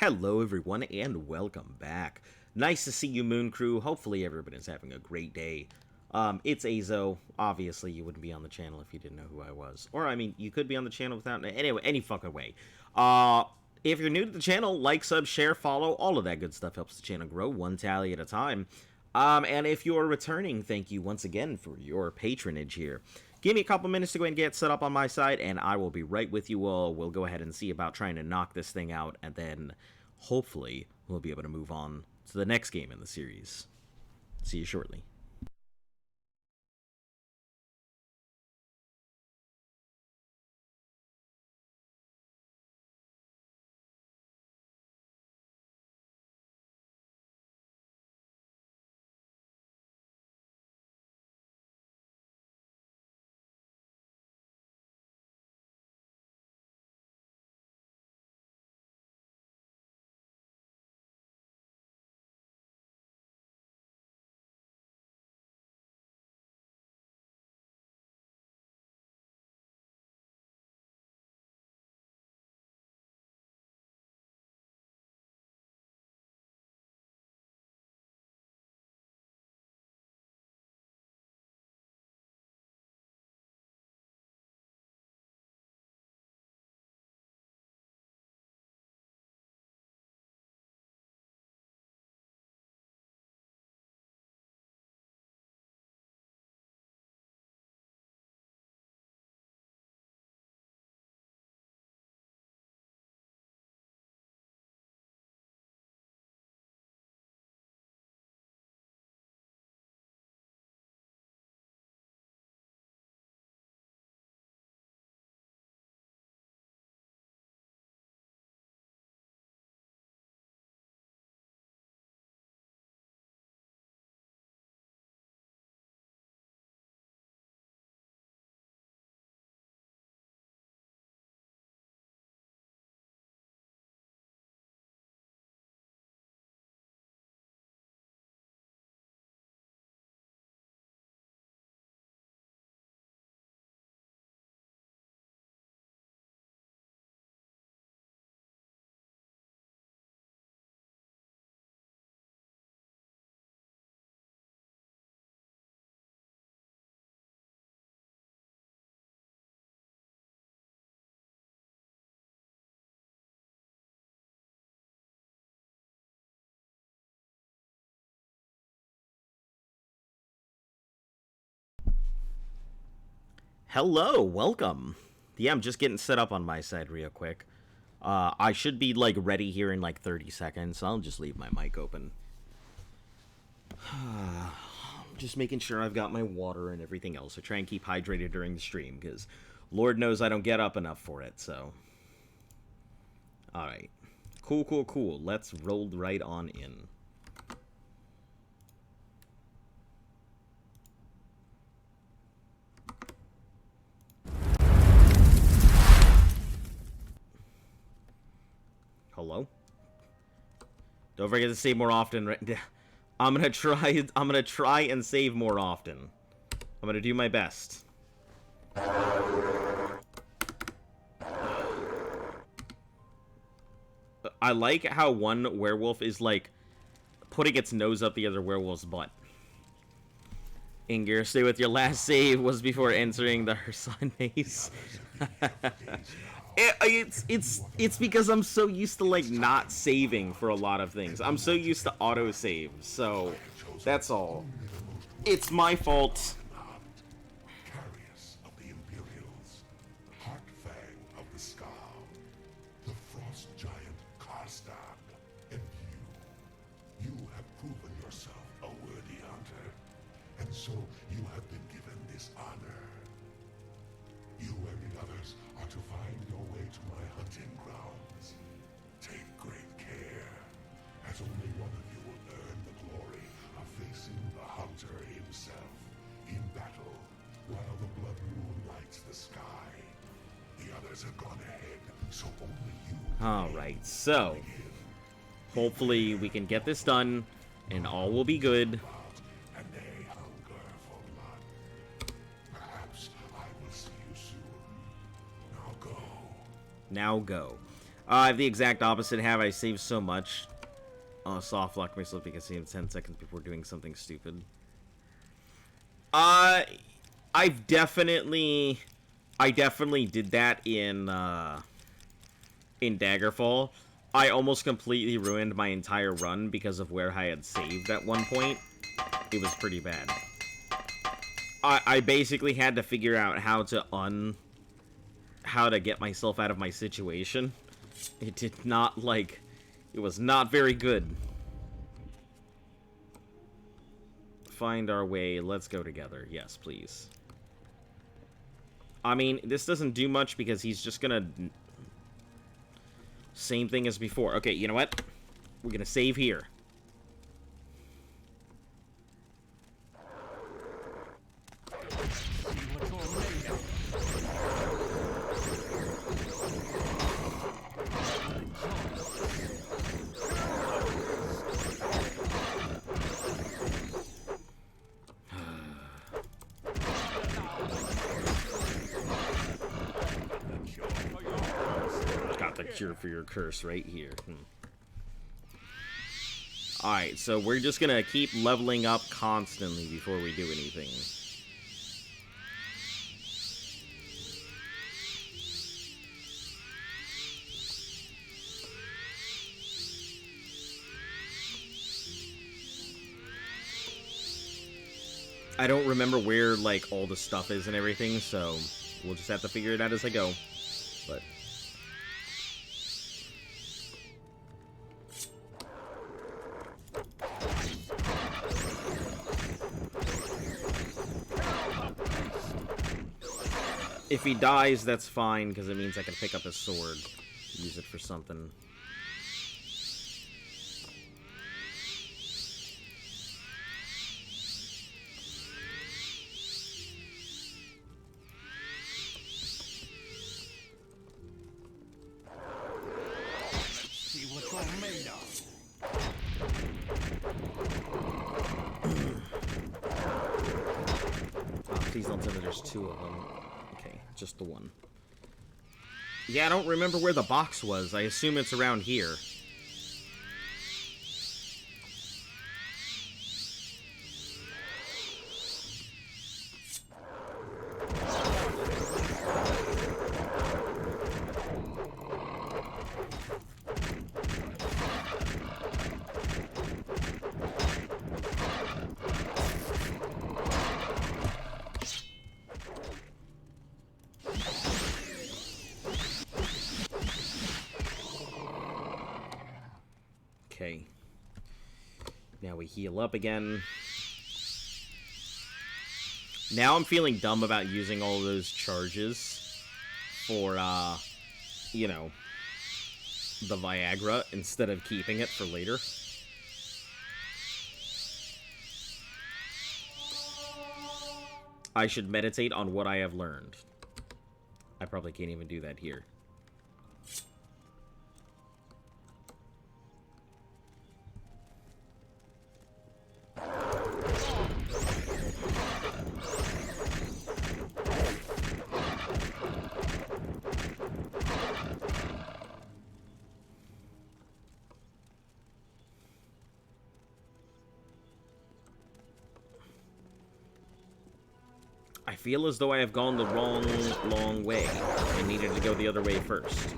Hello everyone and welcome back. Nice to see you, Moon Crew. Hopefully everybody's having a great day. It's Azo. Obviously you wouldn't be on the channel if you didn't know who I was. Or I mean, you could be on the channel without anyway, any fucking way. If you're new to the channel, like, sub, share, follow, all of that good stuff helps the channel grow one tally at a time. And if you're returning, thank you once again for your patronage here. Give me a couple minutes to go and get set up on my side, and I will be right with you all. We'll go ahead and see about trying to knock this thing out, and then hopefully we'll be able to move on to the next game in the series. See you shortly. Hello, welcome. Yeah, I'm just getting set up on my side real quick. I should be, like, ready here in, like, 30 seconds. I'll just leave my mic open. Just making sure I've got my water and everything else. I try and keep hydrated during the stream, because Lord knows I don't get up enough for it, so. Alright. Cool, cool, cool. Let's roll right on in. Hello? Don't forget to save more often. I'm gonna try and save more often. I'm gonna do my best. I like how one werewolf is, like, putting its nose up the other werewolf's butt. Inger, stay with your last save was before entering the Hersan maze. It's because I'm so used to, like, not saving for a lot of things. I'm so used to auto-save, so that's all. It's my fault. So you have been given this honor. You and the others are to find your way to my hunting grounds. Take great care, as only one of you will earn the glory of facing the hunter himself in battle while the blood moon lights the sky. The others have gone ahead, so only you. Alright, so hopefully we can get this done and all will be good. Now go. I have the exact opposite. Have I saved so much? Soft lock myself because I saved 10 seconds before doing something stupid. I definitely did that in Daggerfall. I almost completely ruined my entire run because of where I had saved at one point. It was pretty bad. I basically had to figure out how to get myself out of my situation. It did not, like, it was not very good. Find our way. Let's go together. Yes, please. I mean, this doesn't do much because he's just gonna... Same thing as before. Okay, you know what? We're gonna save here. Got the cure for your curse right here. Alright, so we're just gonna keep leveling up constantly before we do anything. I don't remember where, like, all the stuff is and everything, so we'll just have to figure it out as I go. But... if he dies, that's fine, because it means I can pick up his sword. Use it for something. See what you're made of. Oh, please don't tell me there's two of them. Okay, just the one. Yeah, I don't remember where the box was. I assume it's around here. Okay. Now we heal up again. Now I'm feeling dumb about using all those charges for, you know, the Viagra instead of keeping it for later. I should meditate on what I have learned. I probably can't even do that here. I feel as though I have gone the long way. I needed to go the other way first.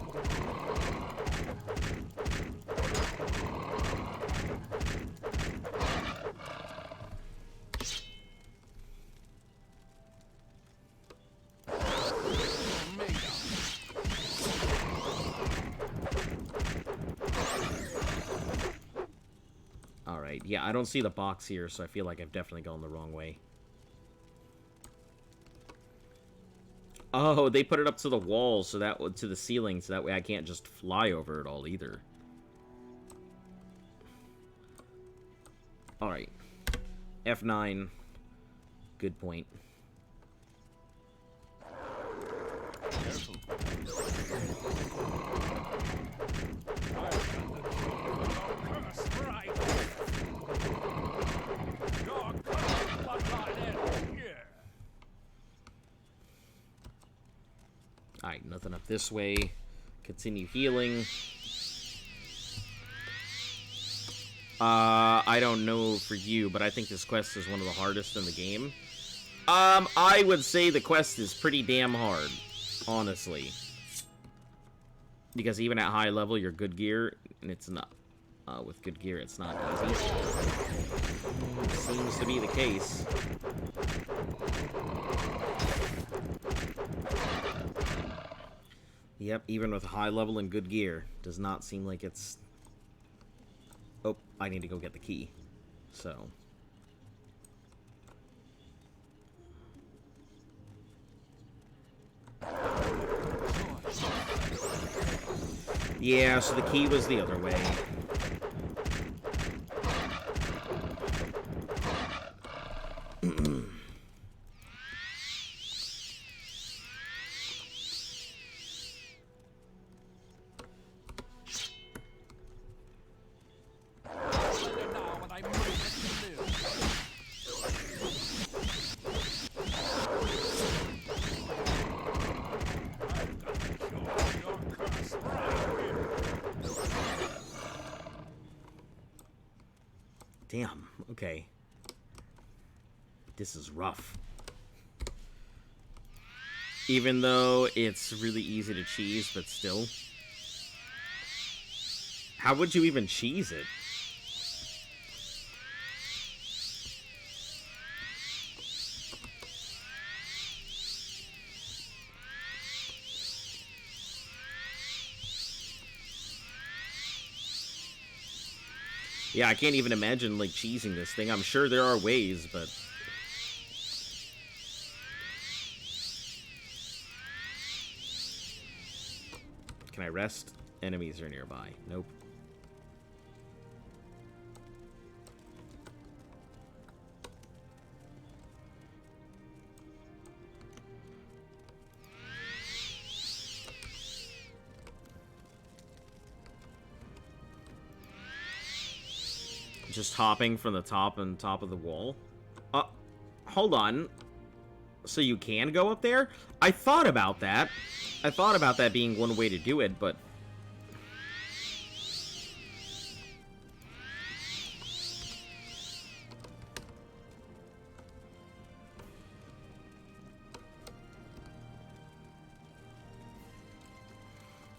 Alright, yeah, I don't see the box here, so I feel like I've definitely gone the wrong way. Oh, they put it up to the wall, so that to the ceiling, so that way I can't just fly over it all either. All right, F9. Good point. Careful. Alright, nothing up this way. Continue healing. I don't know for you, but I think this quest is one of the hardest in the game. I would say the quest is pretty damn hard, honestly. Because even at high level, you're good gear, and it's not. With good gear, it's not easy. Seems to be the case. Yep, even with high level and good gear, does not seem like it's... Oh, I need to go get the key. So... Yeah, so the key was the other way. Damn, okay. This is rough. Even though it's really easy to cheese, but still. How would you even cheese it? Yeah, I can't even imagine, like, cheesing this thing. I'm sure there are ways, but... Can I rest? Enemies are nearby. Nope. Just hopping from the top and top of the wall. Hold on. So you can go up there? I thought about that. I thought about that being one way to do it, but...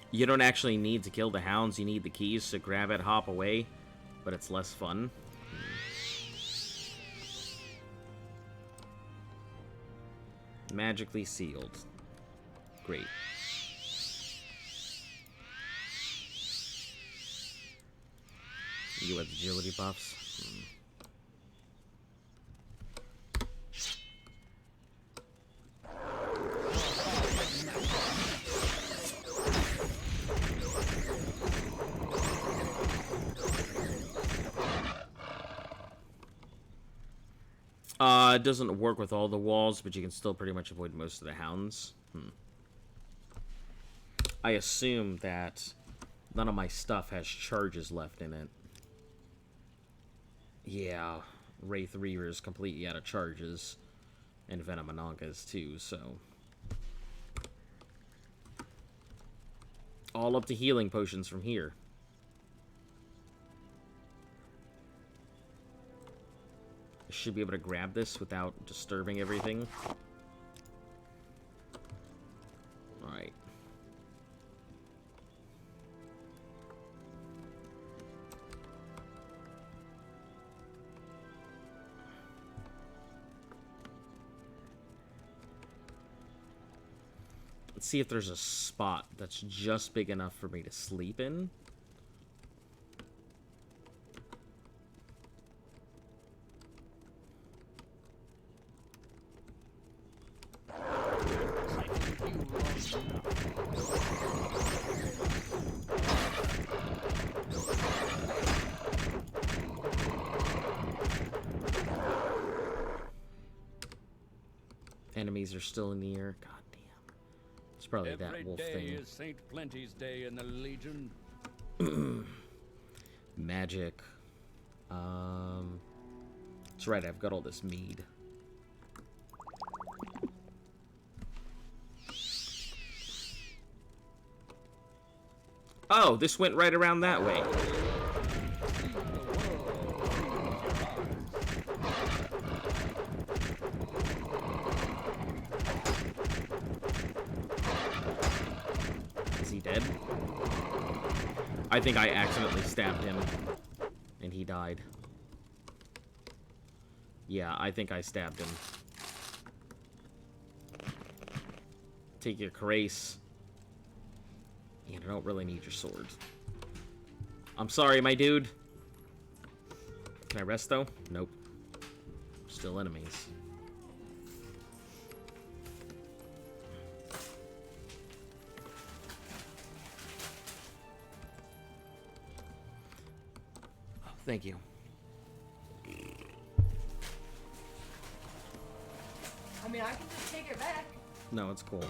You don't actually need to kill the hounds. You need the keys to grab it, hop away. But it's less fun. Magically sealed. Great. You have agility buffs? It doesn't work with all the walls, but you can still pretty much avoid most of the hounds. I assume that none of my stuff has charges left in it. Yeah, Wraith Reaver is completely out of charges. And Venom is too, so... All up to healing potions from here. I should be able to grab this without disturbing everything. Alright. Let's see if there's a spot that's just big enough for me to sleep in. Enemies are still in the air. God damn. It's probably that wolf thing. Every day is Saint Plenty's Day in the Legion. Magic. That's right, I've got all this mead. Oh, this went right around that way. Is he dead? I think I accidentally stabbed him, and he died. Yeah, I think I stabbed him. Take your Carace. And I don't really need your sword. I'm sorry, my dude. Can I rest, though? Nope. Still enemies. Oh, thank you. I mean, I can just take it back. No, it's cool.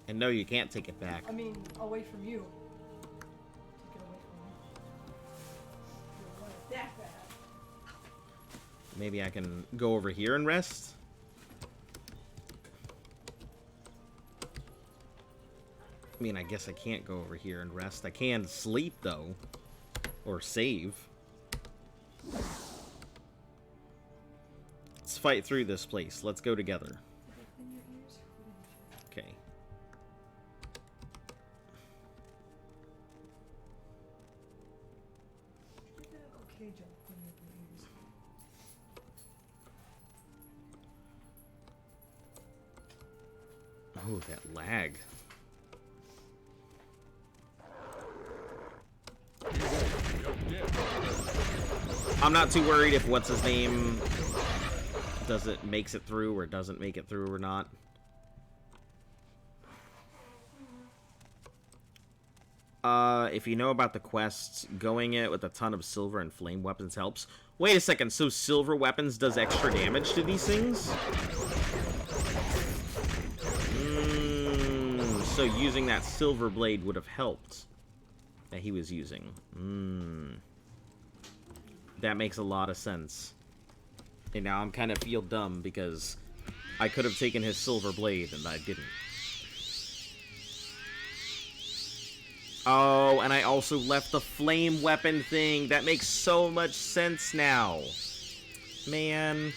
And no, you can't take it back. I mean, away from you. Take it away from me. You want it that bad. Maybe I can go over here and rest? I mean, I guess I can't go over here and rest. I can sleep, though. Or save. Let's fight through this place. Let's go together. Okay. Okay, Joe. Clean up your ears. Oh, that lag. I'm not too worried if what's his name makes it through or doesn't make it through or not. If you know about the quests, going it with a ton of silver and flame weapons helps. Wait a second, so silver weapons does extra damage to these things? So using that silver blade would have helped. That he was using. That makes a lot of sense. And now I'm kind of feel dumb because I could have taken his silver blade and I didn't. Oh, and I also left the flame weapon thing. That makes so much sense now. Man.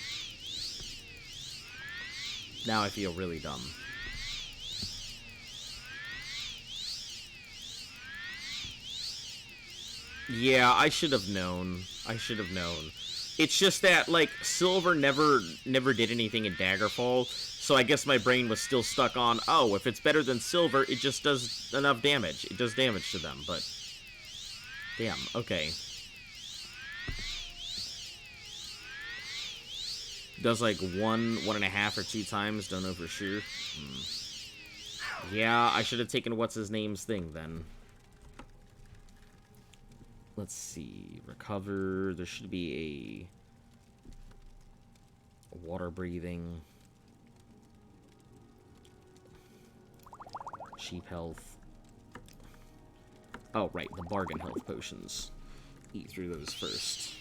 Now I feel really dumb. Yeah, I should have known. I should have known. It's just that, like, silver never did anything in Daggerfall, so I guess my brain was still stuck on, oh, if it's better than silver, it just does enough damage. It does damage to them, but... Damn, okay. Does, like, 1.5, or 2 times, don't know for sure. Yeah, I should have taken what's-his-name's thing, then. Let's see. Recover. There should be a water breathing. Cheap health. Oh, right. The bargain health potions. Eat through those first.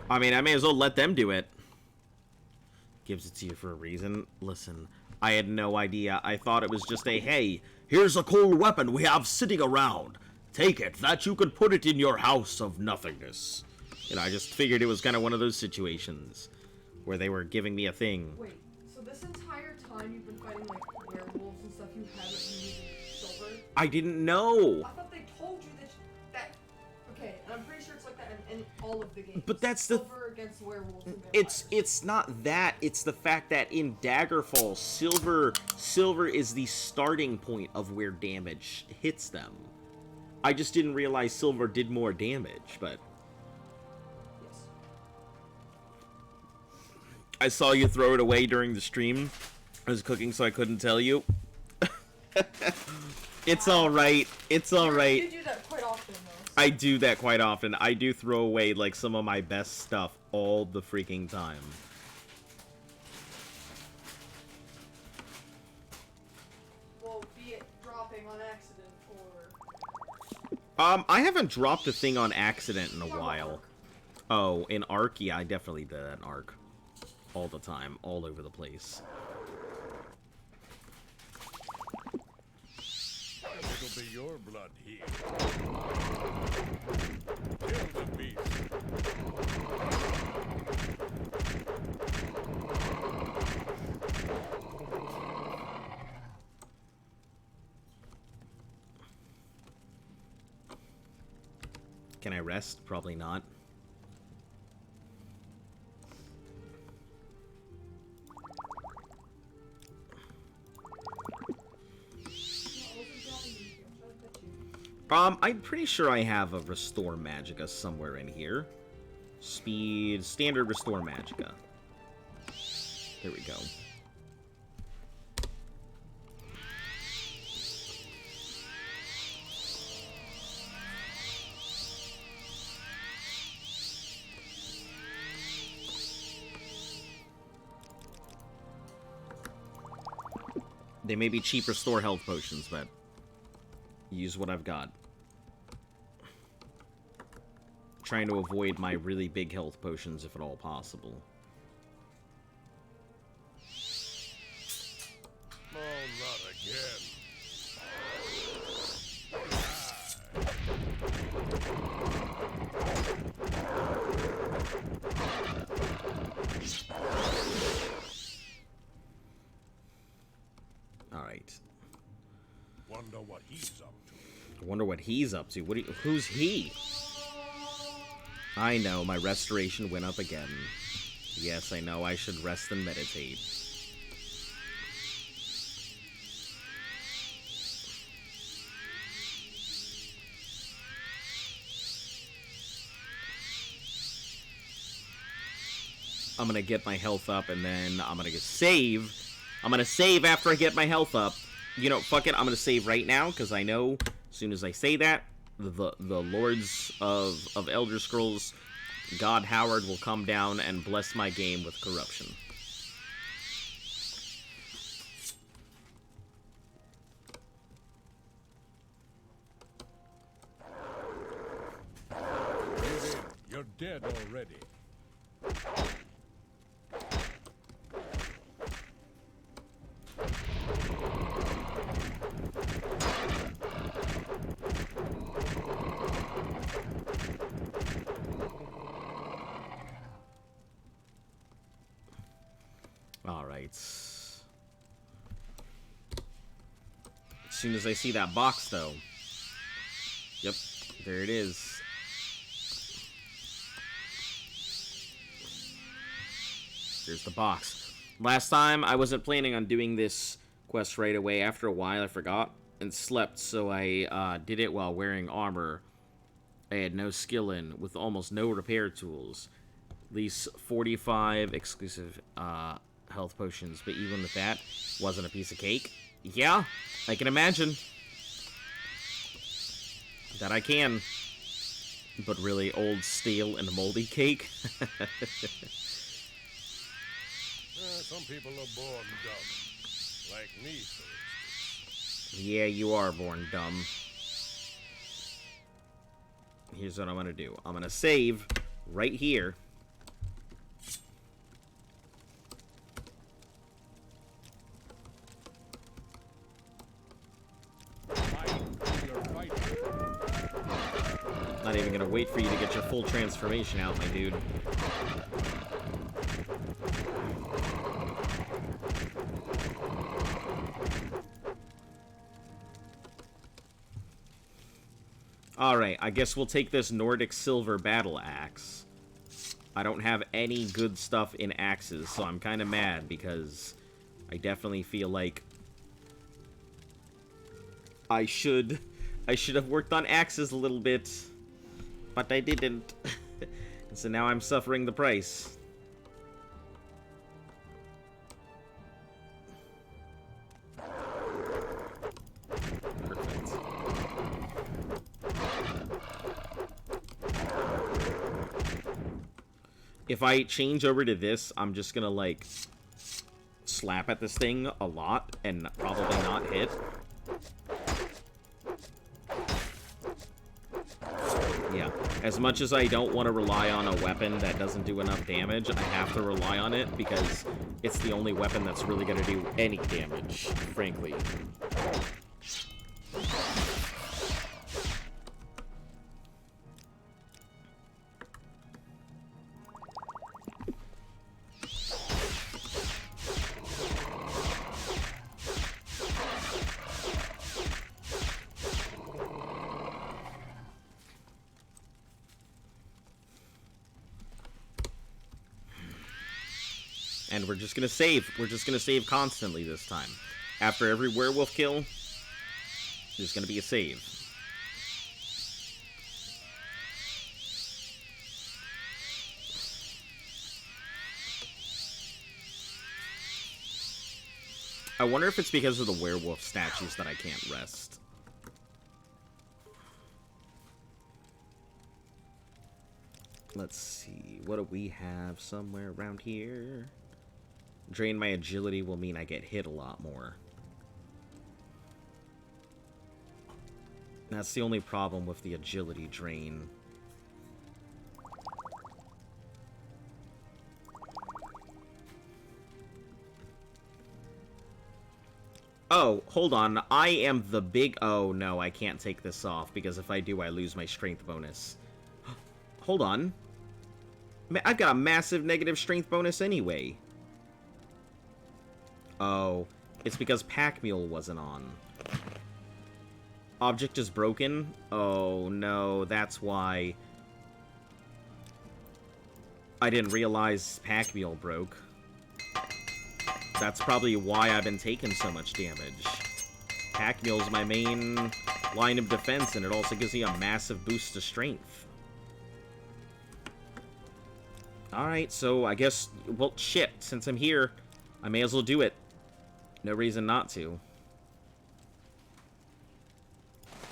I mean, I may as well let them do it. Gives it to you for a reason. Listen, I had no idea. I thought it was just a, hey, here's a cool weapon we have sitting around. Take it, that you could put it in your house of nothingness. You know, I just figured it was kind of one of those situations where they were giving me a thing. Wait, so this entire time you've been fighting, like, werewolves and stuff, you haven't been using silver? I didn't know. I thought they told you that okay, and I'm pretty sure it's like that in all of the games. But that's silver against werewolves and vampires. It's not that. It's the fact that in Daggerfall, silver is the starting point of where damage hits them. I just didn't realize silver did more damage, but... Yes. I saw you throw it away during the stream. I was cooking, so I couldn't tell you. It's alright. It's alright. You do that quite often, though. I do that quite often. I do throw away, like, some of my best stuff all the freaking time. dropping on accident, or... I haven't dropped a thing on accident in a while. Oh, in Ark? Yeah, I definitely did that in Ark. All the time, all over the place. It'll be your blood here. Kill the beast. Can I rest? Probably not. I'm pretty sure I have a Restore Magicka somewhere in here. Speed, standard Restore Magicka. There we go. They may be cheap Restore Health Potions, but use what I've got. Trying to avoid my really big health potions if at all possible. Oh, not again. Alright. Wonder what he's up to. I wonder what he's up to. Who's he? I know, my restoration went up again. Yes, I know, I should rest and meditate. I'm gonna get my health up, and then I'm gonna save. I'm gonna save after I get my health up. You know, fuck it, I'm gonna save right now, because I know as soon as I say that, the Lords of Elder Scrolls, God Howard, will come down and bless my game with corruption. You're dead already. Alright. As soon as I see that box, though. Yep, there it is. Here's the box. Last time, I wasn't planning on doing this quest right away. After a while, I forgot and slept, so I did it while wearing armor I had no skill in, with almost no repair tools. At least 45 exclusive health potions, but even with that, wasn't a piece of cake. Yeah, I can imagine. That I can. But really, old, stale, and moldy cake? Some people are born dumb. Like me, for instance. Yeah, you are born dumb. Here's what I'm gonna do. I'm gonna save right here. Not even gonna wait for you to get your full transformation out, my dude. Alright, I guess we'll take this Nordic Silver Battle Axe. I don't have any good stuff in axes, so I'm kind of mad because I definitely feel like I should have worked on axes a little bit, but I didn't. And so now I'm suffering the price. If I change over to this, I'm just gonna, like, slap at this thing a lot and probably not hit. Yeah. As much as I don't want to rely on a weapon that doesn't do enough damage, I have to rely on it because it's the only weapon that's really going to do any damage, frankly. And we're just gonna save. We're just gonna save constantly this time. After every werewolf kill, there's gonna be a save. I wonder if it's because of the werewolf statues that I can't rest. Let's see. What do we have somewhere around here? Drain my agility will mean I get hit a lot more. That's the only problem with the agility drain. Oh, hold on. I am the big... Oh, no, I can't take this off, because if I do, I lose my strength bonus. Hold on. I've got a massive negative strength bonus anyway. Oh, it's because Pack Mule wasn't on. Object is broken? Oh, no, that's why. I didn't realize Pack Mule broke. That's probably why I've been taking so much damage. Pack Mule's my main line of defense, and it also gives me a massive boost to strength. Alright, so I guess... Well, shit, since I'm here, I may as well do it. No reason not to.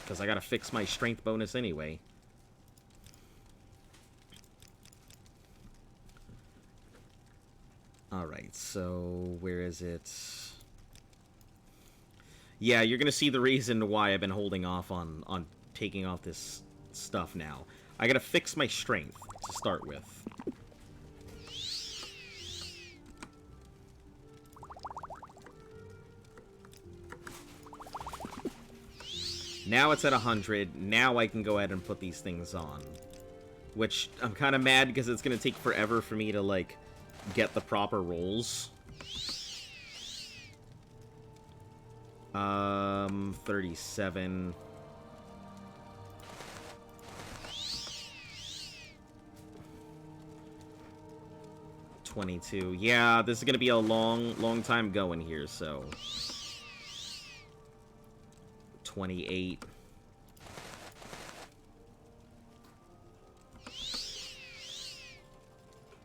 Because I gotta fix my strength bonus anyway. Alright, so where is it? Yeah, you're gonna see the reason why I've been holding off on taking off this stuff now. I gotta fix my strength to start with. Now it's at 100. Now I can go ahead and put these things on. Which, I'm kind of mad because it's going to take forever for me to, like, get the proper rolls. 37. $22. Yeah, this is going to be a long time going here, so... 28.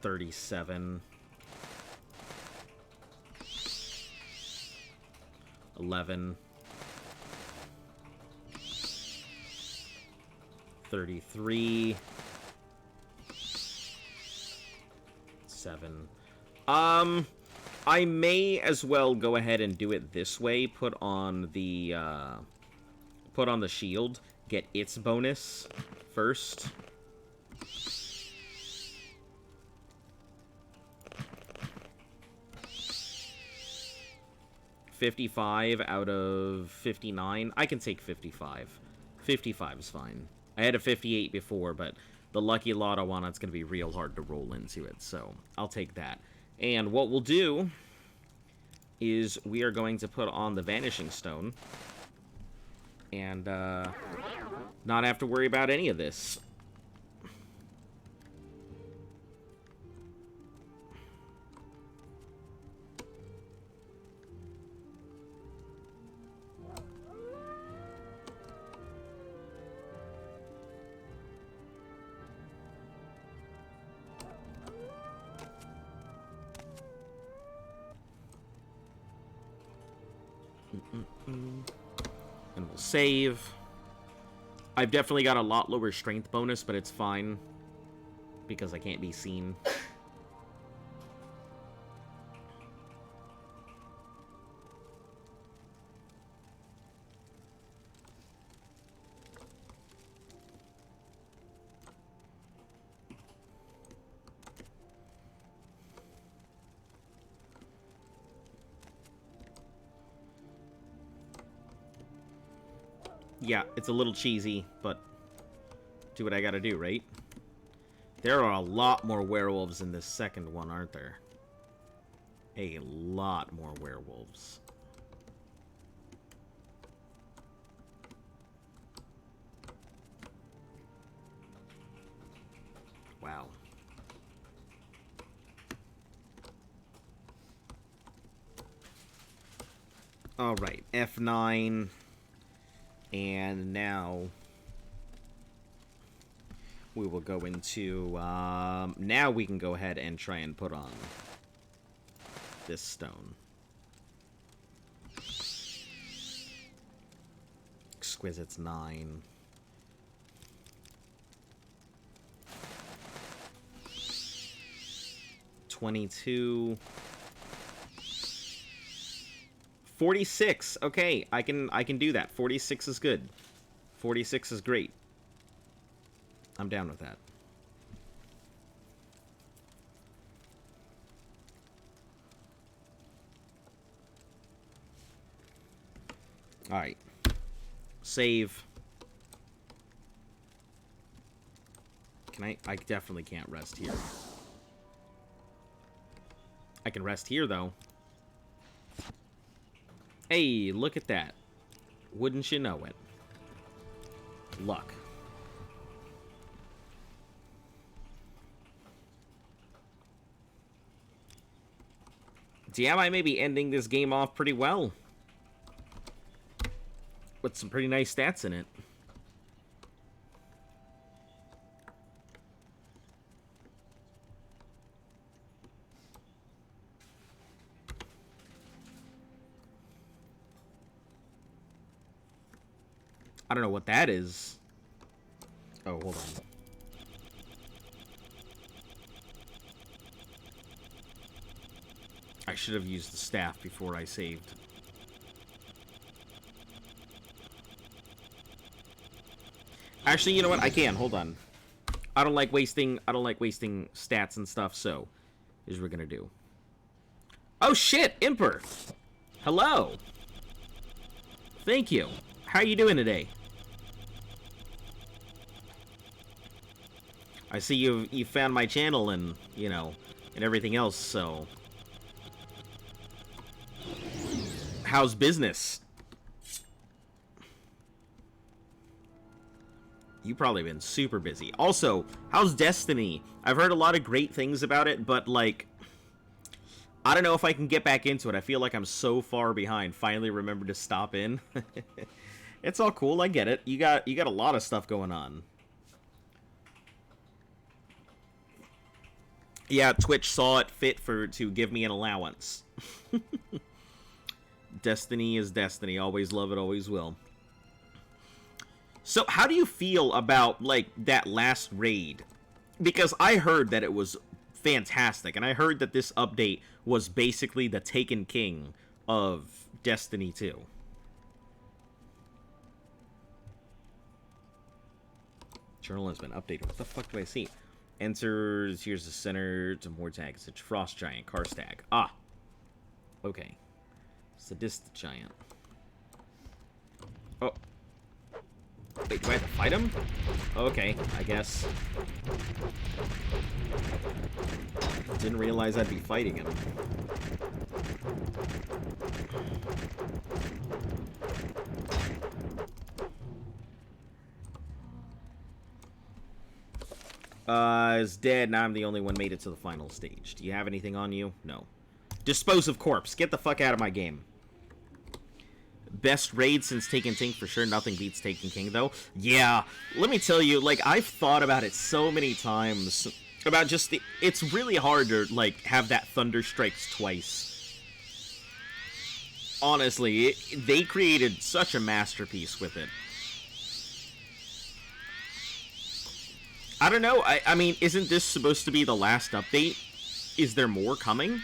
37. 11. 33. 7. I may as well go ahead and do it this way. Put on the shield. Get its bonus first. $55 out of 59. I can take 55. 55 is fine. I had a 58 before, but the Lucky Lotto one, it's going to be real hard to roll into it, so I'll take that. And what we'll do is we are going to put on the Vanishing Stone and not have to worry about any of this. And we'll save. I've definitely got a lot lower strength bonus, but it's fine because I can't be seen. Yeah, it's a little cheesy, but do what I gotta do, right? There are a lot more werewolves in this second one, aren't there? A lot more werewolves. Wow. Alright, F9. And now we will go into, now we can go ahead and try and put on this stone. Exquisite's 9. $22. 46. Okay, I can do that. 46 is good. 46 is great. I'm down with that. All right. Save. Can I definitely can't rest here. I can rest here though. Hey, look at that. Wouldn't you know it? Luck. Damn, I may be ending this game off pretty well. With some pretty nice stats in it. I don't know what that is. Oh, hold on. I should have used the staff before I saved. Actually, you know what? I can. Hold on. I don't like wasting stats and stuff, so here's what we're gonna do. Oh shit, Imper! Hello! Thank you. How are you doing today? I see you found my channel and, you know, and everything else, so... How's business? You've probably been super busy. Also, how's Destiny? I've heard a lot of great things about it, but, like... I don't know if I can get back into it. I feel like I'm so far behind. Finally remembered to stop in. It's all cool, I get it. You got a lot of stuff going on. Yeah, Twitch saw it fit to give me an allowance. Destiny is Destiny. Always love it, always will. So, how do you feel about, like, that last raid? Because I heard that it was fantastic, and I heard that this update was basically the Taken King of Destiny 2. Journal has been updated. What the fuck do I see? Enters, here's the center, to more tags. It's Frost Giant, Karstag. Ah! Okay. Sadistic Giant. Oh. Wait, do I have to fight him? Okay, I guess. Didn't realize I'd be fighting him. Is dead. Now I'm the only one made it to the final stage. Do you have anything on you? No. Dispose of corpse. Get the fuck out of my game. Best raid since Taken King for sure. Nothing beats Taken King though. Yeah, let me tell you, like, I've thought about it so many times about just the... It's really hard to, like, have that Thunder Strikes twice. Honestly, they created such a masterpiece with it. I don't know. I mean, isn't this supposed to be the last update? Is there more coming?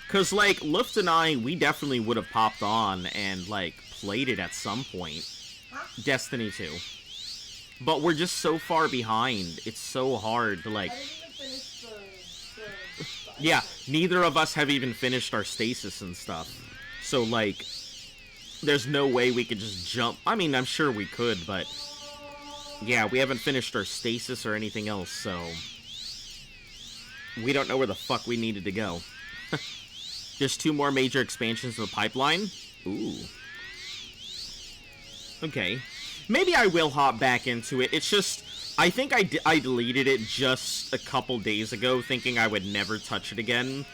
Because, like, Luft and I, we definitely would have popped on and, like, played it at some point. Destiny 2. But we're just so far behind. It's so hard to, like... I didn't even finish the Yeah, neither of us have even finished our stasis and stuff. So, like, there's no way we could just jump. I mean, I'm sure we could, but yeah, we haven't finished our stasis or anything else, so we don't know where the fuck we needed to go. Just 2 more major expansions in the pipeline? Ooh. Okay. Maybe I will hop back into it. It's just, I think I deleted it just a couple days ago, thinking I would never touch it again.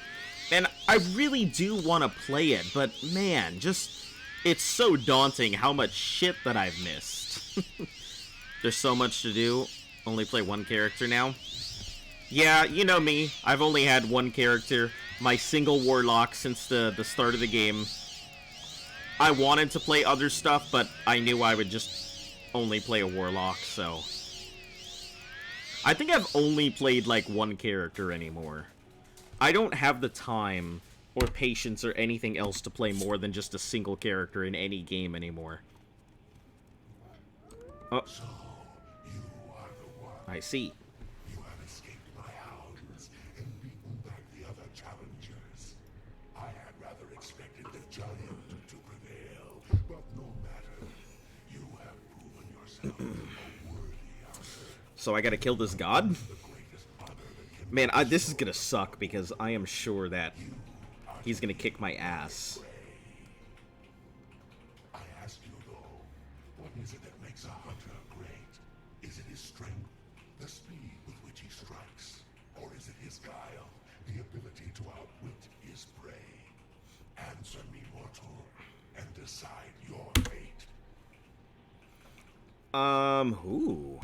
And I really do want to play it, but man, just, it's so daunting how much shit that I've missed. There's so much to do. Only play 1 character now. Yeah, you know me. I've only had 1 character. My single warlock since the start of the game. I wanted to play other stuff, but I knew I would just only play a warlock, so I think I've only played like 1 character anymore. I don't have the time or patience or anything else to play more than just a single character in any game anymore. Oh. So, you are the one. I see. You have escaped my hounds and beaten back the other challengers. I had rather expected the giant to prevail, but no matter. You have proven yourself a worthy hunter. So I gotta kill this god? The greatest honor that can Man, this is gonna suck because I am sure that he's gonna kick my ass. I ask you though, what is it that makes a hunter great? Is it his strength, the speed with which he strikes? Or is it his guile, the ability to outwit his prey? Answer me, mortal, and decide your fate. Ooh.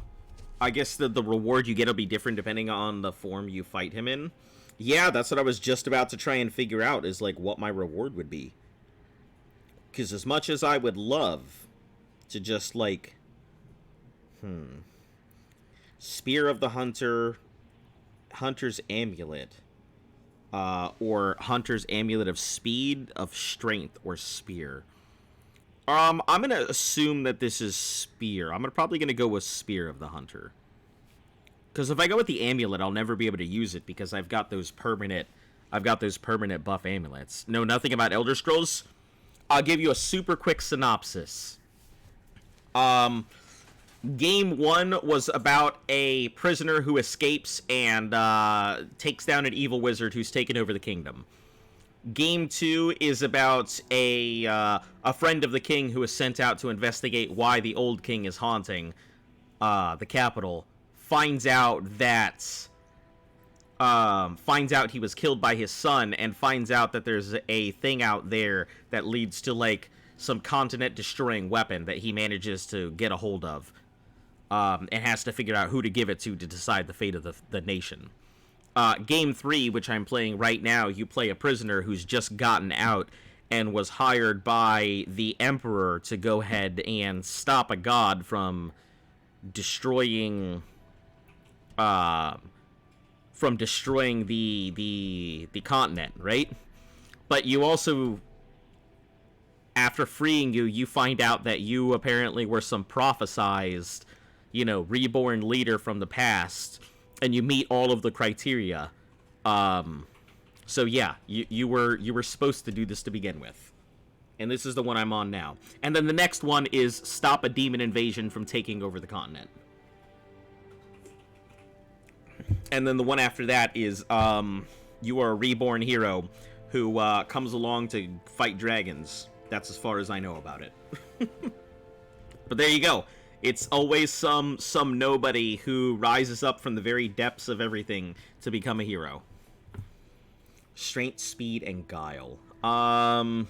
I guess the reward you get will be different depending on the form you fight him in. Yeah, that's what I was just about to try and figure out, is like what my reward would be. Because as much as I would love to just like, Spear of the Hunter, Hunter's Amulet, or Hunter's Amulet of Speed, of Strength, or Spear. I'm gonna assume that this is Spear. I'm probably gonna go with Spear of the Hunter. Because if I go with the amulet, I'll never be able to use it because I've got those permanent buff amulets. Know nothing about Elder Scrolls? I'll give you a super quick synopsis. Game 1 was about a prisoner who escapes and takes down an evil wizard who's taken over the kingdom. Game 2 is about a friend of the king who is sent out to investigate why the old king is haunting the capital. Finds out he was killed by his son, and finds out that there's a thing out there that leads to like some continent-destroying weapon that he manages to get a hold of, and has to figure out who to give it to decide the fate of the nation. Game 3, which I'm playing right now, you play a prisoner who's just gotten out and was hired by the emperor to go ahead and stop a god from destroying the continent, right? But you also, after freeing you find out that you apparently were some prophesized, reborn leader from the past, and you meet all of the criteria. So yeah, you were supposed to do this to begin with. And this is the one I'm on now. And then the next one is stop a demon invasion from taking over the continent. And then the one after that is you are a reborn hero who comes along to fight dragons. That's as far as I know about it. But there you go. It's always some nobody who rises up from the very depths of everything to become a hero. Strength, speed, and guile. I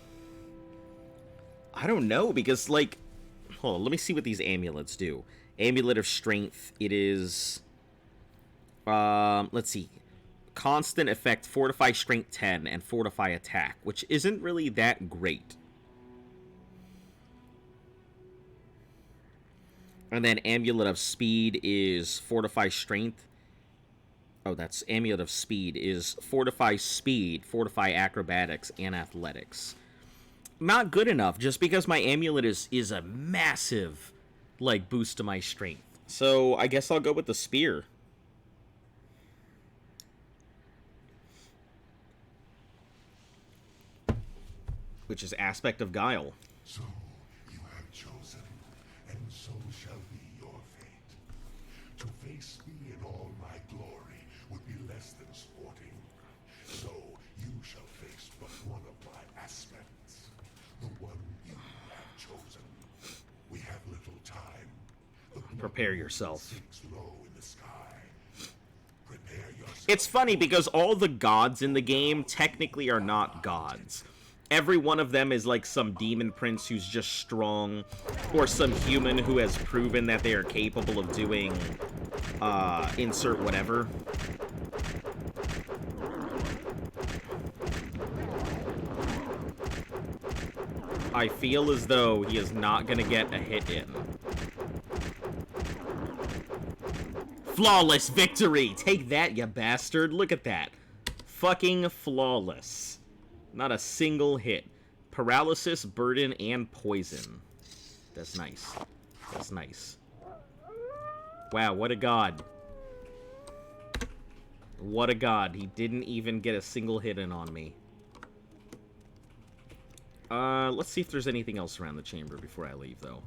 don't know, because, like... Hold on, let me see what these amulets do. Amulet of Strength, it is... let's see. Constant effect, Fortify Strength 10, and Fortify Attack, which isn't really that great. And then Amulet of Speed is Fortify Strength. Oh, that's Amulet of Speed is Fortify Speed, Fortify Acrobatics, and Athletics. Not good enough, just because my amulet is a massive, like, boost to my strength. So I guess I'll go with the Spear. Which is Aspect of Guile. So, less than sporting. So you shall face but one of my aspects, the one you have chosen. We have little time. Prepare yourself. Sinks low in the sky. Prepare yourself. It's funny because all the gods in the game technically are not gods. Every one of them is like some demon prince who's just strong, or some human who has proven that they are capable of doing, insert whatever. I feel as though he is not gonna get a hit in. Flawless victory! Take that, you bastard! Look at that. Fucking flawless. Not a single hit. Paralysis, burden, and poison. That's nice. That's nice. Wow, what a god. What a god. He didn't even get a single hit in on me. Let's see if there's anything else around the chamber before I leave, though.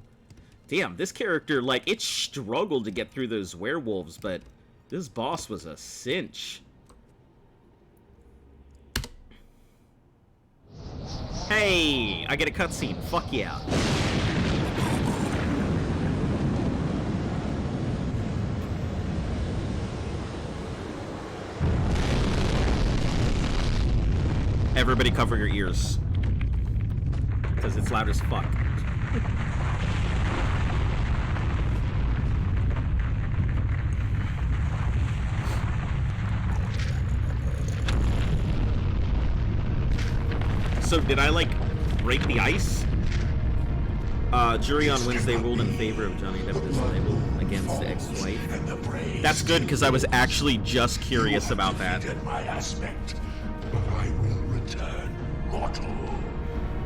Damn, this character, like, it struggled to get through those werewolves, but this boss was a cinch. Hey, I get a cutscene. Fuck yeah. Everybody cover your ears. Because it's loud as fuck. So, did I, like, break the ice? Jury on Wednesday ruled in favor of Johnny Depp's label against the ex-wife. That's good, because I was actually just curious about that. My aspect, but I will return mortal.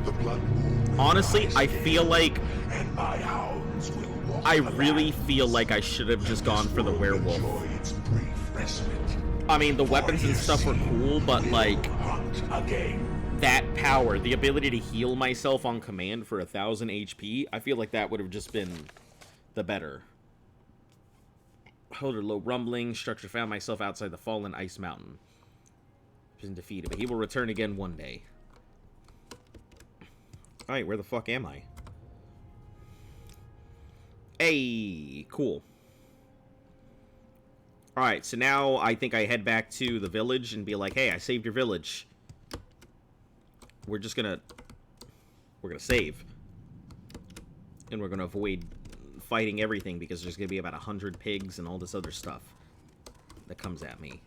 The blood moon will Honestly, rise I again, feel like... and my hounds will walk I the really land. feel like I should have just gone for the werewolf. Enjoy its brief respite. I mean, the weapons and stuff were cool, but, like... Hunt again. That power, the ability to heal myself on command for 1000 HP, I feel like that would have just been the better. Hold or low rumbling, structure found myself outside the fallen ice mountain. Been defeated, but he will return again one day. Alright, where the fuck am I? Hey, cool. Alright, so now I think I head back to the village and be like, hey, I saved your village. We're gonna save. And we're gonna avoid fighting everything because there's gonna be about 100 pigs and all this other stuff that comes at me.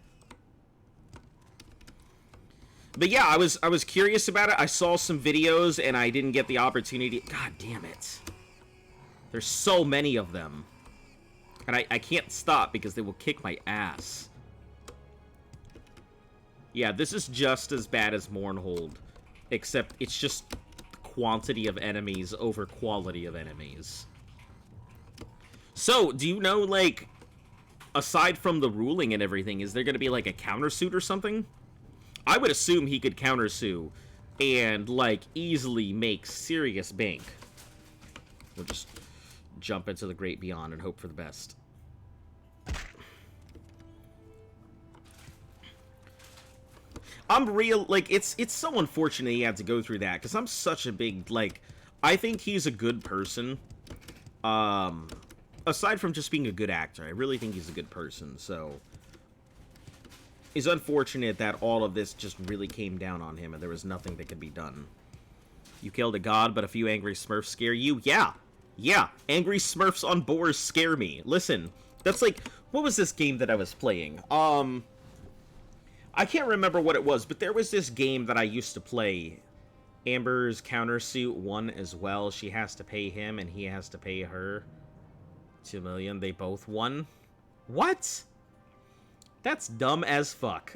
But yeah, I was curious about it. I saw some videos and I didn't get the opportunity. God damn it. There's so many of them. And I can't stop because they will kick my ass. Yeah, this is just as bad as Mournhold. Except it's just quantity of enemies over quality of enemies. So, do you know, like, aside from the ruling and everything, is there going to be, like, a countersuit or something? I would assume he could countersue and, like, easily make serious bank. We'll just jump into the great beyond and hope for the best. I'm real, like, it's so unfortunate he had to go through that, because I'm such a big, like, I think he's a good person. Aside from just being a good actor, I really think he's a good person, so... It's unfortunate that all of this just really came down on him, and there was nothing that could be done. You killed a god, but a few angry smurfs scare you? Yeah! Yeah! Angry smurfs on boars scare me. Listen, that's like... What was this game that I was playing? I can't remember what it was, but there was this game that I used to play. Amber's Countersuit won as well. She has to pay him, and he has to pay her. 2 million. They both won. What? That's dumb as fuck.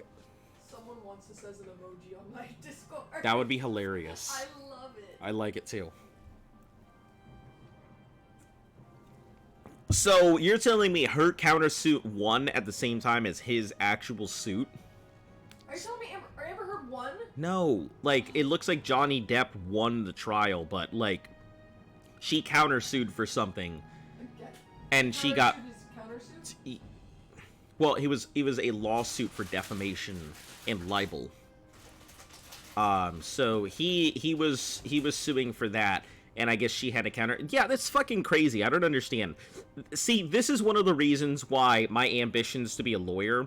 Someone wants this as an emoji on my Discord. That would be hilarious. I love it. I like it too. So, you're telling me her countersuit won at the same time as his actual suit? Are you telling me Amber Heard won? No, like, it looks like Johnny Depp won the trial, but, like, she countersued for something, Okay. and she got... Countersuit is countersuit? Well, he was a lawsuit for defamation and libel. So he was suing for that, and I guess she had to counter. Yeah, that's fucking crazy. I don't understand. See, this is one of the reasons why my ambitions to be a lawyer,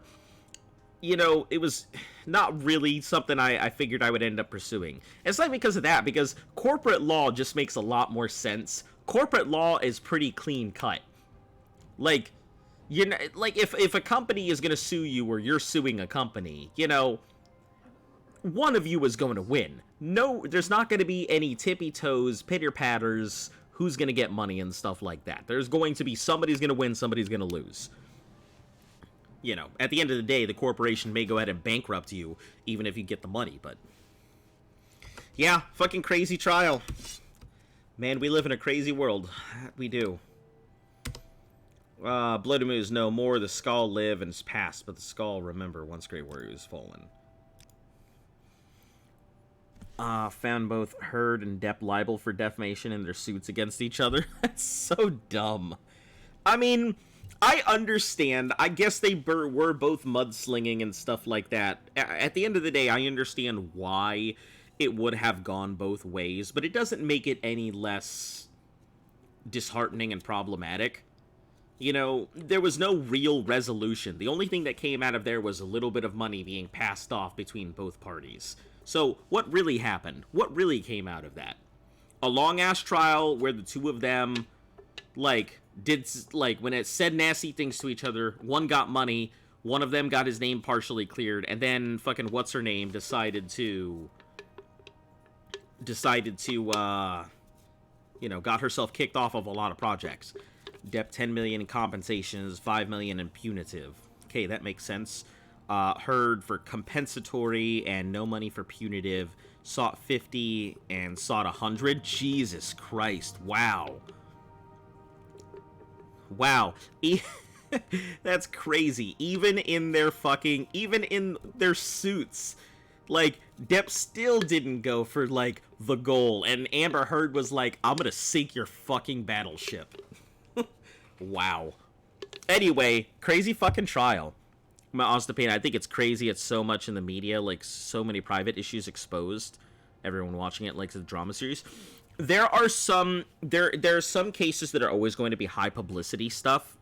you know, it was not really something I figured I would end up pursuing. It's not because of that, because corporate law just makes a lot more sense. Corporate law is pretty clean cut. Like, you know, like if a company is gonna sue you or you're suing a company, you know, one of you is going to win. No, there's not going to be any tippy toes, pitter patters, who's going to get money and stuff like that. There's going to be somebody's going to win, somebody's going to lose. You know, at the end of the day, the corporation may go ahead and bankrupt you, even if you get the money, but... yeah, fucking crazy trial. Man, we live in a crazy world. We do. Bloody Moose, no more. The Skull live and is past, but the Skull remember once Great Warrior was fallen. Found both Hurd and Depp liable for defamation in their suits against each other. That's so dumb. I mean, I understand. I guess they were both mudslinging and stuff like that. At the end of the day, I understand why it would have gone both ways, but it doesn't make it any less disheartening and problematic. You know, there was no real resolution. The only thing that came out of there was a little bit of money being passed off between both parties. So, what really happened? What really came out of that? A long-ass trial where the two of them, like, when it said nasty things to each other, one got money, one of them got his name partially cleared, and then fucking what's-her-name decided to, you know, got herself kicked off of a lot of projects. Depp 10 million in compensations, 5 million in punitive. Okay, that makes sense. Heard for compensatory and no money for punitive. Sought 50 and sought 100. Jesus Christ. Wow. Wow. That's crazy. Even in their suits, like, Depp still didn't go for, like, the goal. And Amber Heard was like, I'm gonna sink your fucking battleship. Wow. Anyway, crazy fucking trial. My honest opinion, I think it's crazy. It's so much in the media, like so many private issues exposed. Everyone watching it likes the drama series. There are some cases that are always going to be high publicity stuff.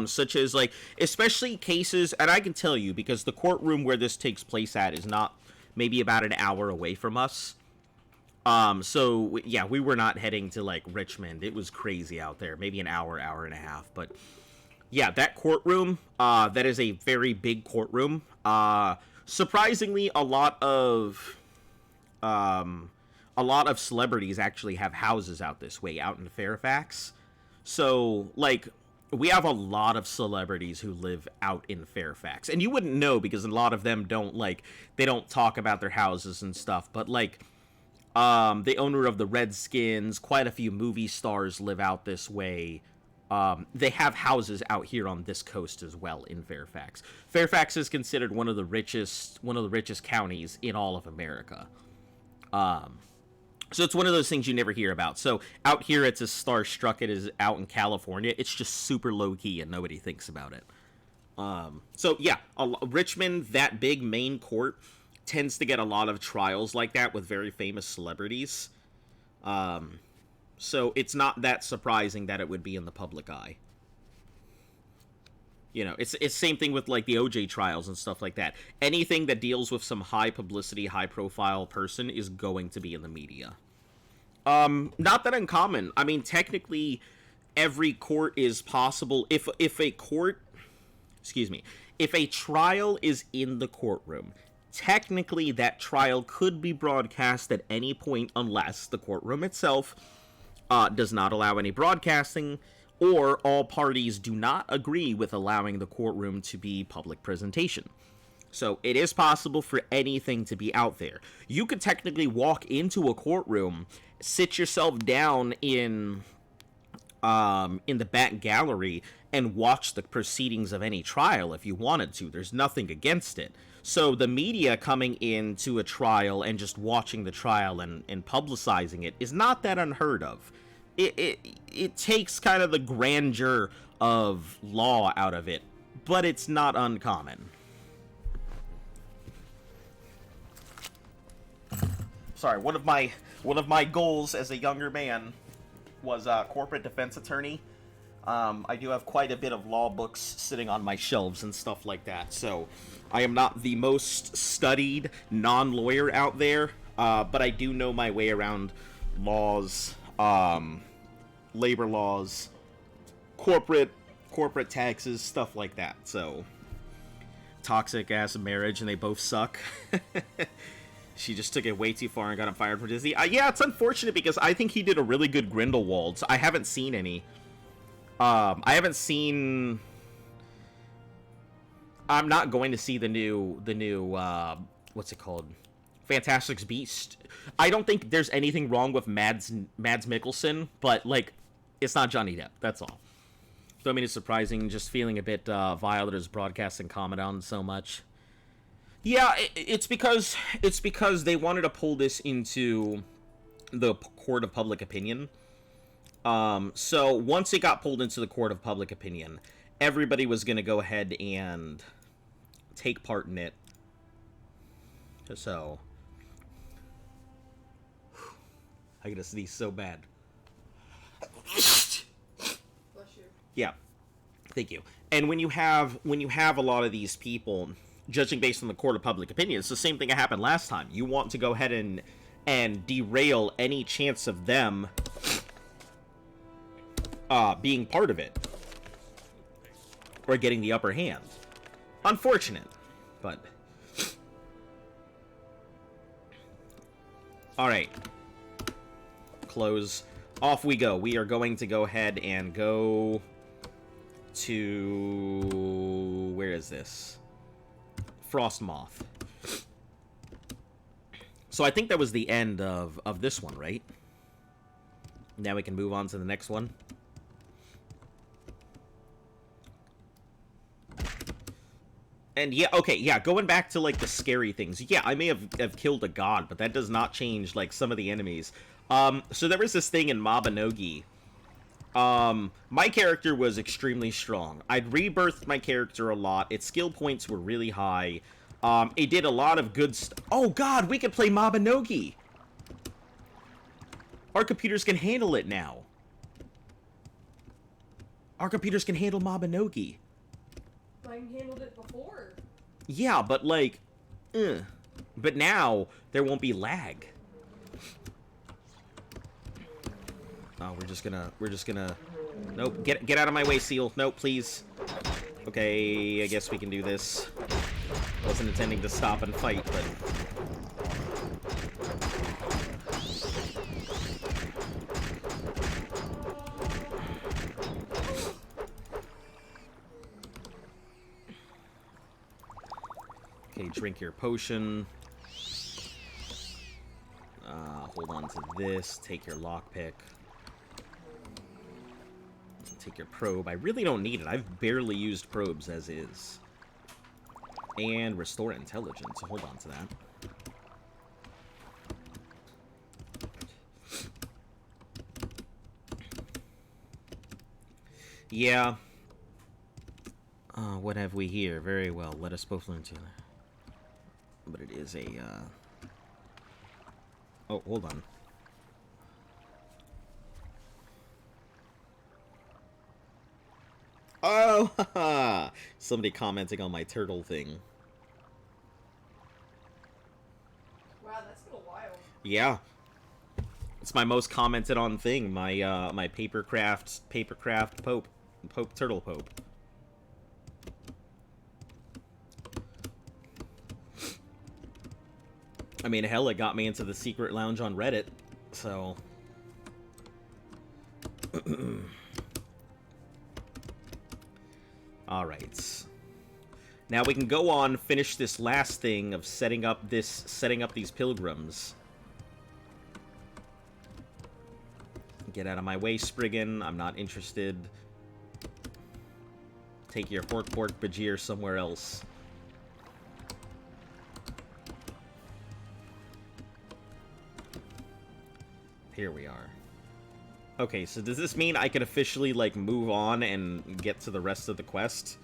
Such as, like, especially cases, and I can tell you because the courtroom where this takes place at is not maybe about an hour away from us. So yeah, we were not heading to, like, Richmond. It was crazy out there. Maybe an hour and a half, but yeah, that courtroom, that is a very big courtroom. Surprisingly, a lot of celebrities actually have houses out this way, out in Fairfax. So, like, we have a lot of celebrities who live out in Fairfax. And you wouldn't know because a lot of them they don't talk about their houses and stuff. But, like, the owner of the Redskins, quite a few movie stars live out this way. They have houses out here on this coast as well in Fairfax. Fairfax is considered one of the richest counties in all of America. So it's one of those things you never hear about. So out here, it's as starstruck it is out in California. It's just super low key and nobody thinks about it. So yeah, Richmond, that big main court, tends to get a lot of trials like that with very famous celebrities. So it's not that surprising that it would be in the public eye. You know, it's same thing with, like, the OJ trials and stuff like that. Anything that deals with some high publicity, high profile person is going to be in the media. Not that uncommon. I mean, technically, every court is possible. If a trial is in the courtroom, technically that trial could be broadcast at any point unless the courtroom itself does not allow any broadcasting, or all parties do not agree with allowing the courtroom to be public presentation. So it is possible for anything to be out there. You could technically walk into a courtroom, sit yourself down in the back gallery, and watch the proceedings of any trial if you wanted to. There's nothing against it. So the media coming into a trial and just watching the trial and publicizing it is not that unheard of. It takes kind of the grandeur of law out of it, but it's not uncommon. Sorry, one of my goals as a younger man was corporate defense attorney. I do have quite a bit of law books sitting on my shelves and stuff like that, so I am not the most studied non-lawyer out there, but I do know my way around laws, labor laws, corporate taxes, stuff like that. So, toxic ass marriage, and they both suck. She just took it way too far and got him fired from Disney. Yeah, it's unfortunate because I think he did a really good Grindelwald. I haven't seen any. I haven't seen. I'm not going to see the new what's it called? Fantastic Beast. I don't think there's anything wrong with Mads Mikkelsen, but like, it's not Johnny Depp. That's all. So I mean, it's surprising. Just feeling a bit vile that it's broadcasting comment on so much. Yeah, it's because they wanted to pull this into the court of public opinion. So once it got pulled into the court of public opinion, everybody was going to go ahead and take part in it. So, I gotta sneeze so bad. Bless you. Yeah, thank you. And when you have a lot of these people judging based on the court of public opinion, it's the same thing that happened last time. You want to go ahead and derail any chance of them being part of it or getting the upper hand. Unfortunate, but all right. Close. Off we go. We are going to go ahead and go to, where is this? Frostmoth. So I think that was the end of this one, right? Now we can move on to the next one. And yeah, okay, yeah, going back to, like, the scary things. Yeah, I may have killed a god, but that does not change, like, some of the enemies. So there was this thing in Mabinogi. My character was extremely strong. I'd rebirthed my character a lot. Its skill points were really high. It did a lot of good stuff. Oh god, we can play Mabinogi! Our computers can handle it now. Our computers can handle Mabinogi. I handled it before. Yeah, but like, but now there won't be lag. Oh, we're just gonna. Nope, get out of my way, Seal. Nope, please. Okay, I guess we can do this. Wasn't intending to stop and fight, but. Okay, drink your potion. Hold on to this. Take your lockpick. Take your probe. I really don't need it. I've barely used probes as is. And restore intelligence. Hold on to that. Yeah. What have we here? Very well. Let us both learn together. But it is a, Oh, hold on. Oh, haha! Somebody commenting on my turtle thing. Wow, that's been a while. Yeah. It's my most commented on thing. My, my papercraft Pope Turtle Pope. I mean, hell, it got me into the secret lounge on Reddit, so... Alright. Now we can go on, finish this last thing of setting up these pilgrims. Get out of my way, Spriggan. I'm not interested. Take your pork bajir somewhere else. Here we are. Okay, so does this mean I can officially, like, move on and get to the rest of the quest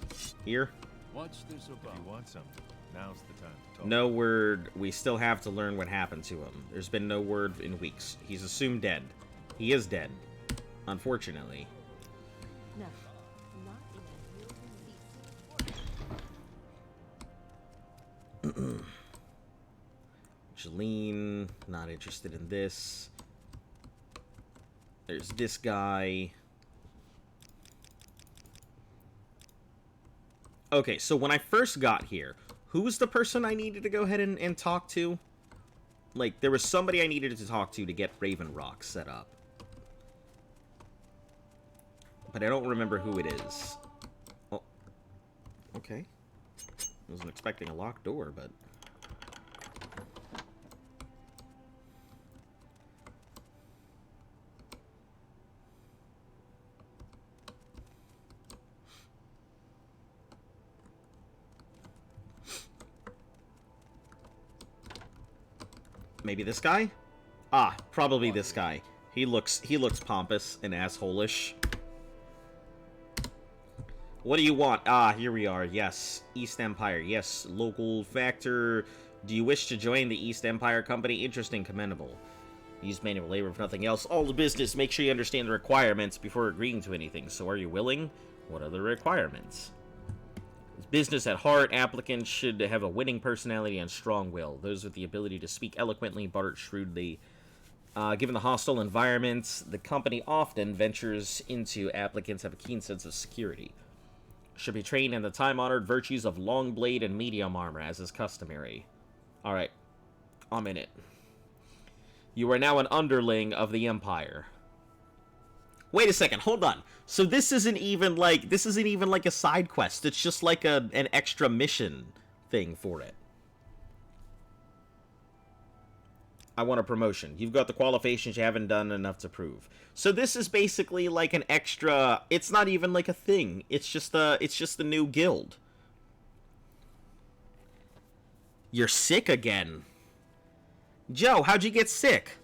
here? What's this about? If you want something, now's the time to talk. No word. We still have to learn what happened to him. There's been no word in weeks. He's assumed dead. He is dead. Unfortunately. No, not in a real release. Jalene, not interested in this. There's this guy. Okay, so when I first got here, who was the person I needed to go ahead and talk to? Like, there was somebody I needed to talk to get Raven Rock set up. But I don't remember who it is. Oh. Okay. Wasn't expecting a locked door, but... Maybe this guy? Ah, probably this guy. He looks pompous and asshole-ish. What do you want? Ah, here we are. Yes. East Empire. Yes. Local factor. Do you wish to join the East Empire Company? Interesting, commendable. Use manual labor if nothing else. All the business. Make sure you understand the requirements before agreeing to anything. So are you willing? What are the requirements? Business at heart, applicants should have a winning personality and strong will. Those with the ability to speak eloquently, barter shrewdly. Given the hostile environment, the company often ventures into applicants have a keen sense of security. Should be trained in the time-honored virtues of long blade and medium armor, as is customary. Alright. I'm in it. You are now an underling of the Empire. Wait a second, hold on. So this isn't even like a side quest. It's just like an extra mission thing for it. I want a promotion. You've got the qualifications, you haven't done enough to prove. So this is basically like an extra, it's not even like a thing. It's just a new guild. You're sick again. Joe, how'd you get sick?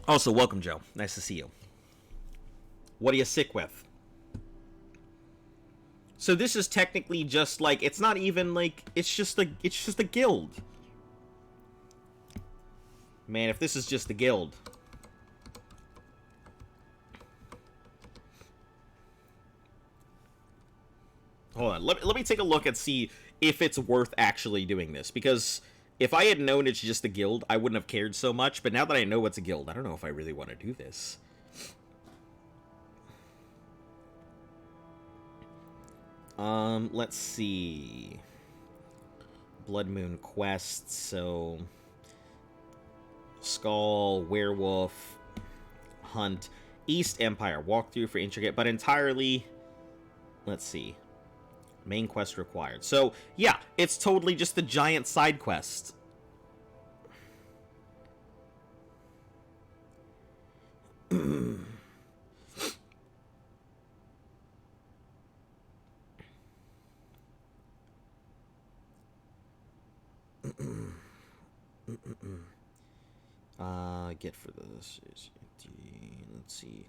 Also, welcome, Joe. Nice to see you. What are you sick with? So this is technically just like, it's not even like, it's just a guild. Man, if this is just a guild. Hold on, let me take a look and see if it's worth actually doing this, because if I had known it's just a guild, I wouldn't have cared so much, but now that I know it's a guild, I don't know if I really want to do this. Let's see. Blood Moon Quest, so... Skull, Werewolf, Hunt, East Empire, walkthrough for intricate, but entirely... Let's see. Main quest required. So, yeah, it's totally just a giant side quest. Get for this. Let's see.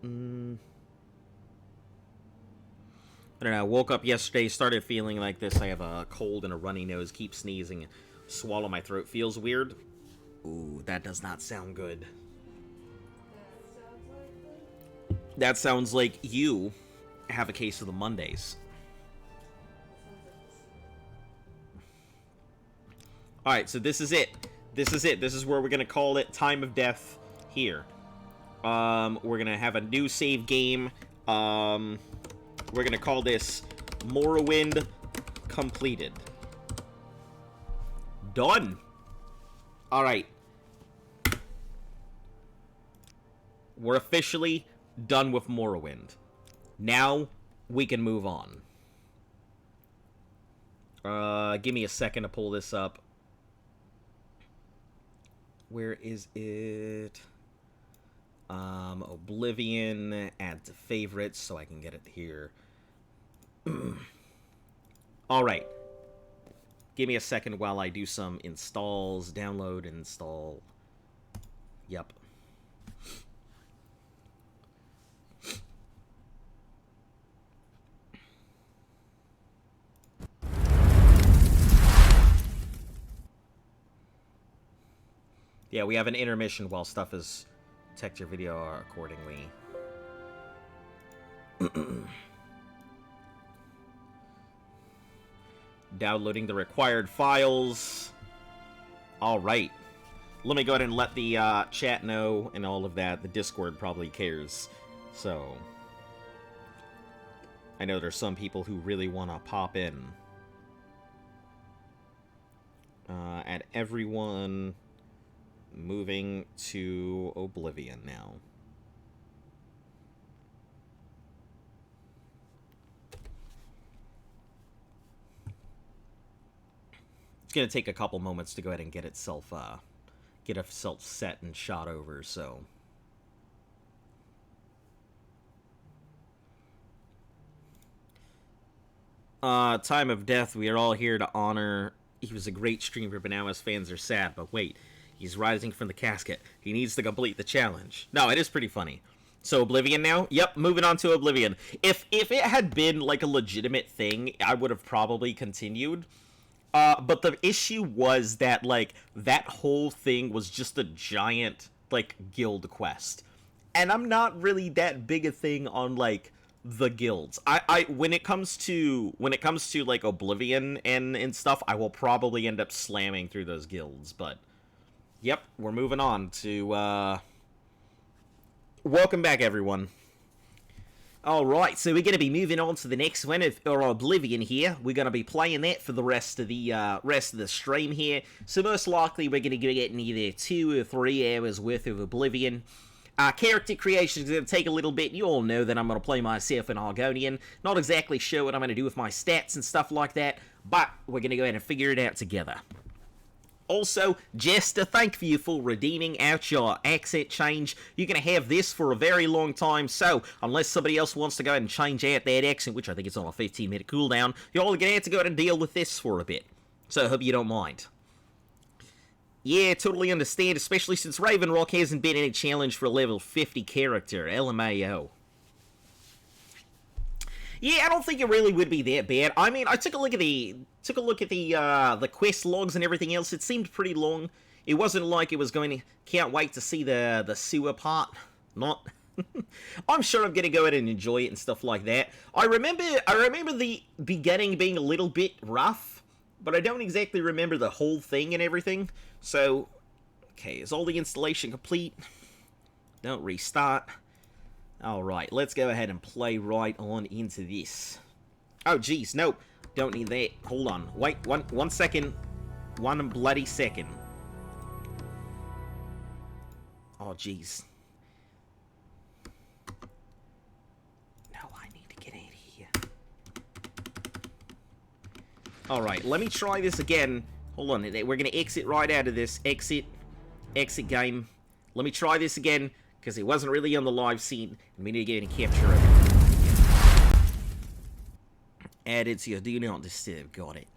I don't know, I woke up yesterday, started feeling like this. I have a cold and a runny nose, keep sneezing, swallow my throat feels weird. Ooh, that does not sound good. That sounds like you have a case of the Mondays. Alright, so this is it. This is it. This is where we're going to call it Time of Death here. We're going to have a new save game. We're going to call this Morrowind completed. Done. Alright. We're officially done with Morrowind. Now, we can move on. Give me a second to pull this up. Where is it? Oblivion, add to favorites so I can get it here. Alright. Give me a second while I do some installs. Download, install. Yep. Yeah, we have an intermission while stuff is... Protect your video accordingly. Downloading the required files. Alright. Let me go ahead and let the chat know and all of that. The Discord probably cares. So... I know there's some people who really want to pop in. Add everyone... Moving to Oblivion now. It's gonna take a couple moments to go ahead and get itself set and shot over, so... Time of Death, we are all here to honor... He was a great streamer, but now his fans are sad. But wait... He's rising from the casket. He needs to complete the challenge. No, it is pretty funny. So, Oblivion now? Yep, moving on to Oblivion. If it had been, like, a legitimate thing, I would have probably continued. But the issue was that, like, that whole thing was just a giant, like, guild quest. And I'm not really that big a thing on, like, the guilds. When it comes to, like, Oblivion and stuff, I will probably end up slamming through those guilds, but... Yep, we're moving on to, Welcome back, everyone. Alright, so we're going to be moving on to the next one of Oblivion here. We're going to be playing that for the rest of the stream here. So most likely we're going to be getting either 2 or 3 hours worth of Oblivion. Character creation is going to take a little bit. You all know that I'm going to play myself in Argonian. Not exactly sure what I'm going to do with my stats and stuff like that, but we're going to go ahead and figure it out together. Also, just to thank you for redeeming out your accent change. You're going to have this for a very long time, so unless somebody else wants to go ahead and change out that accent, which I think is on a 15-minute cooldown, you're all going to have to go ahead and deal with this for a bit. So I hope you don't mind. Yeah, totally understand, especially since Ravenrock hasn't been any challenge for a level 50 character, LMAO. Yeah, I don't think it really would be that bad. I mean, I took a look at the quest logs and everything else. It seemed pretty long. It wasn't like it was going to... Can't wait to see the sewer part. Not... I'm sure I'm going to go ahead and enjoy it and stuff like that. I remember the beginning being a little bit rough, but I don't exactly remember the whole thing and everything. So, okay, is all the installation complete? Don't restart. Alright, let's go ahead and play right on into this. Oh, geez, no. Don't need that. Hold on. Wait, one second. One bloody second. Oh, geez. No, I need to get out of here. Alright, let me try this again. Hold on, we're going to exit right out of this. Exit game. Let me try this again, because it wasn't really on the live scene, and we need to get in and capture it. Added to your do not disturb. Got it.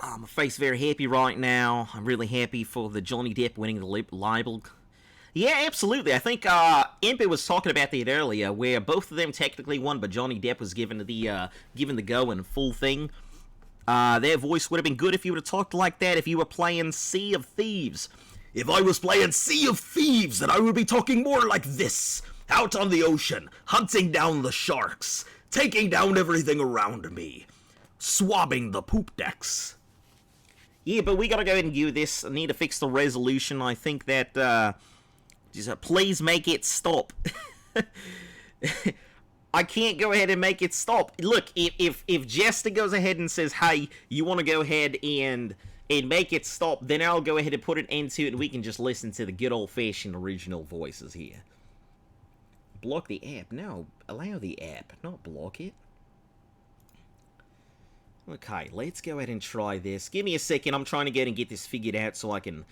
My face very happy right now. I'm really happy for the Johnny Depp winning the libel. Yeah, absolutely. I think Imp was talking about that earlier, where both of them technically won, but Johnny Depp was given the go and full thing. Their voice would have been good if you would have talked like that if you were playing Sea of Thieves. If I was playing Sea of Thieves, then I would be talking more like this. Out on the ocean, hunting down the sharks, taking down everything around me, swabbing the poop decks. Yeah, but we gotta go ahead and do this. I need to fix the resolution. I think that, please make it stop. I can't go ahead and make it stop. Look, if Jester goes ahead and says, hey, you want to go ahead and make it stop, then I'll go ahead and put an end to it, and we can just listen to the good old-fashioned original voices here. Block the app? No, allow the app, not block it. Okay, let's go ahead and try this. Give me a second, I'm trying to go ahead and get this figured out so I can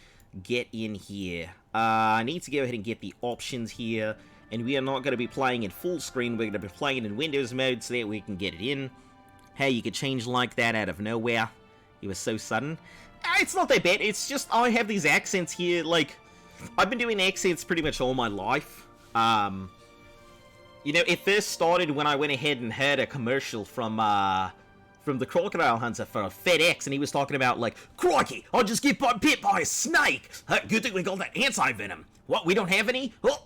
get in here. I need to go ahead and get the options here, and we are not going to be playing in full screen, we're going to be playing in Windows mode so that we can get it in. how you could change like that out of nowhere. It was so sudden. It's not that bad. It's just I have these accents here. Like, I've been doing accents pretty much all my life. You know, it first started when I went ahead and heard a commercial from the Crocodile Hunter for FedEx, and he was talking about, like, crikey, I just get bit by a snake. Good thing we got that anti-venom. What, we don't have any? Oh.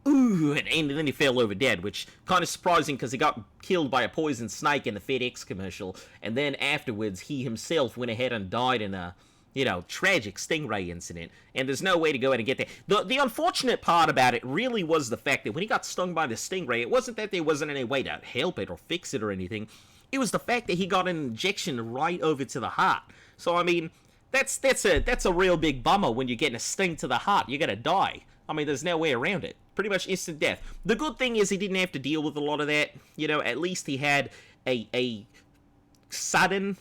Ooh, and then he fell over dead, which kind of surprising because he got killed by a poison snake in the FedEx commercial, and then afterwards he himself went ahead and died in a, you know, tragic stingray incident, and there's no way to go ahead and get there. The unfortunate part about it really was the fact that when he got stung by the stingray, it wasn't that there wasn't any way to help it or fix it or anything. It was the fact that he got an injection right over to the heart. So, I mean, that's a real big bummer when you're getting a sting to the heart. You're gonna die. I mean, there's no way around it. Pretty much instant death. The good thing is he didn't have to deal with a lot of that. You know, at least he had a sudden,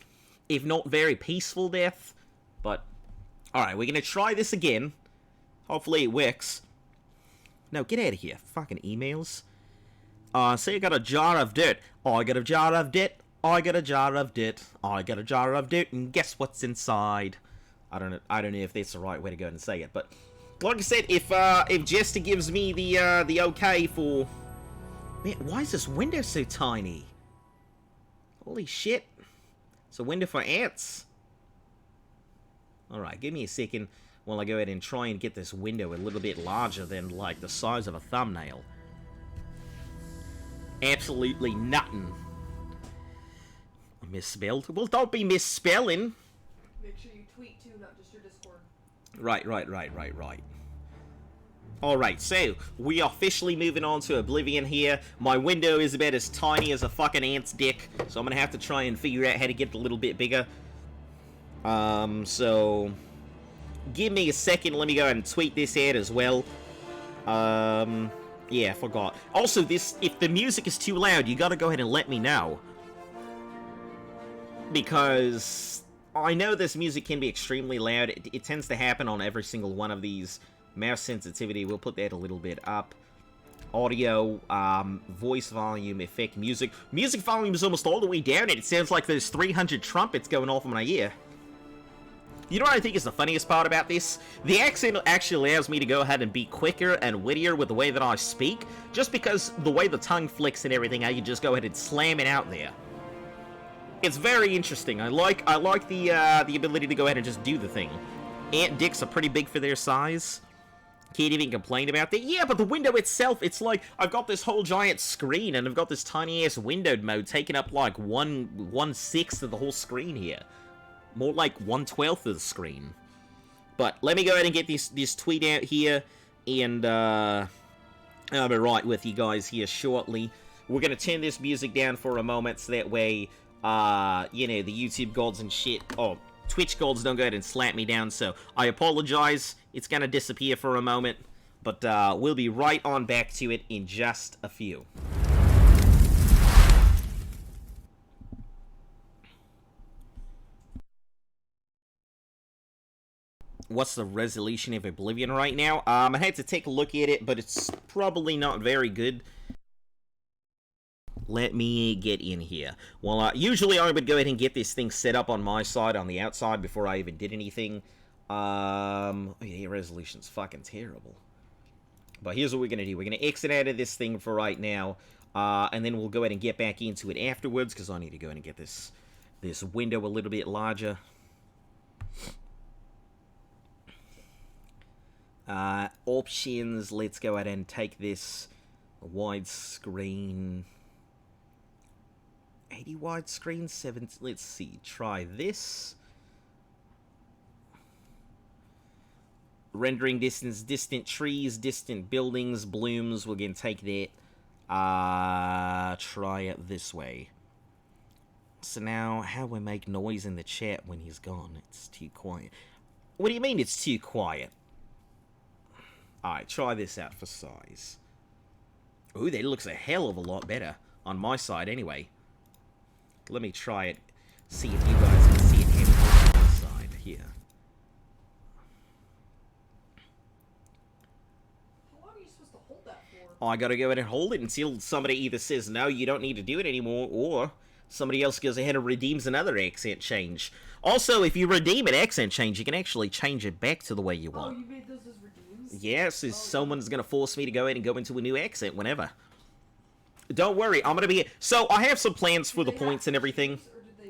if not very peaceful death. But, alright, we're gonna try this again. Hopefully it works. No, get out of here. Fucking emails. So you got a jar of dirt. I got a jar of dirt. I got a jar of dirt. I got a jar of dirt, and guess what's inside? I don't know if that's the right way to go and say it, but like I said, if Jester gives me the okay for... Man, why is this window so tiny? Holy shit. It's a window for ants. Alright, give me a second while I go ahead and try and get this window a little bit larger than, like, the size of a thumbnail. Absolutely nothing. I misspelled. Well, don't be misspelling. Make sure you tweet too, not just your Discord. Right. Alright, so, we are officially moving on to Oblivion here. My window is about as tiny as a fucking ant's dick, so I'm gonna have to try and figure out how to get it a little bit bigger. So... Give me a second, let me go ahead and tweet this out as well. Yeah, I forgot. Also, if the music is too loud, you gotta go ahead and let me know. Because I know this music can be extremely loud. It tends to happen on every single one of these. Mouse sensitivity, we'll put that a little bit up. Audio, voice volume, effect, music. Music volume is almost all the way down, and it sounds like there's 300 trumpets going off in my ear. You know what I think is the funniest part about this? The accent actually allows me to go ahead and be quicker and wittier with the way that I speak, just because the way the tongue flicks and everything, I can just go ahead and slam it out there. It's very interesting. I like the ability to go ahead and just do the thing. Ant dicks are pretty big for their size. Can't even complain about that. Yeah, but the window itself, it's like, I've got this whole giant screen, and I've got this tiny-ass windowed mode taking up, like, 1/6 of the whole screen here. More like 1/12 of the screen. But let me go ahead and get this tweet out here, and, I'll be right with you guys here shortly. We're gonna turn this music down for a moment, so that way, you know, the YouTube gods and shit, Twitch gods don't go ahead and slap me down, so I apologize. It's gonna disappear for a moment, but we'll be right on back to it in just a few. What's the resolution of Oblivion right now? I had to take a look at it, but it's probably not very good. Let me get in here. Well, usually I would go ahead and get this thing set up on my side, on the outside, before I even did anything. Yeah, resolution's fucking terrible. But here's what we're gonna do. We're gonna exit out of this thing for right now, and then we'll go ahead and get back into it afterwards, because I need to go ahead and get this window a little bit larger. Options, let's go ahead and take this widescreen... 80 widescreen, 7, let's see, try this. Rendering distance, distant trees, distant buildings, blooms, we're gonna take that. Try it this way. So now, how do we make noise in the chat when he's gone? It's too quiet. What do you mean it's too quiet? Alright, try this out for size. Ooh, that looks a hell of a lot better. On my side, anyway. Let me try it. See if you guys can see it here on my side. Here. How long are you supposed to hold that for? I gotta go ahead and hold it until somebody either says, no, you don't need to do it anymore, or somebody else goes ahead and redeems another accent change. Also, if you redeem an accent change, you can actually change it back to the way you want. Oh, you made those as redeems? Yes, someone's going to force me to go ahead and go into a new accent whenever. Don't worry, I'm going to be... So, I have some plans for the points and everything. Or do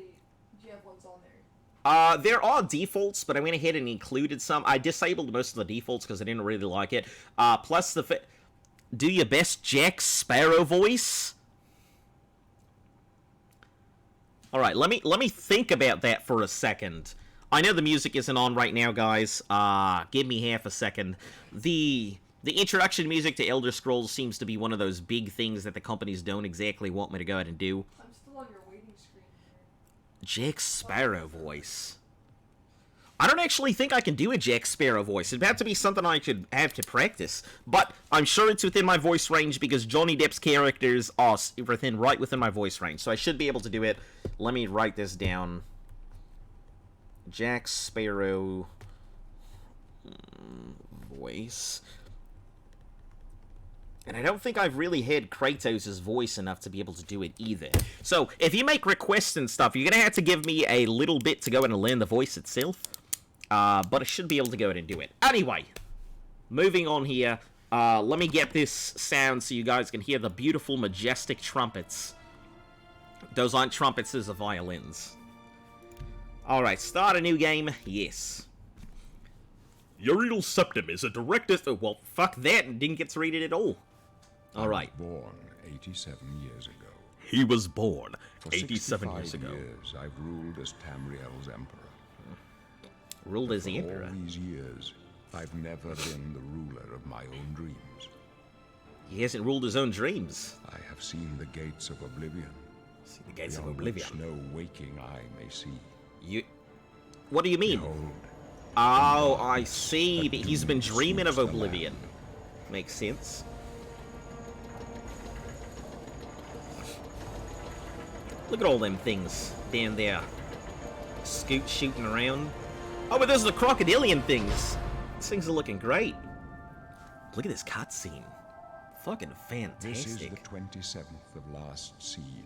you have ones on there? There are defaults, but I went ahead and included some. I disabled most of the defaults because I didn't really like it. Plus, do your best Jack Sparrow voice. Alright, let me think about that for a second. I know the music isn't on right now, guys. Give me half a second. The introduction music to Elder Scrolls seems to be one of those big things that the companies don't exactly want me to go ahead and do. I'm still on your waiting screen here. Jack Sparrow voice. I don't actually think I can do a Jack Sparrow voice. It'd have to be something I should have to practice. But I'm sure it's within my voice range because Johnny Depp's characters are right within my voice range. So I should be able to do it. Let me write this down. Jack Sparrow voice. And I don't think I've really had Kratos' voice enough to be able to do it either. So, if you make requests and stuff, you're going to have to give me a little bit to go in and learn the voice itself. But I should be able to go ahead and do it. Anyway, moving on here. Let me get this sound so you guys can hear the beautiful, majestic trumpets. Those aren't trumpets, those are violins. Alright, start a new game. Yes. Uriel Septim is a director... Oh, well, fuck that, and didn't get to read it at all. Alright. Born 87 years ago. He was born For 87 years 65 ago. years, I've ruled as Tamriel's emperor. Ruled as the For Emperor. all these years, I've never been the ruler of my own dreams. He hasn't ruled his own dreams. I have seen the gates of Oblivion. See the gates of beyond Oblivion. which no waking eye may see. You... What do you mean? Behold, Oh, I see. He's been dreaming of Oblivion. Makes sense. Look at all them things down there. Scoot shooting around. Oh, but those are the crocodilian things. These things are looking great. Look at this cutscene. Fucking this is the fantastic. 27th of last seed,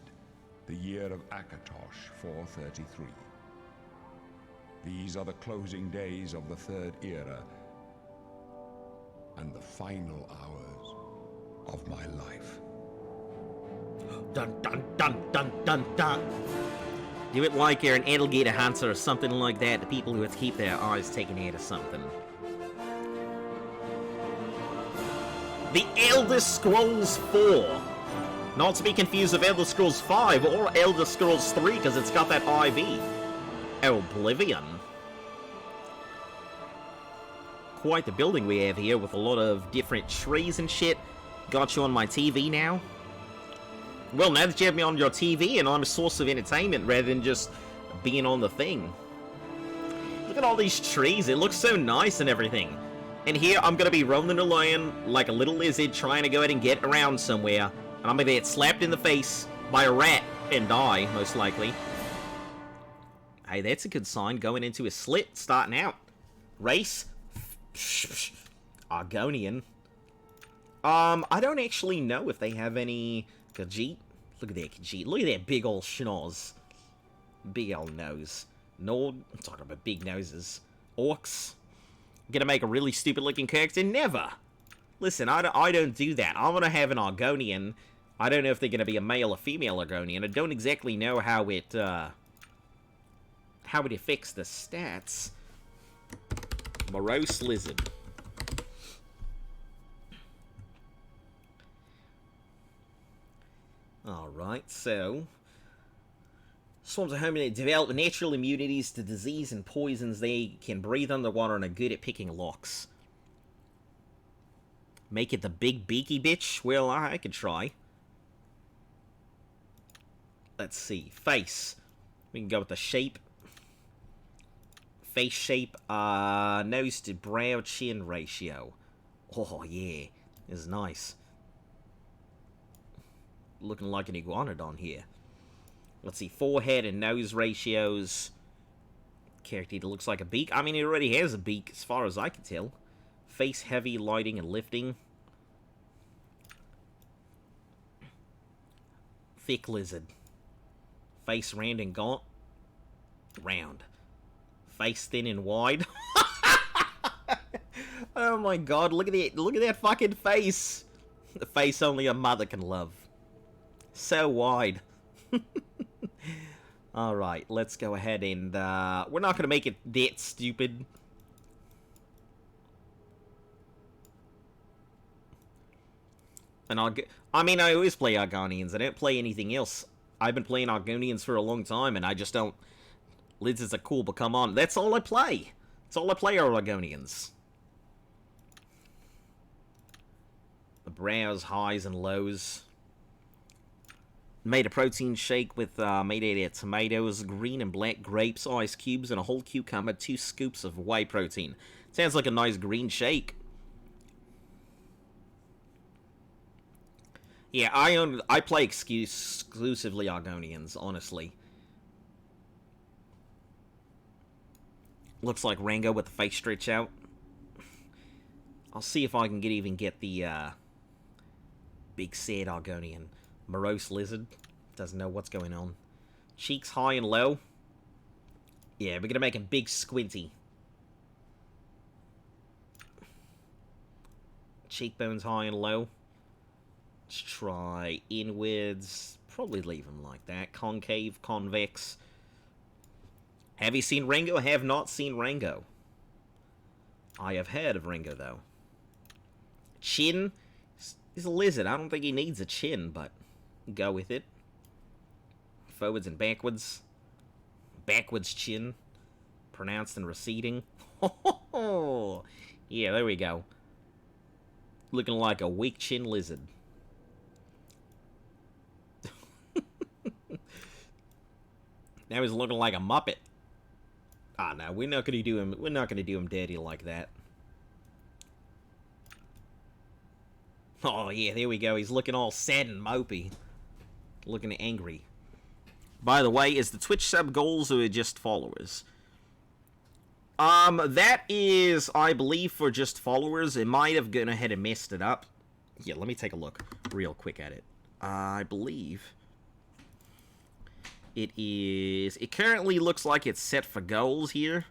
the year of Akatosh 433. These are the closing days of the third era and the final hours of my life. Dun dun dun dun dun dun. Do it like you're an alligator hunter or something like that. The people who have to keep their eyes taken out of something. The Elder Scrolls 4. Not to be confused with Elder Scrolls 5 or Elder Scrolls 3 because it's got that IV. Oblivion. Quite the building we have here with a lot of different trees and shit. Got you on my TV now. Well, now that you have me on your TV and I'm a source of entertainment rather than just being on the thing. Look at all these trees, it looks so nice and everything. And here I'm going to be rolling along like a little lizard trying to go ahead and get around somewhere. And I'm going to get slapped in the face by a rat and die, most likely. Hey, that's a good sign, going into a slit, starting out. Race. Argonian. I don't actually know if they have any... Khajiit? Look at that Khajiit. Look at that big old schnoz. Big old nose. Nord? I'm talking about big noses. Orcs? Gonna make a really stupid looking character? Never! Listen, I don't do that. I'm gonna have an Argonian. I don't know if they're gonna be a male or female Argonian. I don't exactly know how it affects the stats. Morose lizard. Alright, so... Swarms of hominid develop natural immunities to disease and poisons. They can breathe underwater and are good at picking locks. Make it the big beaky bitch? Well, I could try. Let's see. Face. We can go with the shape. Face shape. Nose to brow chin ratio. Oh, yeah. This is nice. Looking like an iguanodon here. Let's see, forehead and nose ratios. Character that looks like a beak. I mean, he already has a beak, as far as I can tell. Face heavy, lighting, and lifting. Thick lizard. Face round and gaunt. Round. Face thin and wide. Oh my god, look at that fucking face. The face only a mother can love. So wide. Alright, let's go ahead and, we're not gonna make it that stupid. And I mean, I always play Argonians. I don't play anything else. I've been playing Argonians for a long time, and I just don't... Lizards are cool, but come on. That's all I play. That's all I play are Argonians. The brows, highs, and lows. Made a protein shake with, made out of tomatoes, green and black grapes, ice cubes, and a whole cucumber, 2 scoops of whey protein. Sounds like a nice green shake. Yeah, I play exclusively Argonians, honestly. Looks like Rango with the face stretch out. I'll see if I can even get the, big sad Argonian. Morose lizard. Doesn't know what's going on. Cheeks high and low. Yeah, we're gonna make him big squinty. Cheekbones high and low. Let's try inwards. Probably leave him like that. Concave, convex. Have you seen Rango? I have not seen Rango. I have heard of Rango, though. Chin. He's a lizard. I don't think he needs a chin, but go with it. Forwards and backwards. Backwards chin. Pronounced and receding. Yeah, there we go. Looking like a weak chin lizard. Now he's looking like a Muppet. Ah, no, we're not gonna do him. We're not gonna do him dirty like that. Oh yeah, there we go. He's looking all sad and mopey, looking angry. By the way, is the Twitch sub goals or just followers? That is, I believe, for just followers. It might have gone ahead and messed it up. Yeah, let me take a look real quick at it. I believe it is... It currently looks like it's set for goals here.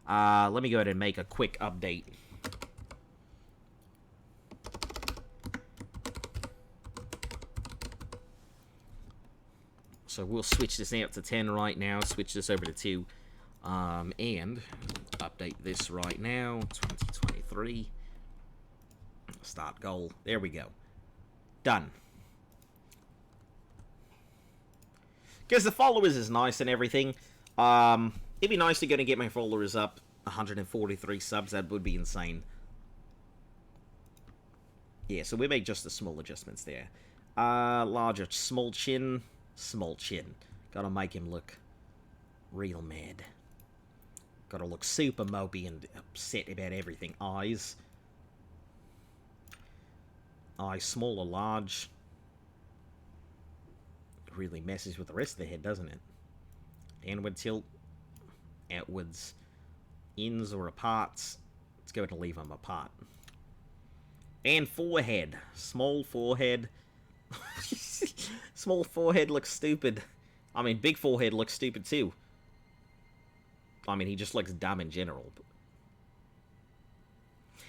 Let me go ahead and make a quick update. So we'll switch this out to 10 right now, switch this over to 2, and update this right now, 2023. Start goal. There we go. Done. Because the followers is nice and everything. It'd be nice to go and get my followers up 143 subs. That would be insane. Yeah, so we make just the small adjustments there. Larger, small chin. Small chin. Gotta make him look real mad. Gotta look super mopey and upset about everything. Eyes. Eyes small or large. Really messes with the rest of the head, doesn't it? Downward tilt. Outwards. Ins or aparts. Let's go ahead and leave them apart. And forehead. Small forehead. Small forehead looks stupid. I mean, big forehead looks stupid too. I mean, he just looks dumb in general.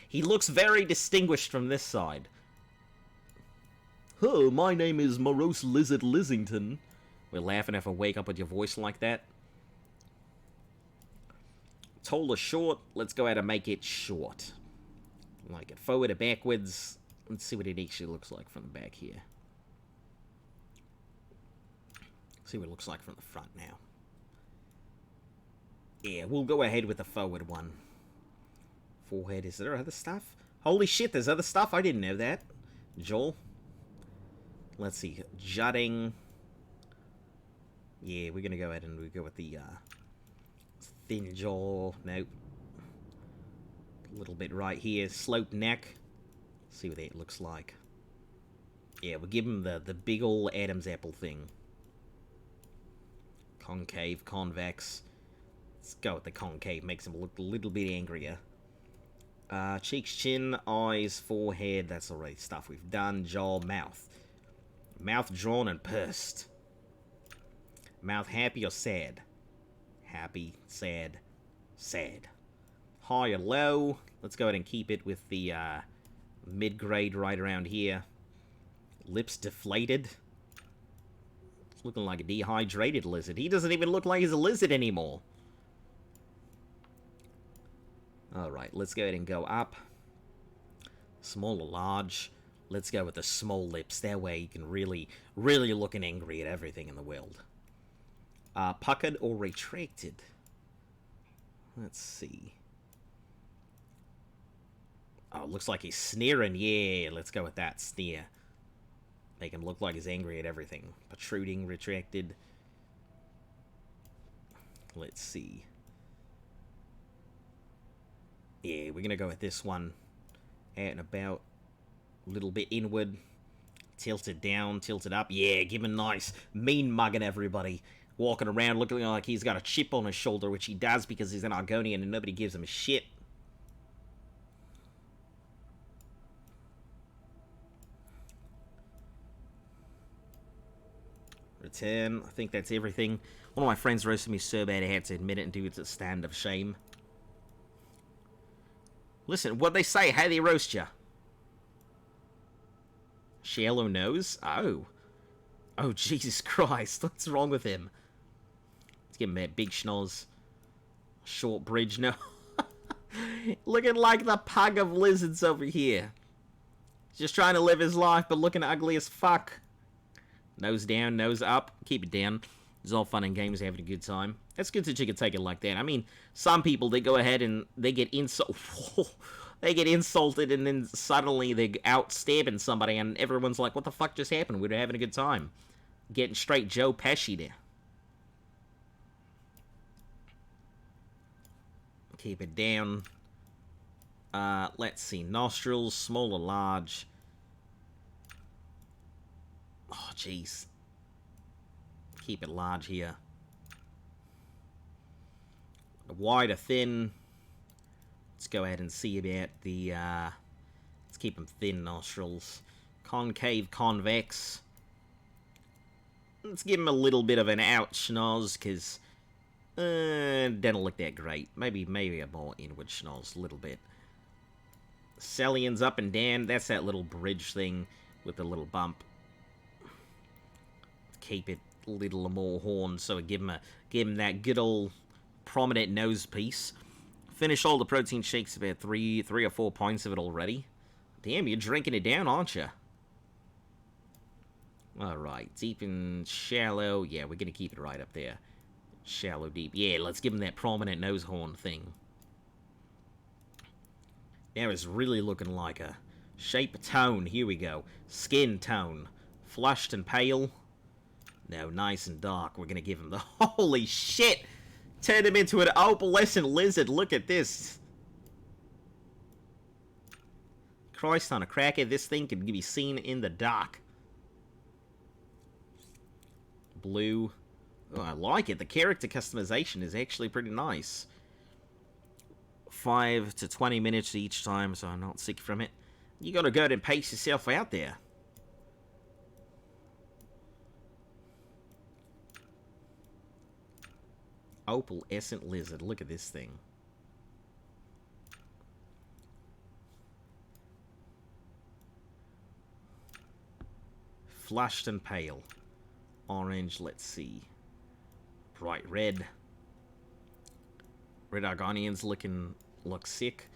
He looks very distinguished from this side. Oh, my name is Morose Lizard Lizington. We're laughing if I wake up with your voice like that. Tall or short? Let's go ahead and make it short. Like it forward or backwards. Let's see what it actually looks like from the back here. See what it looks like from the front now. Yeah, we'll go ahead with the forward one. Forehead, is there other stuff? Holy shit, there's other stuff? I didn't know that. Joel. Let's see. Jutting. Yeah, we're gonna go ahead and we go with the thin jaw. Nope. A little bit right here. Sloped neck. See what that looks like. Yeah, we'll give him the big ol' Adam's apple thing. Concave, convex. Let's go with the concave. Makes him look a little bit angrier. Cheeks, chin, eyes, forehead. That's already stuff we've done. Jaw, mouth. Mouth drawn and pursed. Mouth happy or sad? Happy, sad, sad. High or low? Let's go ahead and keep it with the mid-grade right around here. Lips deflated. It's looking like a dehydrated lizard. He doesn't even look like he's a lizard anymore. Alright, let's go ahead and go up. Small or large? Let's go with the small lips. That way you can really looking angry at everything in the world. Puckered or retracted? Let's see. Oh, looks like he's sneering. Yeah, let's go with that. Sneer. Make him look like he's angry at everything. Protruding, retracted. Let's see. Yeah, we're going to go with this one. Out and about. A little bit inward. Tilted down, tilted up. Yeah, give him a nice mean mugging everybody. Walking around looking like he's got a chip on his shoulder, which he does because he's an Argonian and nobody gives him a shit. Return. I think that's everything. One of my friends roasted me so bad I had to admit it and do it a stand of shame. Listen, what'd they say? How they roast ya? Shallow nose? Oh. Oh, Jesus Christ. What's wrong with him? Let's give him that big schnoz. Short bridge. No. Looking like the pug of lizards over here. Just trying to live his life, but looking ugly as fuck. Nose down, nose up. Keep it down. It's all fun and games, having a good time. That's good that you can take it like that. I mean, some people, they go ahead and they get they get insulted and then suddenly they're out stabbing somebody and everyone's like, what the fuck just happened? We were having a good time. Getting straight Joe Pesci there. Keep it down. Let's see. Nostrils, small or large. Oh, jeez. Keep it large here. Wide or thin. Let's go ahead and see about the, let's keep them thin nostrils. Concave, convex. Let's give him a little bit of an out schnoz, because doesn't look that great. Maybe a more inward schnoz, a little bit. Cellians up and down. That's that little bridge thing with the little bump. Keep it a little more horn, so give him that good old prominent nose piece. Finish all the protein shakes, about three or 4 pints of it already. Damn, you're drinking it down, aren't you? Alright, deep and shallow. Yeah, we're gonna keep it right up there. Shallow, deep. Yeah, let's give him that prominent nose horn thing. Now it's really looking like a shape tone. Here we go. Skin tone. Flushed and pale. No, nice and dark. We're gonna give him the... Holy shit! Turned him into an opalescent lizard. Look at this. Christ on a cracker. This thing can be seen in the dark. Blue. Oh, I like it. The character customization is actually pretty nice. 5 to 20 minutes each time, so I'm not sick from it. You gotta go and pace yourself out there. Opalescent lizard. Look at this thing. Flushed and pale. Orange, let's see. Bright red. Red Argonians look sick.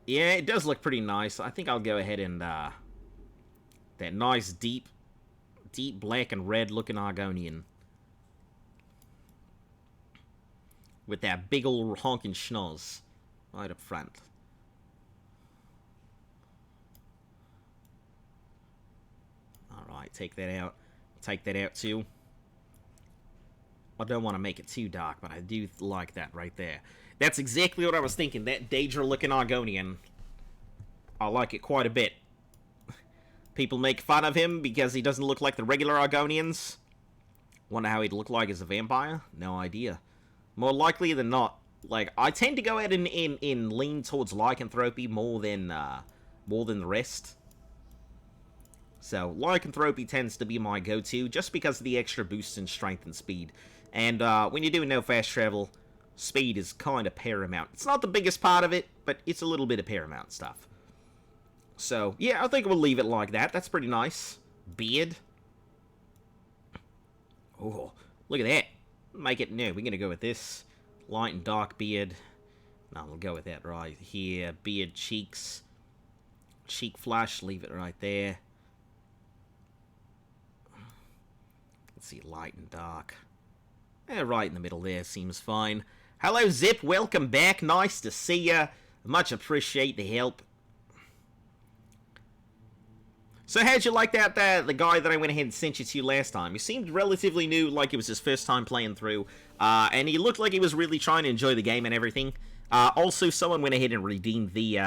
Yeah, it does look pretty nice. I think I'll go ahead and that nice deep black and red looking Argonian. With that big ol' honking schnoz right up front. Alright, take that out. Take that out too. I don't want to make it too dark, but I do like that right there. That's exactly what I was thinking. That Daedra looking Argonian. I like it quite a bit. People make fun of him because he doesn't look like the regular Argonians. Wonder how he'd look like as a vampire? No idea. More likely than not, like, I tend to go out and lean towards lycanthropy more than the rest. So, Lycanthropy tends to be my go-to, just because of the extra boosts in strength and speed. And when you're doing no fast travel, speed is kind of paramount. It's not the biggest part of it, but it's a little bit of paramount stuff. So, yeah, I think we'll leave it like that. That's pretty nice. Beard. Oh, look at that. Make it new. We're going to go with this. Light and dark beard. No, we'll go with that right here. Beard, cheeks. Cheek flush. Leave it right there. Let's see, light and dark. Right in the middle there. Seems fine. Hello, Zip. Welcome back. Nice to see ya. Much appreciate the help. So how'd you like that, the guy that I went ahead and sent you to last time? He seemed relatively new, like it was his first time playing through, and he looked like he was really trying to enjoy the game and everything. Also, someone went ahead and redeemed the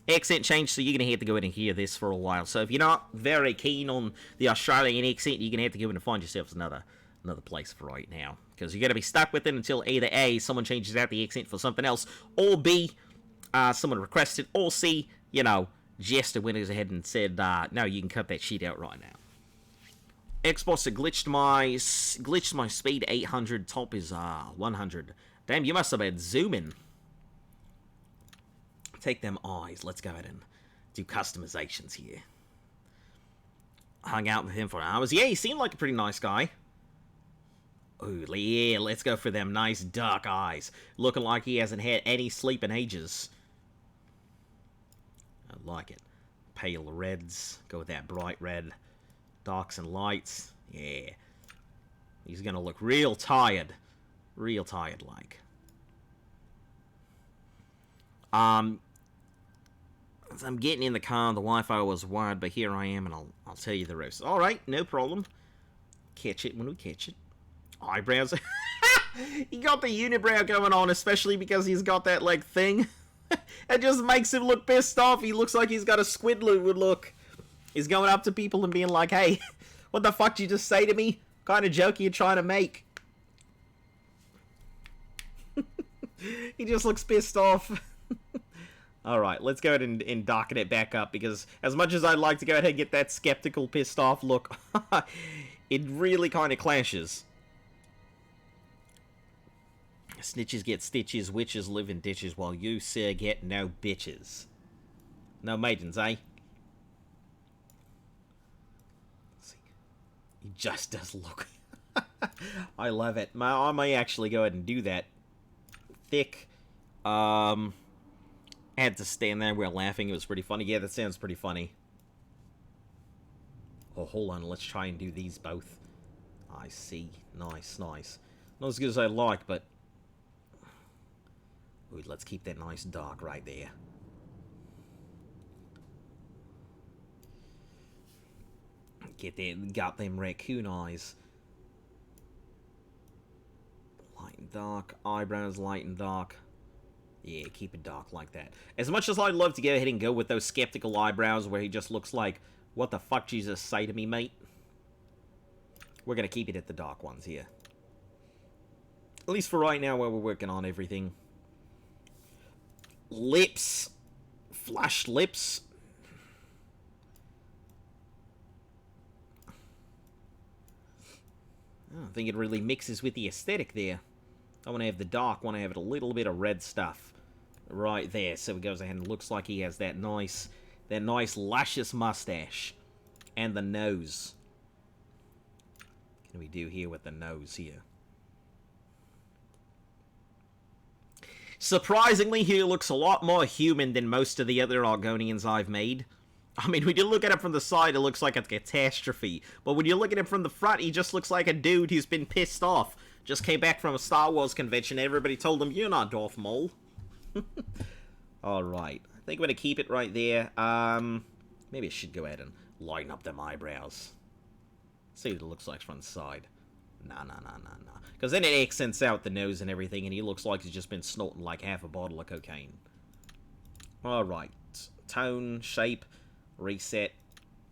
accent change, so you're going to have to go ahead and hear this for a while. So if you're not very keen on the Australian accent, you're going to have to go in and find yourselves another place for right now. Because you're going to be stuck with it until either A, someone changes out the accent for something else, or B, someone requested, or C, you know, Jester went ahead and said, no, you can cut that shit out right now. Xbox glitched my speed 800, top is 100. Damn, you must have been zooming. Take them eyes. Let's go ahead and do customizations here. Hung out with him for hours. Yeah, he seemed like a pretty nice guy. Ooh, yeah, let's go for them nice dark eyes. Looking like he hasn't had any sleep in ages. I like it. Pale reds. Go with that bright red. Darks and lights. Yeah. He's gonna look real tired. Real tired like. As I'm getting in the car, the Wi-Fi was wired, but here I am, and I'll tell you the rest. Alright, no problem. Catch it when we catch it. Eyebrows. He got the unibrow going on, especially because he's got that, like, thing. It just makes him look pissed off. He looks like he's got a Squidward look. He's going up to people and being like, hey, what the fuck did you just say to me? What kind of joke are you trying to make? He just looks pissed off. Alright, let's go ahead and darken it back up, because as much as I'd like to go ahead and get that skeptical, pissed off look, it really kind of clashes. Snitches get stitches, witches live in ditches, while you, sir, get no bitches. No maidens, eh? Let's see. He just does look. I love it. I may actually go ahead and do that. Thick. Had to stand there, we were laughing, it was pretty funny. Yeah, that sounds pretty funny. Oh, hold on, let's try and do these both. I see. Nice, nice. Not as good as I like, but... Ooh, let's keep that nice dark right there. Got them raccoon eyes. Light and dark. Eyebrows light and dark. Yeah, keep it dark like that. As much as I'd love to go ahead and go with those skeptical eyebrows where he just looks like, what the fuck Jesus say to me, mate? We're gonna keep it at the dark ones here. At least for right now while we're working on everything. Lips. Flashed lips. I don't think it really mixes with the aesthetic there. I want to have the dark, I want to have it a little bit of red stuff. Right there, so he goes ahead and looks like he has that nice luscious mustache. And the nose. What can we do here with the nose here? Surprisingly, he looks a lot more human than most of the other Argonians I've made. I mean, when you look at him from the side, it looks like a catastrophe. But when you look at him from the front, he just looks like a dude who's been pissed off. Just came back from a Star Wars convention, everybody told him, you're not Darth Maul. Alright, I think I'm going to keep it right there. Maybe I should go ahead and line up them eyebrows. See what it looks like from the side. Nah. Because then it accents out the nose and everything, and he looks like he's just been snorting like half a bottle of cocaine. Alright. Tone, shape, reset.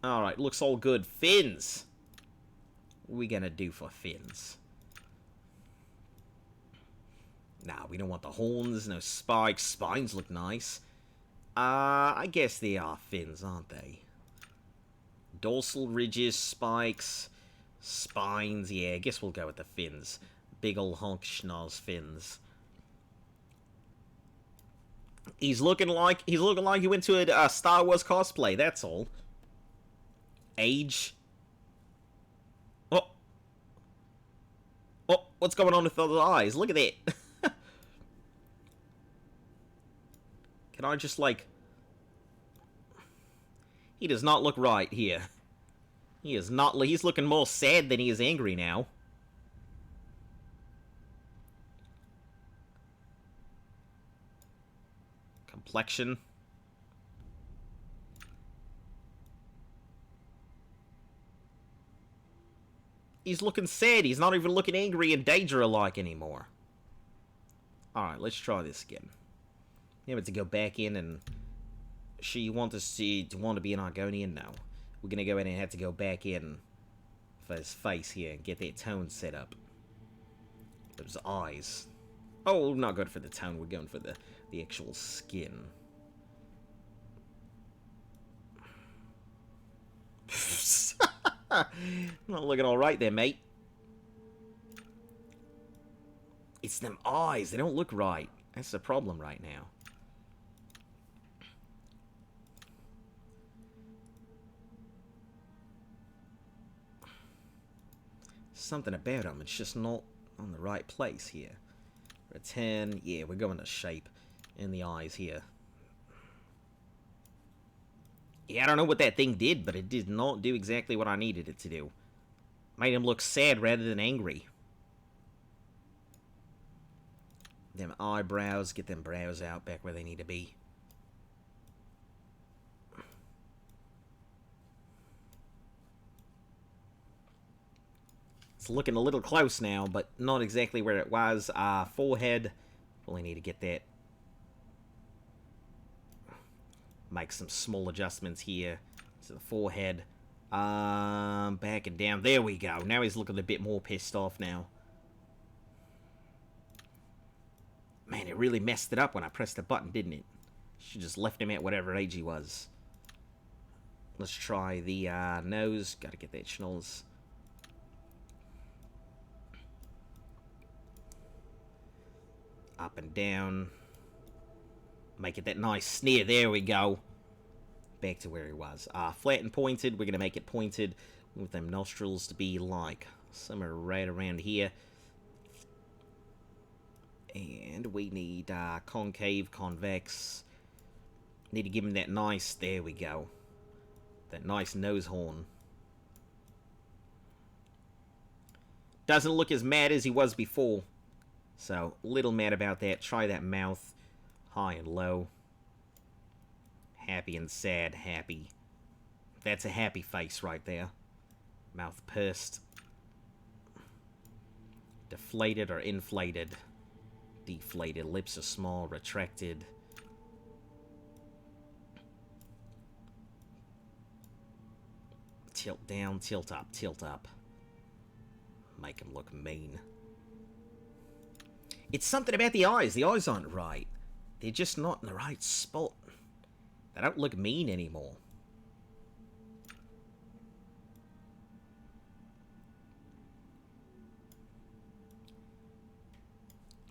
Alright, looks all good. Fins! What are we gonna do for fins? Nah, we don't want the horns, no spikes. Spines look nice. I guess they are fins, aren't they? Dorsal ridges, spikes, spines. Yeah, I guess we'll go with the fins. Big ol' honk schnoz fins. He's looking like he went to a Star Wars cosplay, that's all. Age. Oh. Oh, what's going on with those eyes? Look at that. Can I just, like... He does not look right here. He is not... He's looking more sad than he is angry now. Complexion. He's looking sad. He's not even looking angry and Daedra-like anymore. Alright, let's try this again. Yeah, but to go back in and... She want to be an Argonian? No. We're gonna go in and have to go back in for his face here and get that tone set up. Those eyes. Oh, not good for the tone. We're going for the actual skin. Not looking alright there, mate. It's them eyes. They don't look right. That's the problem right now. Something about them. It's just not on the right place here. For a 10. Yeah, we're going to shape in the eyes here. Yeah, I don't know what that thing did, but it did not do exactly what I needed it to do. Made him look sad rather than angry. Them eyebrows, get them brows out back where they need to be. It's looking a little close now, but not exactly where it was. Forehead. Only need to get that. Make some small adjustments here to the forehead. Back and down. There we go. Now he's looking a bit more pissed off now. Man, it really messed it up when I pressed the button, didn't it? Should just left him at whatever age he was. Let's try the nose. Gotta get that schnoz. Up and down. Make it that nice sneer. There we go. Back to where he was. Flat and pointed. We're going to make it pointed. With them nostrils to be like somewhere right around here. And we need concave, convex. Need to give him that nice... There we go. That nice nose horn. Doesn't look as mad as he was before. So, little mad about that. Try that mouth. High and low. Happy and sad. Happy. That's a happy face right there. Mouth pursed. Deflated or inflated. Deflated. Lips are small. Retracted. Tilt down. Tilt up. Tilt up. Make him look mean. It's something about the eyes. The eyes aren't right. They're just not in the right spot. They don't look mean anymore.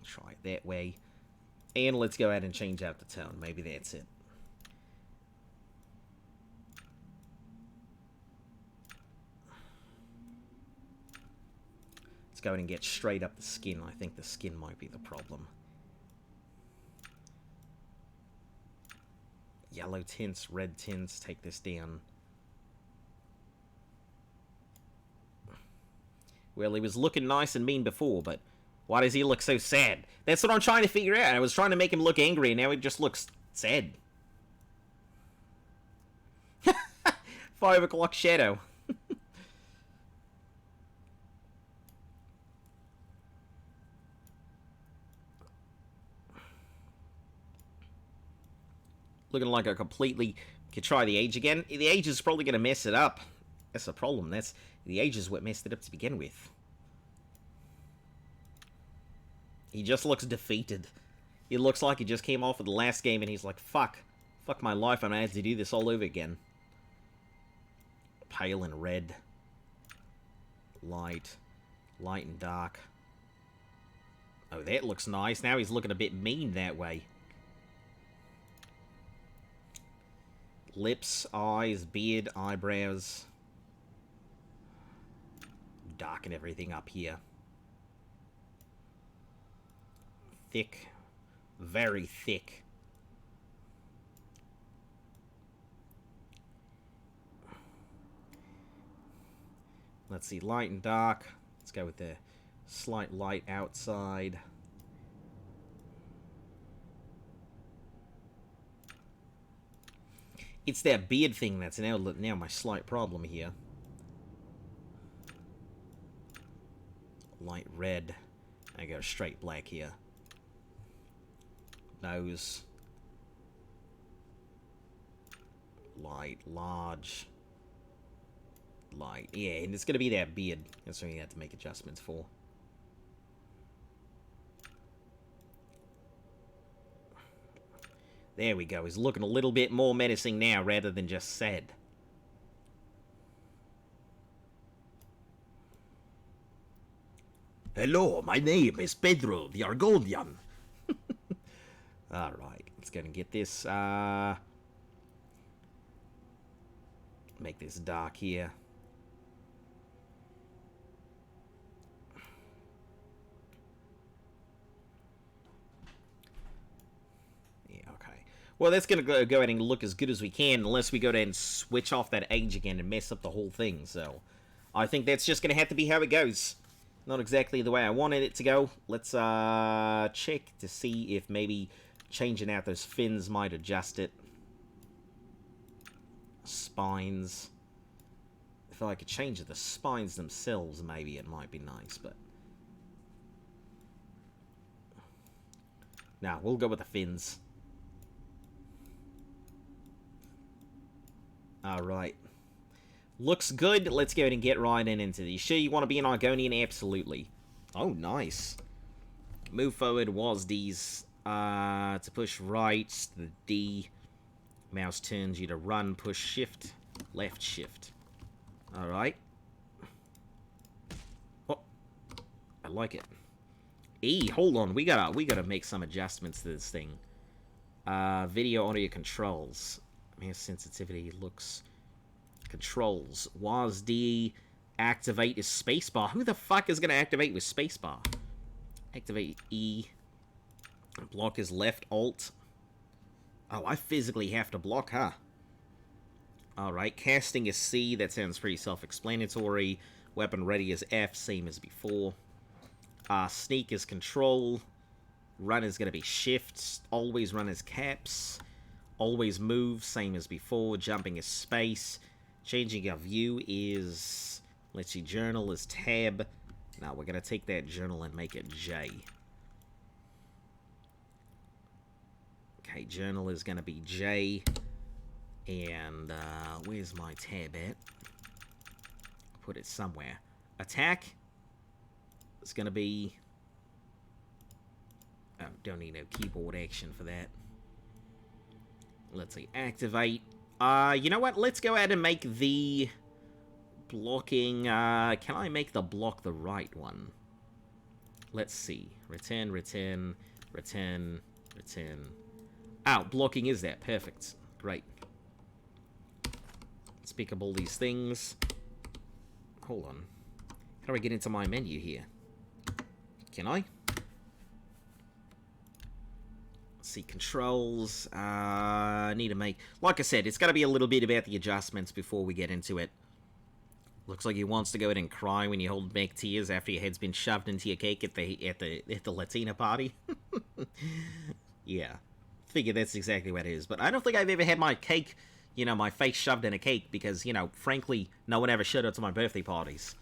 Try it that way. And let's go ahead and change out the tone. Maybe that's it. Let's go ahead and get straight up the skin. I think the skin might be the problem. Yellow tints, red tints, take this down. Well, he was looking nice and mean before, but why does he look so sad? That's what I'm trying to figure out. I was trying to make him look angry, and now he just looks sad. 5 o'clock shadow. Looking like a completely... Could try the age again. The age is probably going to mess it up. That's the problem. The age is what messed it up to begin with. He just looks defeated. He looks like he just came off of the last game and he's like, fuck. Fuck my life, I'm going to have to do this all over again. pale and red. Light. Light and dark. Oh, that looks nice. Now he's looking a bit mean that way. Lips, eyes, beard, eyebrows. Darken everything up here. Thick. Very thick. Let's see, light and dark. Let's go with the slight light outside. It's that beard thing that's now my slight problem here. Light red. I go straight black here. Nose. Light, large. Light. Yeah, and it's going to be that beard. That's what you have to make adjustments for. There we go. He's looking a little bit more menacing now rather than just sad. Hello, my name is Pedro the Argonian. Alright, let's go and get this, make this dark here. Yeah, okay. Well, that's gonna go ahead and look as good as we can, unless we go ahead and switch off that age again and mess up the whole thing, so I think that's just gonna have to be how it goes. Not exactly the way I wanted it to go. Let's check to see if maybe changing out those fins might adjust it. Spines. If I could change the spines themselves, maybe it might be nice, but... Nah, we'll go with the fins. Alright. Looks good. Let's go ahead and get right into these. Sure, you want to be an Argonian? Absolutely. Oh, nice. Move forward was D's. To push right, the D. Mouse turns you to run, push shift, left shift. Alright. Oh, I like it. E, hold on. We gotta make some adjustments to this thing. Video audio controls. Mouse sensitivity looks... Controls. WASD. Activate is spacebar. Who the fuck is going to activate with spacebar? Activate E. Block is left alt. Oh, I physically have to block, huh? Alright. Casting is C. That sounds pretty self-explanatory. Weapon ready is F. Same as before. Sneak is control. Run is going to be shift. Always run is caps. Always move. Same as before. Jumping is space. Changing our view is, let's see, journal is tab. Now we're going to take that journal and make it J. Okay, journal is going to be J. And, where's my tab at? Put it somewhere. Attack is going to be, oh, don't need no keyboard action for that. Let's see, activate. You know what? Let's go ahead and make the blocking, can I make the block the right one? Let's see. Return, return, return, return. Oh, blocking is that. Perfect. Great. Let's pick up all these things. Hold on. How do I get into my menu here? Can I? See, controls, need to make, like I said, it's got to be a little bit about the adjustments before we get into it. Looks like he wants to go ahead and cry when you hold back tears after your head's been shoved into your cake at the Latina party. Yeah, figure that's exactly what it is. But I don't think I've ever had my cake, you know, my face shoved in a cake because, you know, frankly, no one ever showed up to my birthday parties.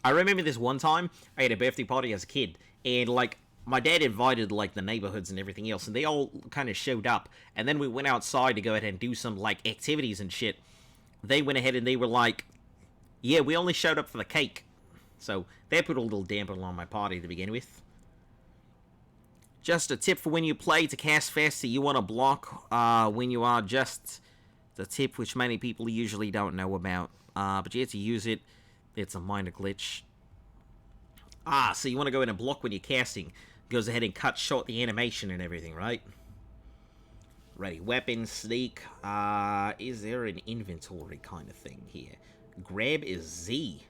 I remember this one time, I had a birthday party as a kid, and, like, my dad invited, like, the neighborhoods and everything else, and they all kind of showed up. And then we went outside to go ahead and do some, like, activities and shit. They went ahead and they were like, yeah, we only showed up for the cake. So, that put a little damper on my party to begin with. Just a tip for when you play to cast faster, you want to block when you are just The tip which many people usually don't know about. But you have to use it. It's a minor glitch. So you want to go in and block when you're casting. Goes ahead and cuts short the animation and everything, right? Ready. Weapon, sneak. Is there an inventory kind of thing here? Grab is Z.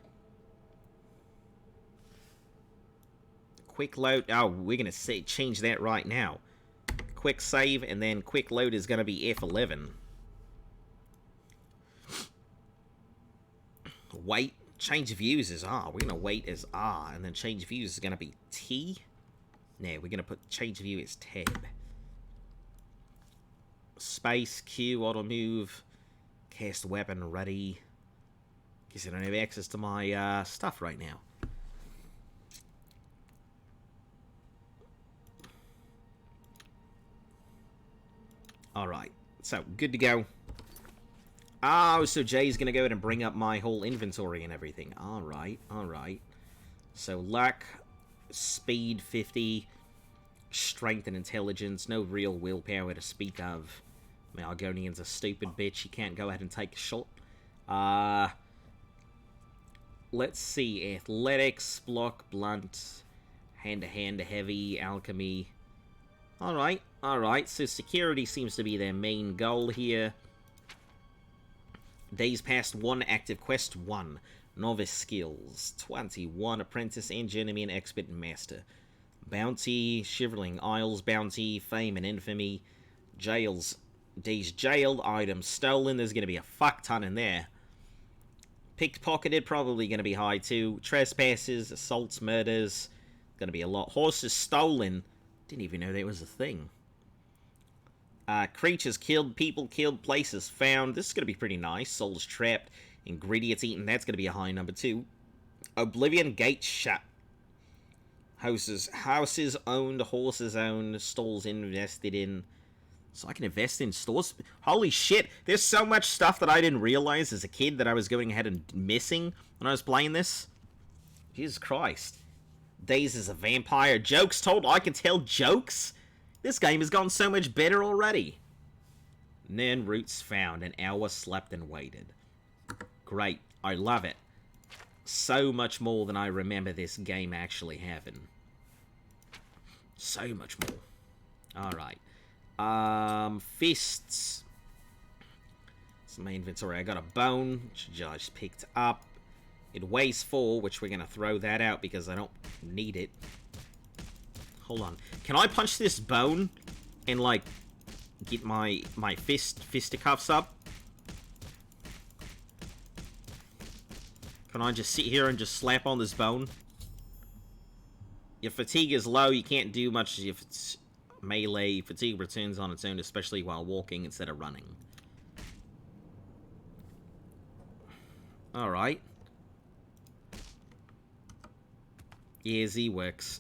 Quick load. Oh, we're going to change that right now. Quick save, and then quick load is going to be F11. Wait. Change views is R. We're going to wait as R, and then change views is going to be T. No, we're going to put change view as tab. Space, Q, auto move, cast weapon, ready. Guess I don't have access to my stuff right now. Alright, so good to go. Oh, so Jay's gonna go ahead and bring up my whole inventory and everything. Alright, alright. So luck, speed 50, strength and intelligence, no real willpower to speak of. Argonian's a stupid bitch, he can't go ahead and take a shot. Let's see, athletics, block, blunt, hand-to-hand, heavy, alchemy. Alright, alright, so security seems to be their main goal here. Days past 1, active quest 1. Novice skills 21, apprentice, journeyman, expert, and master. Bounty, Shivering Isles bounty, fame and infamy. Jails, days jailed, items stolen. There's going to be a fuck ton in there. Pickpocketed, probably going to be high too. Trespasses, assaults, murders, going to be a lot. Horses stolen. Didn't even know that was a thing. Creatures killed, people killed, places found. This is going to be pretty nice. Souls trapped, ingredients eaten. That's going to be a high number too. Oblivion, gates shut. Houses owned, horses owned, stalls invested in. So I can invest in stores. Holy shit, there's so much stuff that I didn't realize as a kid that I was going ahead and missing when I was playing this. Jesus Christ. Days as a vampire. Jokes told. I can tell jokes. This game has gotten so much better already. Then roots found. An hour slept and waited. Great. I love it. So much more than I remember this game actually having. So much more. Alright. Fists. It's my inventory. I got a bone, which I just picked up. It weighs 4, which we're going to throw that out because I don't need it. Hold on. Can I punch this bone and, like, get my fisticuffs up? Can I just sit here and just slap on this bone? Your fatigue is low. You can't do much if it's melee. Fatigue returns on its own, especially while walking instead of running. Alright. Yeah, Z works.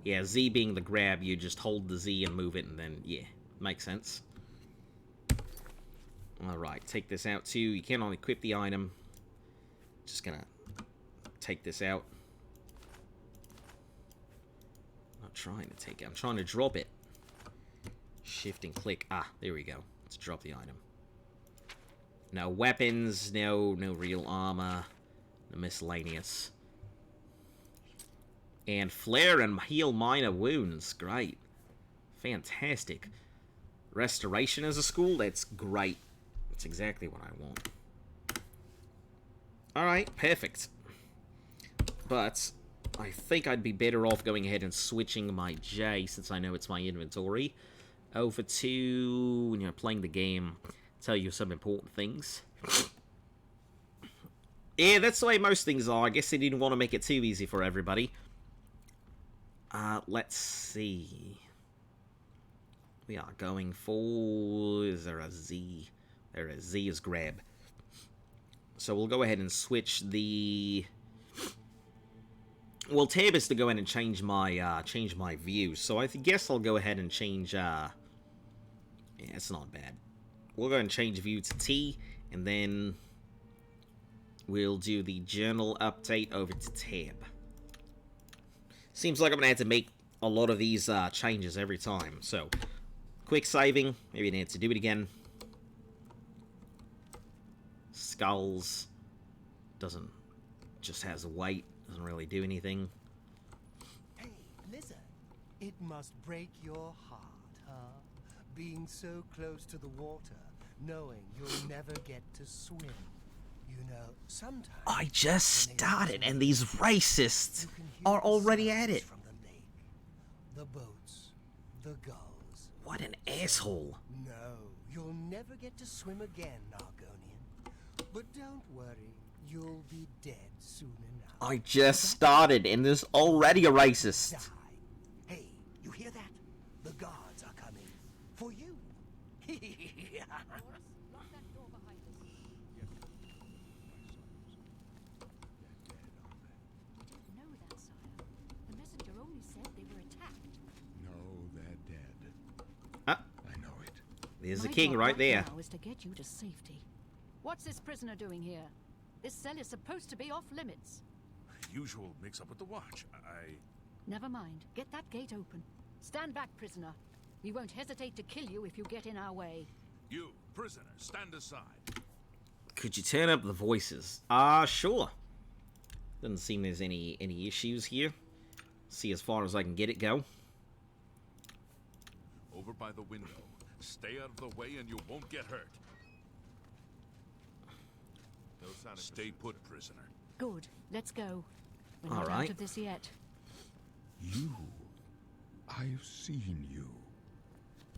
Yeah, Z being the grab, you just hold the Z and move it, and then, yeah, makes sense. Alright, take this out too. You can't only equip the item. Just gonna take this out. Not trying to take it, I'm trying to drop it. Shift and click. Ah, there we go. Let's drop the item. No weapons, no real armor, no miscellaneous. And flare and heal minor wounds. Great. Fantastic. Restoration as a school? That's great. That's exactly what I want. Alright, perfect. But I think I'd be better off going ahead and switching my J, since I know it's my inventory, over to, playing the game, tell you some important things. Yeah, that's the way most things are. I guess they didn't want to make it too easy for everybody. Let's see. We are going for... Is there a Z? There is. Z is grab. So we'll go ahead and switch the... Well, tab is to go ahead and change my view. So I guess I'll go ahead and change... Yeah, it's not bad. We'll go ahead and change view to T, and then we'll do the journal update over to tab. Seems like I'm going to have to make a lot of these changes every time. So, quick saving. Maybe I need to do it again. Skulls doesn't, just has weight, doesn't really do anything. Hey, lizard. It must break your heart, huh? Being so close to the water, knowing you'll never get to swim. You know, sometimes... I just started, and these racists are already at it. From the lake, the boats, the gulls. What an asshole. No, you'll never get to swim again, Argonian. But don't worry, you'll be dead soon enough. I just started, and there's already a racist. Die. Hey, you hear that? The guards are coming. For you. Lock that door behind us. We don't know that, sire. The messenger only said they were attacked. No, they're dead. Ah, I know it. there's the My king job right there. now is to get you to safety. What's this prisoner doing here? This cell is supposed to be off limits. Usual mix-up with the watch. Never mind. Get that gate open. Stand back, prisoner. We won't hesitate to kill you if you get in our way. You, prisoner, stand aside. Could you turn up the voices? Sure. Doesn't seem there's any issues here. See as far as I can get it go. Over by the window. Stay out of the way and you won't get hurt. No sign of Stay put, prisoner. Good. Let's go. We're All not right. out of this yet. You. I've seen you.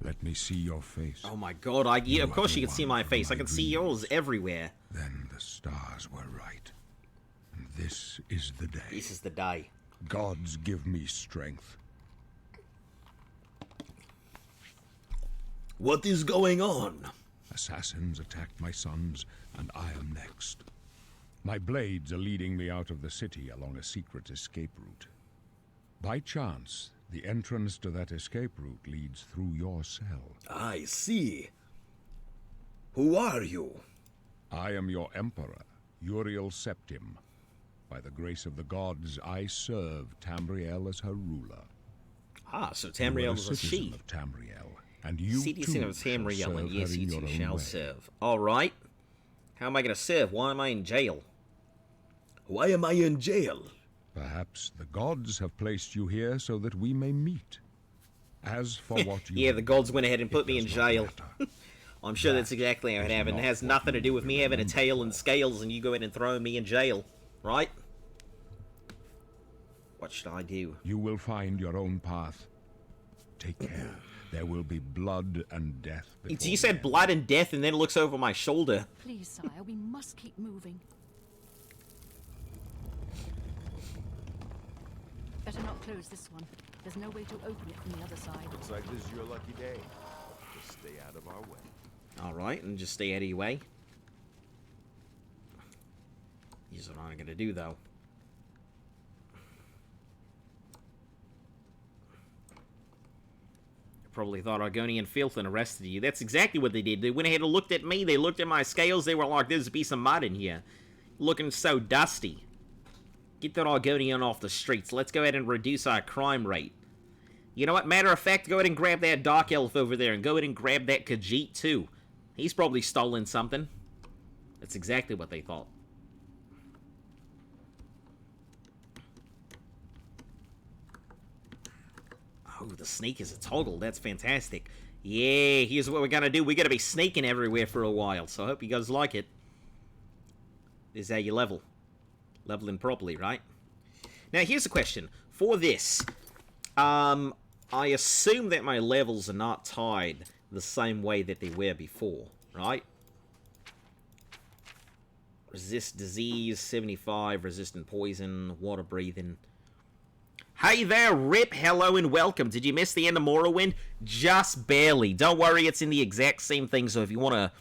Let me see your face. Oh my god, yeah, of course you can see my face. I can see yours everywhere. Then the stars were right. And this is the day. This is the day. Gods give me strength. What is going on? Assassins attacked my sons, and I am next. My blades are leading me out of the city along a secret escape route. By chance, the entrance to that escape route leads through your cell. I see. Who are you? I am your emperor, Uriel Septim. By the grace of the gods, I serve Tamriel as her ruler. Ah, so You are Tamriel is a citizen she. of Tamriel, and you Citizen too of shall Tamriel, and serve yes, her you in too your own shall way. serve. Alright. How am I going to serve? Why am I in jail? Why am I in jail? Perhaps the gods have placed you here so that we may meet. As for what you... Yeah, the gods went ahead and it put me in does not jail. matter. I'm sure That that's exactly how it is happened. It not has what nothing to you do with me having a remember. tail and scales and you go in and throw me in jail. Right? What should I do? You will find your own path. Take care. There will be blood and death before You said the end. blood and death and then looks over my shoulder. Please, sire, we must keep moving. Better not close this one. There's no way to open it from the other side. Looks like this is your lucky day. Just stay out of our way. Alright, and just stay out of your way. Here's what I'm gonna do, though. Probably thought Argonian filth and arrested you. That's exactly what they did. They went ahead and looked at me. They looked at my scales. They were like, there's a piece of mud in here. Looking so dusty. Get that Argonian off the streets. Let's go ahead and reduce our crime rate. You know what? Matter of fact, go ahead and grab that Dark Elf over there. And go ahead and grab that Khajiit, too. He's probably stolen something. That's exactly what they thought. Oh, the snake is a toggle. That's fantastic. Yeah, here's what we're gonna do. We're gonna be sneaking everywhere for a while, so I hope you guys like it. This is how you level. Leveling properly, right? Now, here's a question. For this, I assume that my levels are not tied the same way that they were before, right? Resist disease, 75, resistant poison, water breathing. Hey there, Rip, hello and welcome. Did you miss the end of Morrowind? Just barely. Don't worry, it's in the exact same thing, so if you want to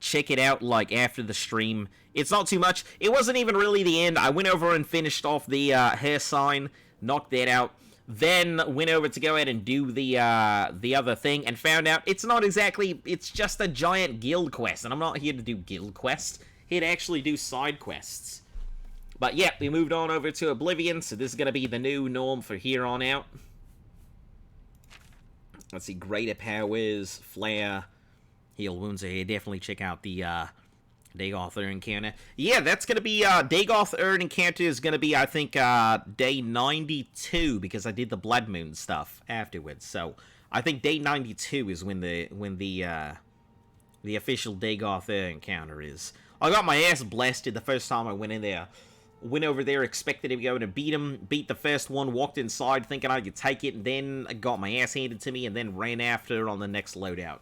check it out, like, after the stream, it's not too much. It wasn't even really the end. I went over and finished off the hair sign, knocked that out, then went over to go ahead and do the other thing, and found out it's not exactly, it's just a giant guild quest, and I'm not here to do guild quests, here to actually do side quests. But yeah, we moved on over to Oblivion, so this is going to be the new norm for here on out. Let's see, greater powers, flare, heal wounds are here. Definitely check out the Dagoth Urn encounter. Yeah, that's going to be, Dagoth Urn encounter is going to be, I think, day 92, because I did the Blood Moon stuff afterwards. So, I think day 92 is when the official Dagoth Urn encounter is. I got my ass blasted the first time I went in there. Went over there, expected to go to beat him, beat the first one, walked inside thinking I could take it, and then I got my ass handed to me, and then ran after on the next loadout.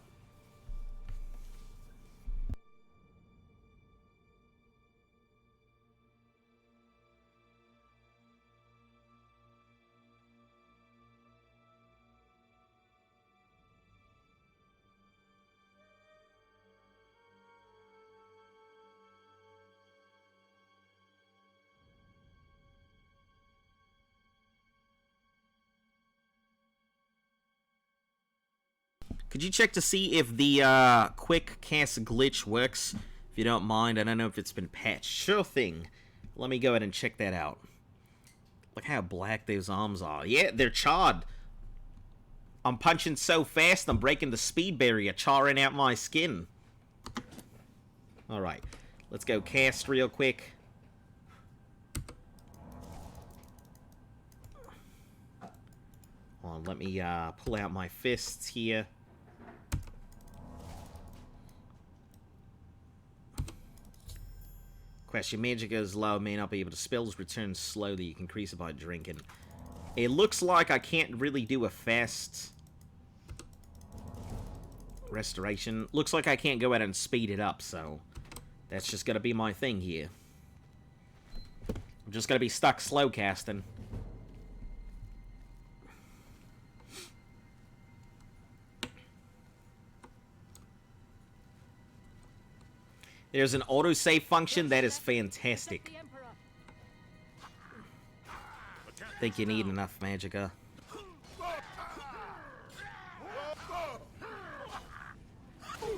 Could you check to see if the quick cast glitch works? If you don't mind, I don't know if it's been patched. Sure thing. Let me go ahead and check that out. Look how black those arms are. Yeah, they're charred. I'm punching so fast, I'm breaking the speed barrier, charring out my skin. Alright, let's go cast real quick. Hold on, let me pull out my fists here. Question, magic goes low, may not be able to spells return slowly, you can increase it by drinking. It looks like I can't really do a fast restoration. Looks like I can't go out and speed it up, so that's just gonna be my thing here. I'm just gonna be stuck slow casting. There's an autosave function that is fantastic. Think you need enough magicka.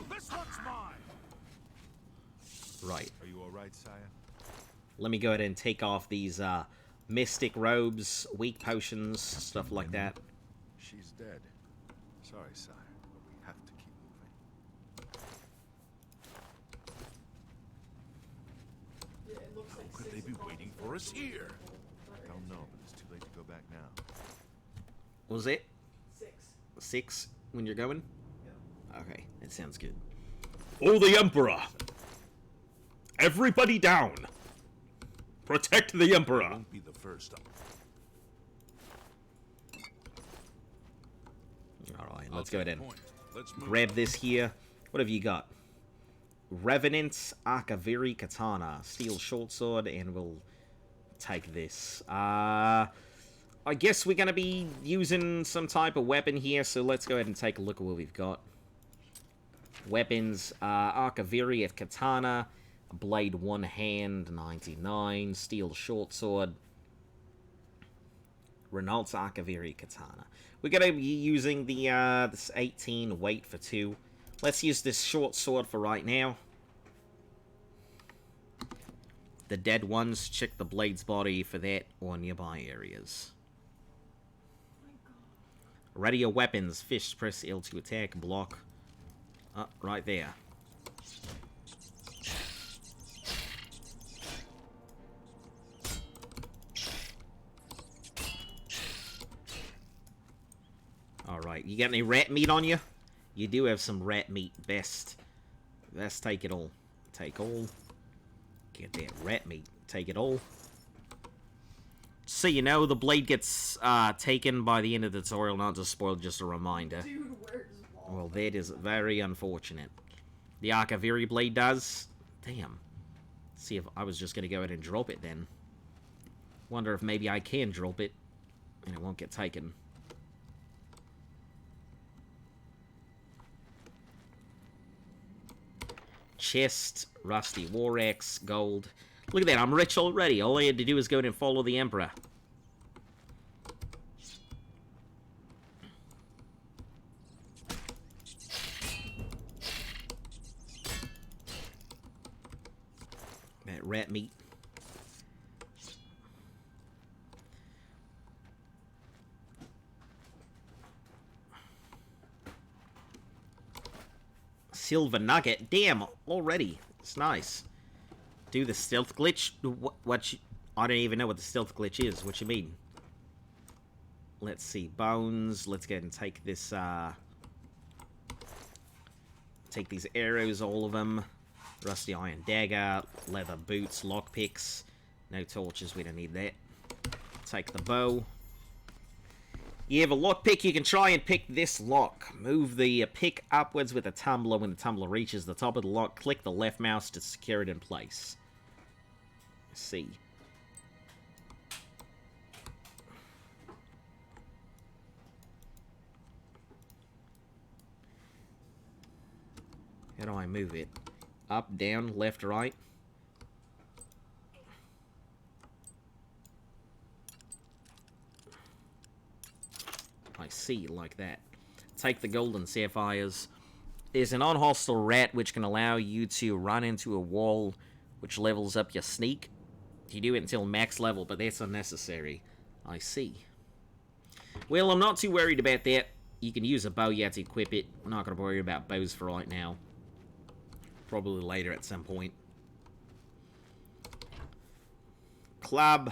This one's mine. Right. Are you all right, sire? Let me go ahead and take off these mystic robes, weak potions, stuff like that. She's dead. Sorry, sire, but we have to keep moving. Yeah, it looks like Could 6 they be o'clock. waiting for us here? Don't know, but it's too late to go back now. What was it? 6. 6 when you're going? Okay, that sounds good. Oh, the Emperor! Everybody down! Protect the Emperor! Won't be the first. Alright, let's go ahead and Let's move. grab this here. What have you got? Revenant Akaviri Katana, Steel Short Sword, and we'll take this. I guess we're going to be using some type of weapon here, so let's go ahead and take a look at what we've got. Weapons, Akaviri at Katana, Blade One Hand, 99, Steel Short Sword, Renault's Akaviri Katana. We're going to be using the this 18 weight for 2. Let's use this short sword for right now. The dead ones, check the blade's body for that or nearby areas. Ready your weapons. Fish, press L to attack, block. Right there. Alright, you got any rat meat on you? You do have some rat meat. Best. Let's take it all. Take all. Get that rat meat. Take it all. So you know, the blade gets taken by the end of the tutorial. Not to spoil, just a reminder. Dude, where's Wall? Well, that is very unfortunate. The Akaviri blade does. Damn. See if I was just going to go ahead and drop it then. Wonder if maybe I can drop it and it won't get taken. Chest, rusty war axe, gold. Look at that, I'm rich already. All I had to do is go in and follow the Emperor. That rat meat. Silver nugget. Damn, already. It's nice. Do the stealth glitch? I don't even know what the stealth glitch is. What you mean? Let's see. Bones. Let's go ahead and take this, take these arrows, all of them. Rusty iron dagger. Leather boots. Lockpicks. No torches. We don't need that. Take the bow. You have a lockpick. You can try and pick this lock. Move the pick upwards with the tumbler. When the tumbler reaches the top of the lock, click the left mouse to secure it in place. Let's see. How do I move it? Up, down, left, right? I see, like that. Take the golden sapphires. There's an unhostile rat which can allow you to run into a wall which levels up your sneak. You do it until max level, but that's unnecessary. I see. Well, I'm not too worried about that. You can use a bow, you have to equip it. I'm not going to worry about bows for right now. Probably later at some point. Club.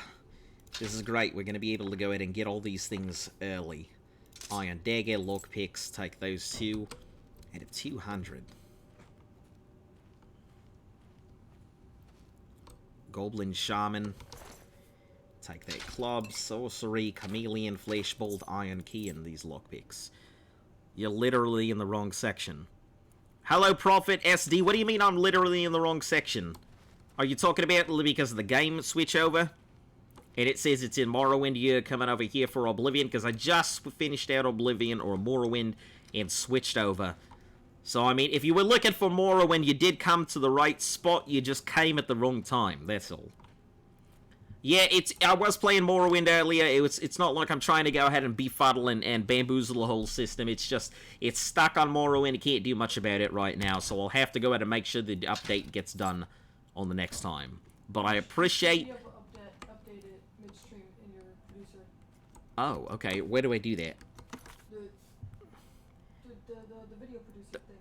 This is great. We're going to be able to go ahead and get all these things early. Iron dagger, lockpicks, take those two. Out of 200. Goblin shaman. Take that club, sorcery, chameleon, fleshbolt, iron key, and these lockpicks. You're literally in the wrong section. Hello, Prophet SD. What do you mean I'm literally in the wrong section? Are you talking about because of the game switch over? And it says it's in Morrowind, you're coming over here for Oblivion, because I just finished out Oblivion or Morrowind and switched over. So, I mean, if you were looking for Morrowind, you did come to the right spot, you just came at the wrong time, that's all. Yeah, I was playing Morrowind earlier, it's not like I'm trying to go ahead and befuddle and bamboozle the whole system, it's just, it's stuck on Morrowind, I can't do much about it right now, so I'll have to go ahead and make sure the update gets done on the next time. But I appreciate... Oh, okay. Where do I do that? The video producer thing.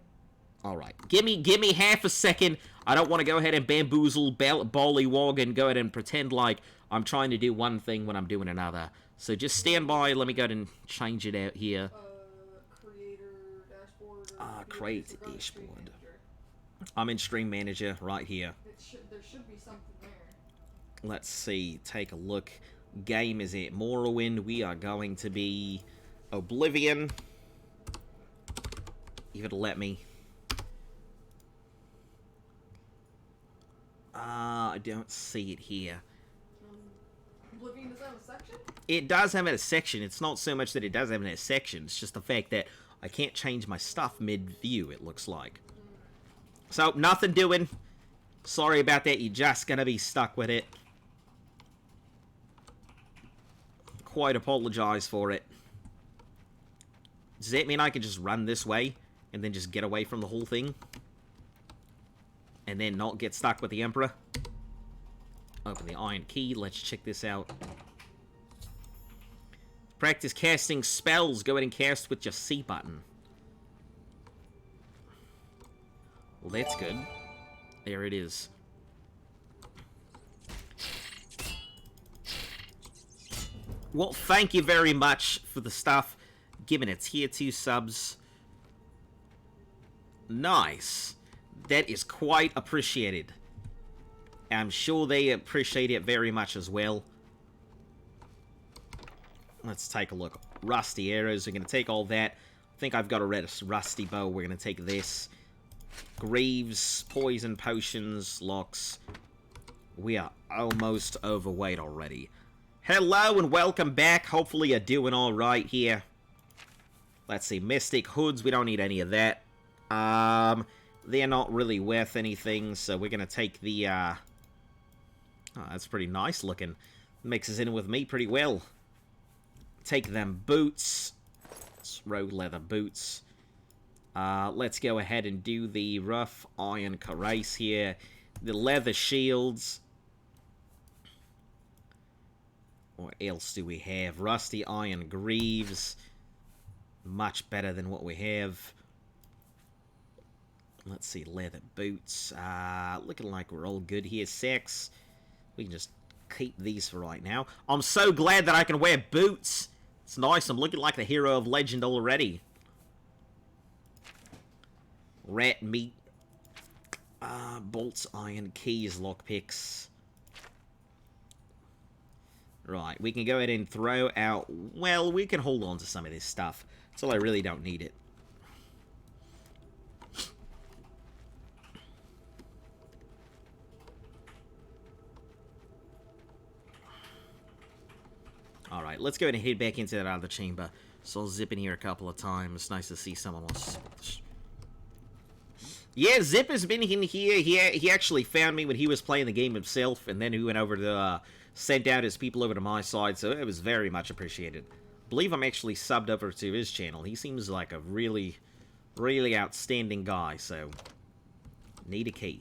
Alright. Give me half a second. I don't want to go ahead and bamboozle, bollywog, and go ahead and pretend like I'm trying to do one thing when I'm doing another. So just stand by. Let me go ahead and change it out here. Creator dashboard. Create dashboard. I'm in Stream Manager right here. There should be something there. Let's see. Take a look. Game is at Morrowind. We are going to be Oblivion. If it'll let me. I don't see it here. Oblivion does have a section? It does have a section. It's not so much that it does have a section. It's just the fact that I can't change my stuff mid-view, it looks like. So, nothing doing. Sorry about that. You're just going to be stuck with it. Quite apologize for it. Does that mean I can just run this way and then just get away from the whole thing? And then not get stuck with the Emperor? Open the iron key. Let's check this out. Practice casting spells. Go ahead and cast with your C button. Well, that's good. There it is. Well, thank you very much for the stuff. Giving a tier 2 subs. Nice. That is quite appreciated. I'm sure they appreciate it very much as well. Let's take a look. Rusty arrows. We're going to take all that. I think I've got a rusty bow. We're going to take this. Greaves, poison potions, locks. We are almost overweight already. Hello and welcome back. Hopefully you're doing alright here. Let's see. Mystic hoods. We don't need any of that. They're not really worth anything, so we're going to take the, Oh, that's pretty nice looking. Mixes in with me pretty well. Take them boots. Rogue leather boots. Let's go ahead and do the rough iron cuirass here. The leather shields. What else do we have? Rusty iron greaves. Much better than what we have. Let's see, leather boots. Looking like we're all good here. 6. We can just keep these for right now. I'm so glad that I can wear boots. It's nice. I'm looking like the hero of legend already. Rat meat. Bolts, iron, keys, lockpicks. Right, we can go ahead and throw out... Well, we can hold on to some of this stuff. Until I really don't need it. Alright, let's go ahead and head back into that other chamber. So I'll zip in here a couple of times. Nice to see someone else. Yeah, Zip has been in here. He actually found me when he was playing the game himself, and then he went over to sent out his people over to my side, so it was very much appreciated. I believe I'm actually subbed over to his channel. He seems like a really, really outstanding guy, so need a key.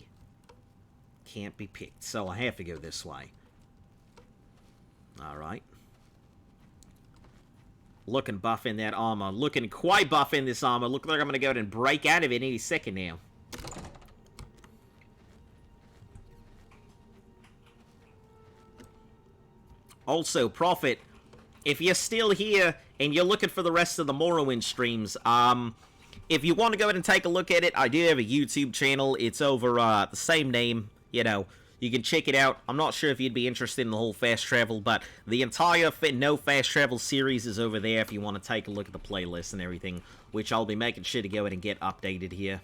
Can't be picked, so I have to go this way. Alright. Looking buff in that armor. Looking quite buff in this armor. Look like I'm going to go ahead and break out of it any second now. Also, Prophet, if you're still here and you're looking for the rest of the Morrowind streams, if you want to go ahead and take a look at it, I do have a YouTube channel. It's over the same name, you know. You can check it out. I'm not sure if you'd be interested in the whole fast travel, but the entire No Fast Travel series is over there if you want to take a look at the playlist and everything, which I'll be making sure to go ahead and get updated here.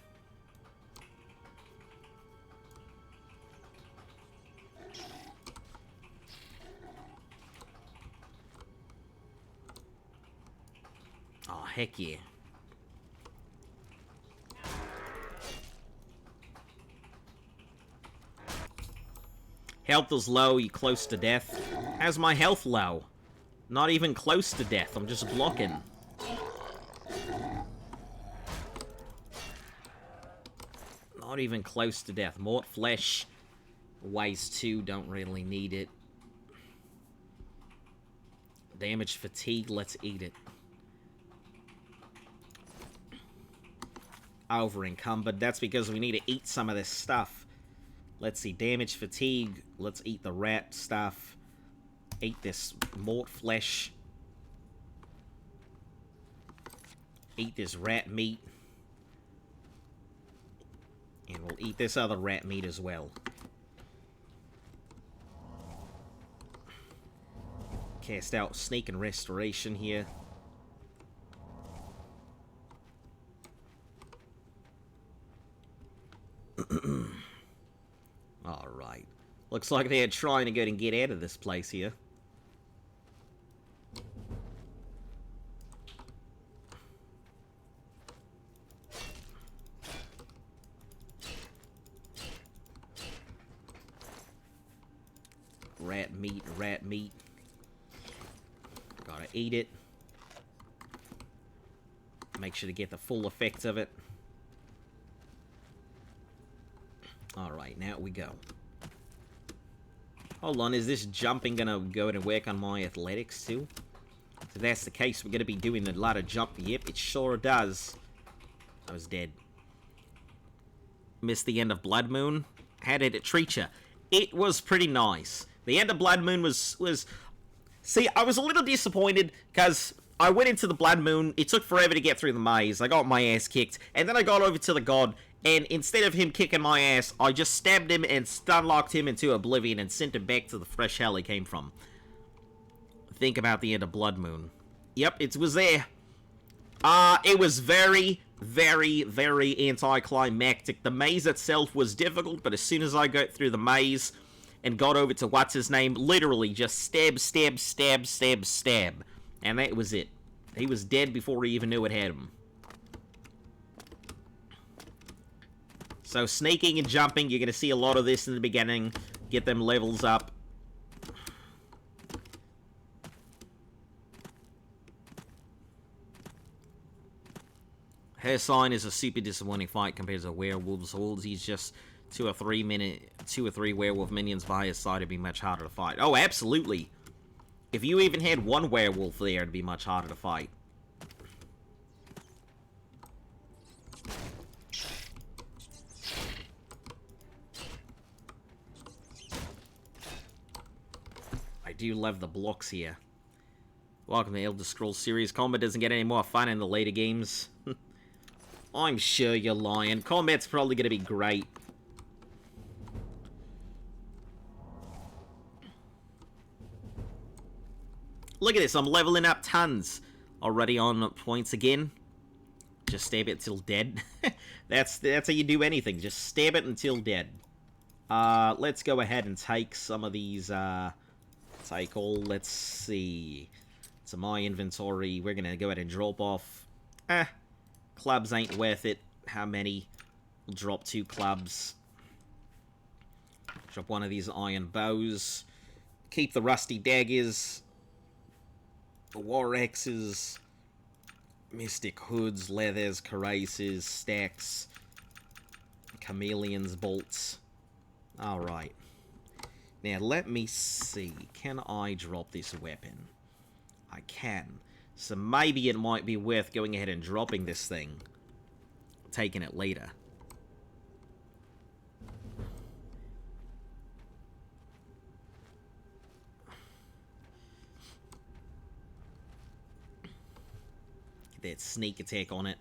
Oh, heck yeah. Health is low, you close to death. How's my health low? Not even close to death, I'm just blocking. Not even close to death. Mort flesh weighs 2, don't really need it. Damage fatigue, let's eat it. Over encumbered, that's because we need to eat some of this stuff. Let's see, damage fatigue. Let's eat the rat stuff. Eat this mort flesh. Eat this rat meat. And we'll eat this other rat meat as well. Cast out sneak and restoration here. Alright. Looks like they're trying to go and get out of this place here. Rat meat, rat meat. Gotta eat it. Make sure to get the full effects of it. Alright, now we go. Hold on, is this jumping gonna go and work on my athletics too? If that's the case, we're gonna be doing a lot of jumping. Yep, it sure does. I was dead. Missed the end of Blood Moon. How did it treat you? It was pretty nice. The end of Blood Moon was... See, I was a little disappointed, because I went into the Blood Moon, it took forever to get through the maze, I got my ass kicked, and then I got over to the god, and instead of him kicking my ass, I just stabbed him and stun-locked him into Oblivion and sent him back to the fresh hell he came from. Think about the end of Blood Moon. Yep, it was there. It was very, very, very anticlimactic. The maze itself was difficult, but as soon as I got through the maze and got over to what's-his-name, literally just stab, stab, stab, stab, stab. And that was it. He was dead before he even knew it had him. So sneaking and jumping, you're going to see a lot of this in the beginning. Get them levels up. Her sign is a super disappointing fight compared to werewolves. Wolves, he's just 2 or 3 werewolf minions by his side, it'd be much harder to fight. Oh, absolutely. If you even had 1 werewolf there, it'd be much harder to fight. do love the blocks here. Welcome to the Elder Scrolls series. Combat doesn't get any more fun in the later games. I'm sure you're lying. Combat's probably going to be great. Look at this, I'm leveling up tons. Already on points again. Just stab it till dead. That's how you do anything. Just stab it until dead. Let's go ahead and take some of these, let's see. To my inventory, we're gonna go ahead and drop off. Clubs ain't worth it. How many? We'll drop 2 clubs. Drop one of these iron bows. Keep the rusty daggers. The war axes. Mystic hoods, leathers, cuirasses, stacks. Chameleons, bolts. Alright. Now, let me see. Can I drop this weapon? I can. So maybe it might be worth going ahead and dropping this thing. Taking it later. Get that sneak attack on it.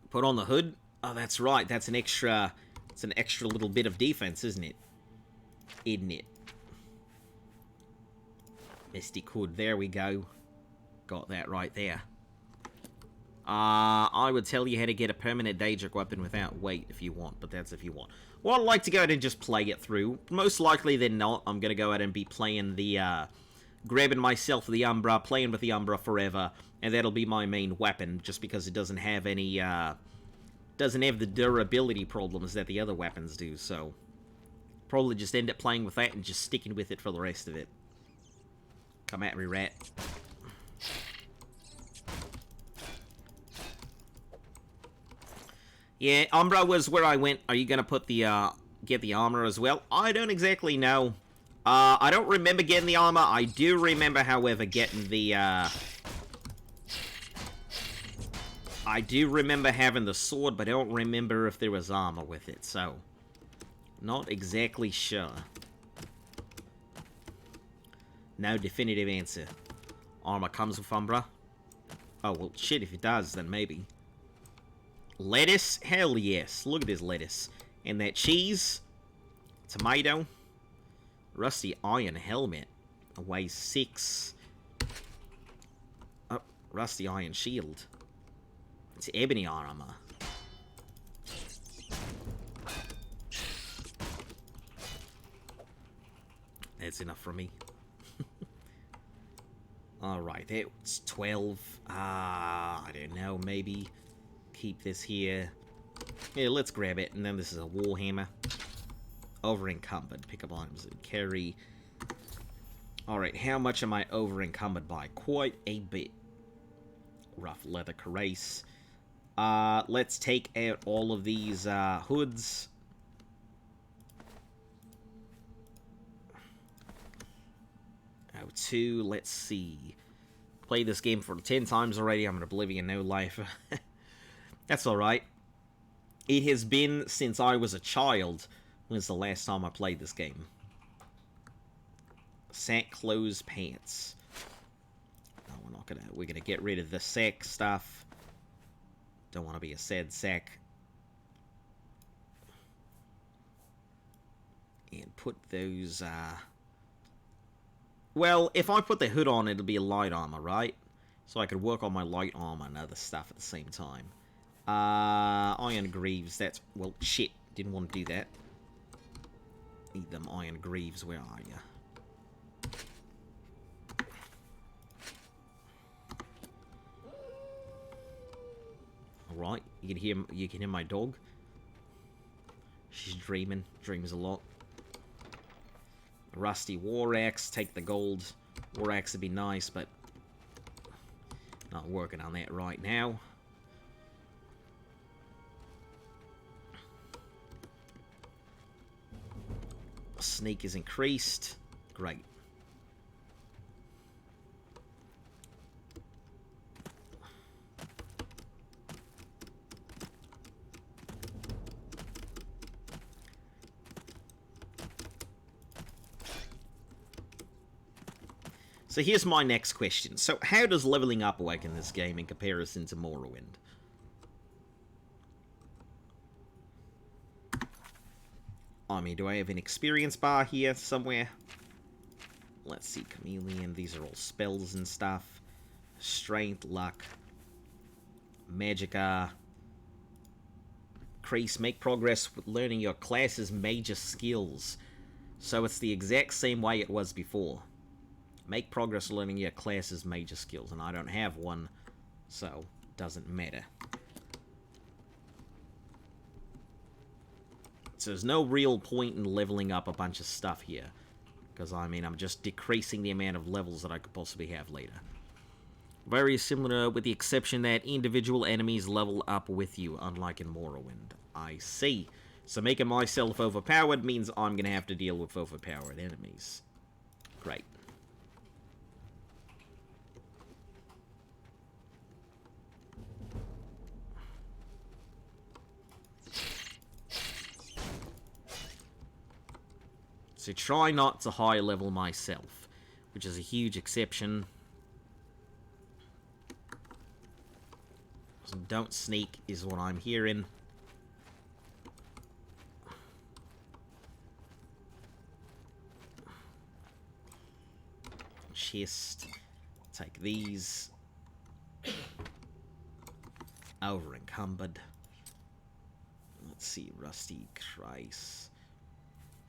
Put on the hood. Oh, that's right. That's an extra... It's an extra little bit of defense, isn't it? Isn't it? Mystic hood. There we go. Got that right there. I would tell you how to get a permanent Daedric weapon without weight if you want, but that's if you want. Well, I'd like to go ahead and just play it through. Most likely than not, I'm going to go ahead and be playing the, grabbing myself the Umbra, playing with the Umbra forever, and that'll be my main weapon, just because it doesn't have any, doesn't have the durability problems that the other weapons do, so probably just end up playing with that and just sticking with it for the rest of it. Come at me, rat. Yeah, Umbra was where I went. Are you gonna put the, get the armor as well? I don't exactly know. I don't remember getting the armor. I do remember, however, getting the, I do remember having the sword, but I don't remember if there was armor with it, so... Not exactly sure. No definitive answer. Armor comes with Umbra? Oh, well, shit, if it does, then maybe. Lettuce? Hell yes. Look at this lettuce. And that cheese. Tomato. Rusty iron helmet. Weighs 6. Oh, rusty iron shield. It's ebony armor. That's enough for me. Alright, that's 12. I don't know, maybe keep this here. Yeah, let's grab it, and then this is a warhammer. Over encumbered. Pick up items and carry. Alright, how much am I over encumbered by? Quite a bit. Rough leather cuirass. Let's take out all of these hoods. Oh, 2, let's see. Played this game for 10 times already. I'm in Oblivion, no life. That's alright. It has been since I was a child. When's the last time I played this game? Sack, clothes, pants. No, we're gonna get rid of the sack stuff. Don't want to be a sad sack. And put those, well, if I put the hood on, it'll be a light armor, right? So I could work on my light armor and other stuff at the same time. Iron greaves, that's... Well, shit. Didn't want to do that. Need them iron greaves. Where are you? Alright. You can hear my dog. She's dreaming. Dreams a lot. Rusty war axe, take the gold. War axe would be nice, but not working on that right now. Sneak is increased. Great. So here's my next question. So how does leveling up work in this game in comparison to Morrowind? I mean, do I have an experience bar here somewhere? Let's see, Chameleon. These are all spells and stuff. Strength, luck, Magicka. Increase, make progress with learning your class's major skills. So it's the exact same way it was before. Make progress learning your class's major skills. And I don't have one, so it doesn't matter. So there's no real point in leveling up a bunch of stuff here. Because, I mean, I'm just decreasing the amount of levels that I could possibly have later. Very similar, with the exception that individual enemies level up with you, unlike in Morrowind. I see. So making myself overpowered means I'm going to have to deal with overpowered enemies. Great. So try not to high level myself, which is a huge exception. So don't sneak is what I'm hearing. Chest. Take these. Over encumbered. Let's see, Rusty Christ.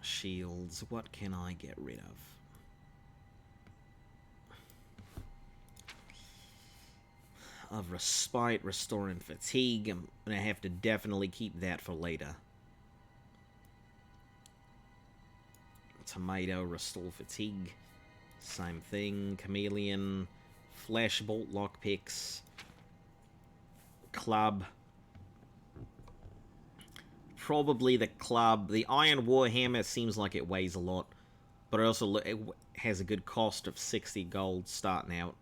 Shields. What can I get rid of? Of respite, restore, and fatigue. I'm gonna have to definitely keep that for later. Tomato, restore fatigue. Same thing. Chameleon, flashbolt, lockpicks, club. Probably the club. The Iron Warhammer seems like it weighs a lot, but it has a good cost of 60 gold starting out.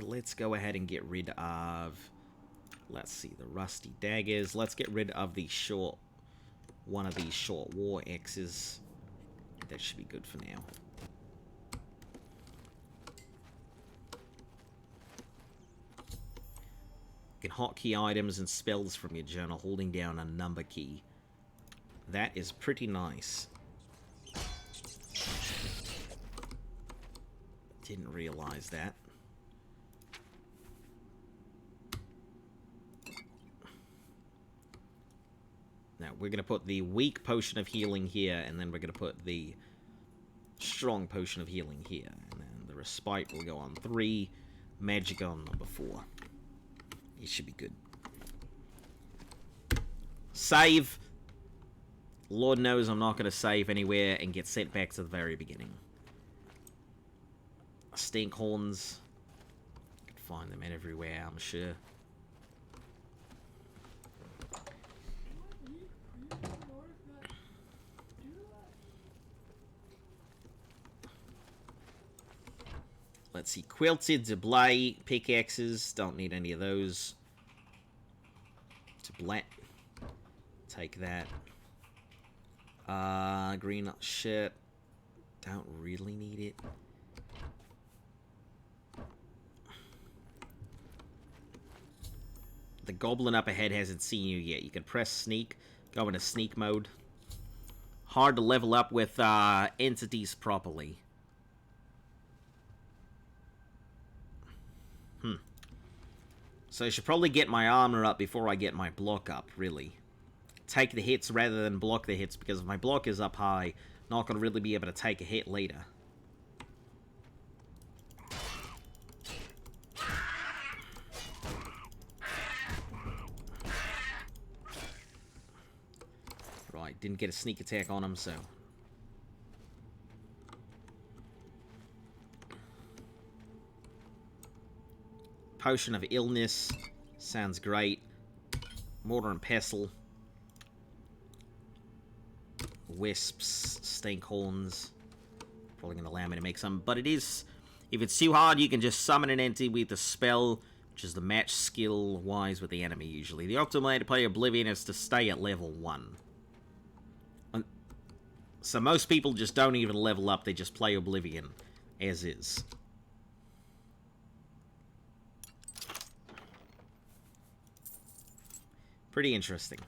Let's go ahead and get rid of, let's see, the rusty daggers. Let's get rid of the one of these short war axes. That should be good for now. You can hotkey items and spells from your journal holding down a number key. That is pretty nice. Didn't realize that. Now, we're going to put the weak potion of healing here, and then we're going to put the strong potion of healing here. And then the respite will go on 3, magic on number 4. It should be good. Save. Lord knows I'm not going to save anywhere and get sent back to the very beginning. Stink horns. You can find them everywhere, I'm sure. Let's see, quilted Deblaye pickaxes. Don't need any of those. Deblaye. Take that. Green shit. Don't really need it. The goblin up ahead hasn't seen you yet. You can press sneak. Go into sneak mode. Hard to level up with entities properly. So I should probably get my armor up before I get my block up, really. Take the hits rather than block the hits, because if my block is up high, not going to really be able to take a hit later. Right, didn't get a sneak attack on him, so... Potion of Illness. Sounds great. Mortar and Pestle. Wisps. Stinkhorns. Probably going to allow me to make some. But it is... If it's too hard, you can just summon an entity with the spell, which is the match skill-wise with the enemy, usually. The optimal way to play Oblivion is to stay at level 1. So most people just don't even level up, they just play Oblivion as is. Pretty interesting.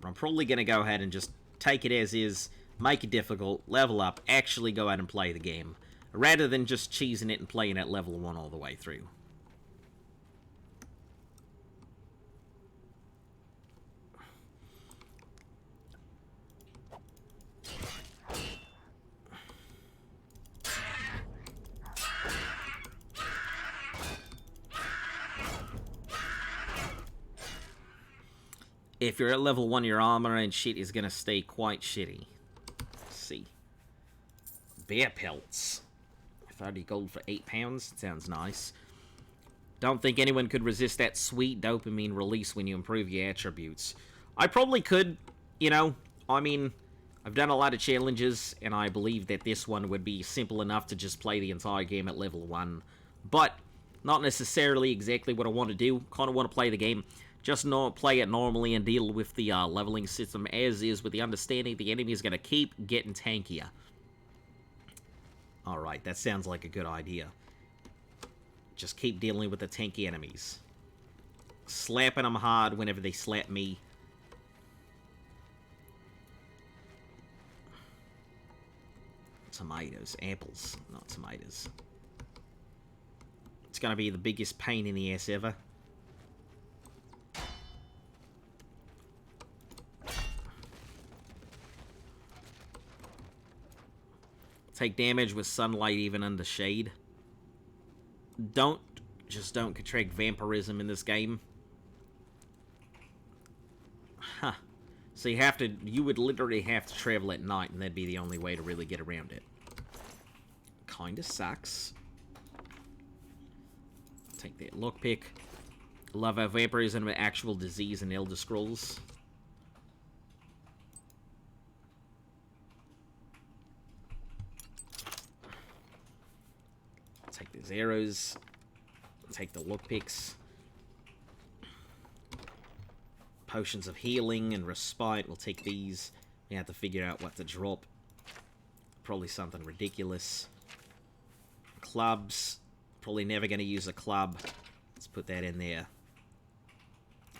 I'm probably going to go ahead and just take it as is, make it difficult, level up, actually go out and play the game, rather than just cheesing it and playing at level 1 all the way through. If you're at level 1, your armor and shit is going to stay quite shitty. Let's see. Bear pelts. 30 gold for £8. Sounds nice. Don't think anyone could resist that sweet dopamine release when you improve your attributes. I probably could, you know. I mean, I've done a lot of challenges, and I believe that this one would be simple enough to just play the entire game at level 1. But, not necessarily exactly what I want to do. Kind of want to play the game. Just not play it normally and deal with the leveling system as is, with the understanding the enemy is going to keep getting tankier. Alright, that sounds like a good idea. Just keep dealing with the tanky enemies. Slapping them hard whenever they slap me. Tomatoes. Apples, not tomatoes. It's going to be the biggest pain in the ass ever. Take damage with sunlight even under shade. Just don't contract vampirism in this game. Huh. So you would literally have to travel at night, and that'd be the only way to really get around it. Kinda sucks. Take that lockpick. Love how vampirism is an actual disease in Elder Scrolls. Take these arrows. Take the lockpicks. Potions of healing and respite. We'll take these. We have to figure out what to drop. Probably something ridiculous. Clubs. Probably never going to use a club. Let's put that in there.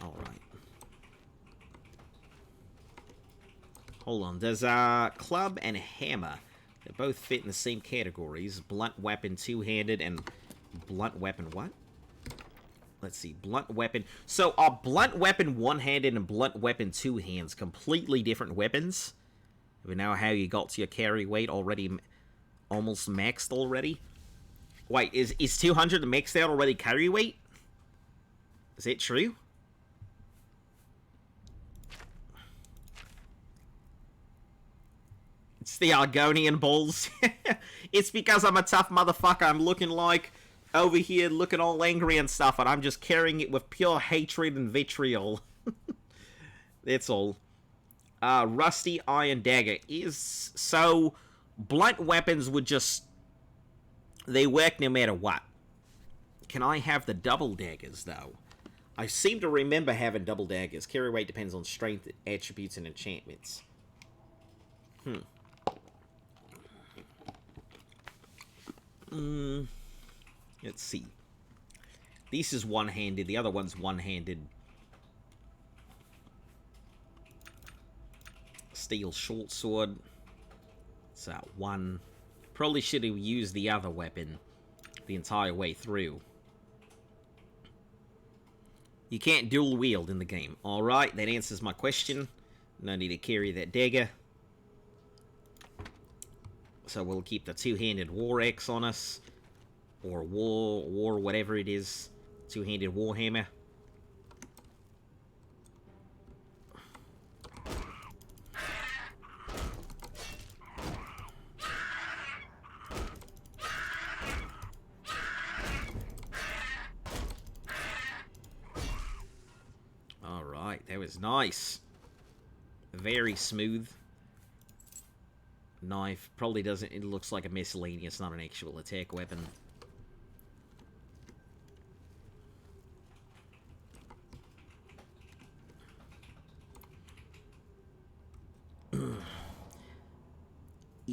Alright. Hold on. There's a club and a hammer. They both fit in the same categories. Blunt weapon two-handed and blunt weapon what? Let's see. Blunt weapon. So are blunt weapon one-handed and blunt weapon two hands completely different weapons? We know how you got to your carry weight already almost maxed already? Wait, is 200 maxed out already carry weight? Is that true? It's the Argonian balls. It's because I'm a tough motherfucker. I'm looking like over here, looking all angry and stuff, and I'm just carrying it with pure hatred and vitriol. That's all. Rusty iron dagger is so blunt weapons would just they work no matter what. Can I have the double daggers though? I seem to remember having double daggers. Carry weight depends on strength, attributes, and enchantments. Let's see. This is one-handed. The other one's one-handed. Steel short sword. So, one. Probably should have used the other weapon the entire way through. You can't dual wield in the game. Alright, that answers my question. No need to carry that dagger. So we'll keep the two-handed war axe on us. Or war, whatever it is. Two-handed warhammer. Alright, that was nice. Very smooth. Knife probably doesn't, it looks like a miscellaneous, not an actual attack weapon.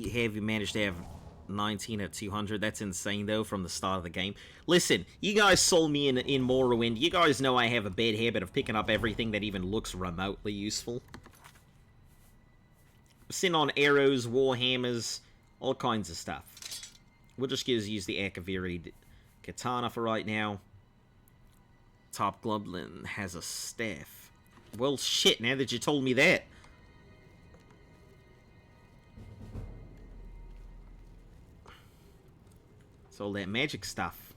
have you managed to have 19 at 200? That's insane, though, from the start of the game. Listen, you guys saw me in Morrowind. You guys know I have a bad habit of picking up everything that even looks remotely useful. Sitting on arrows, warhammers, all kinds of stuff. We'll just use the Akaviri katana for right now. Top Goblin has a staff. Well, shit, now that you told me that. It's all that magic stuff.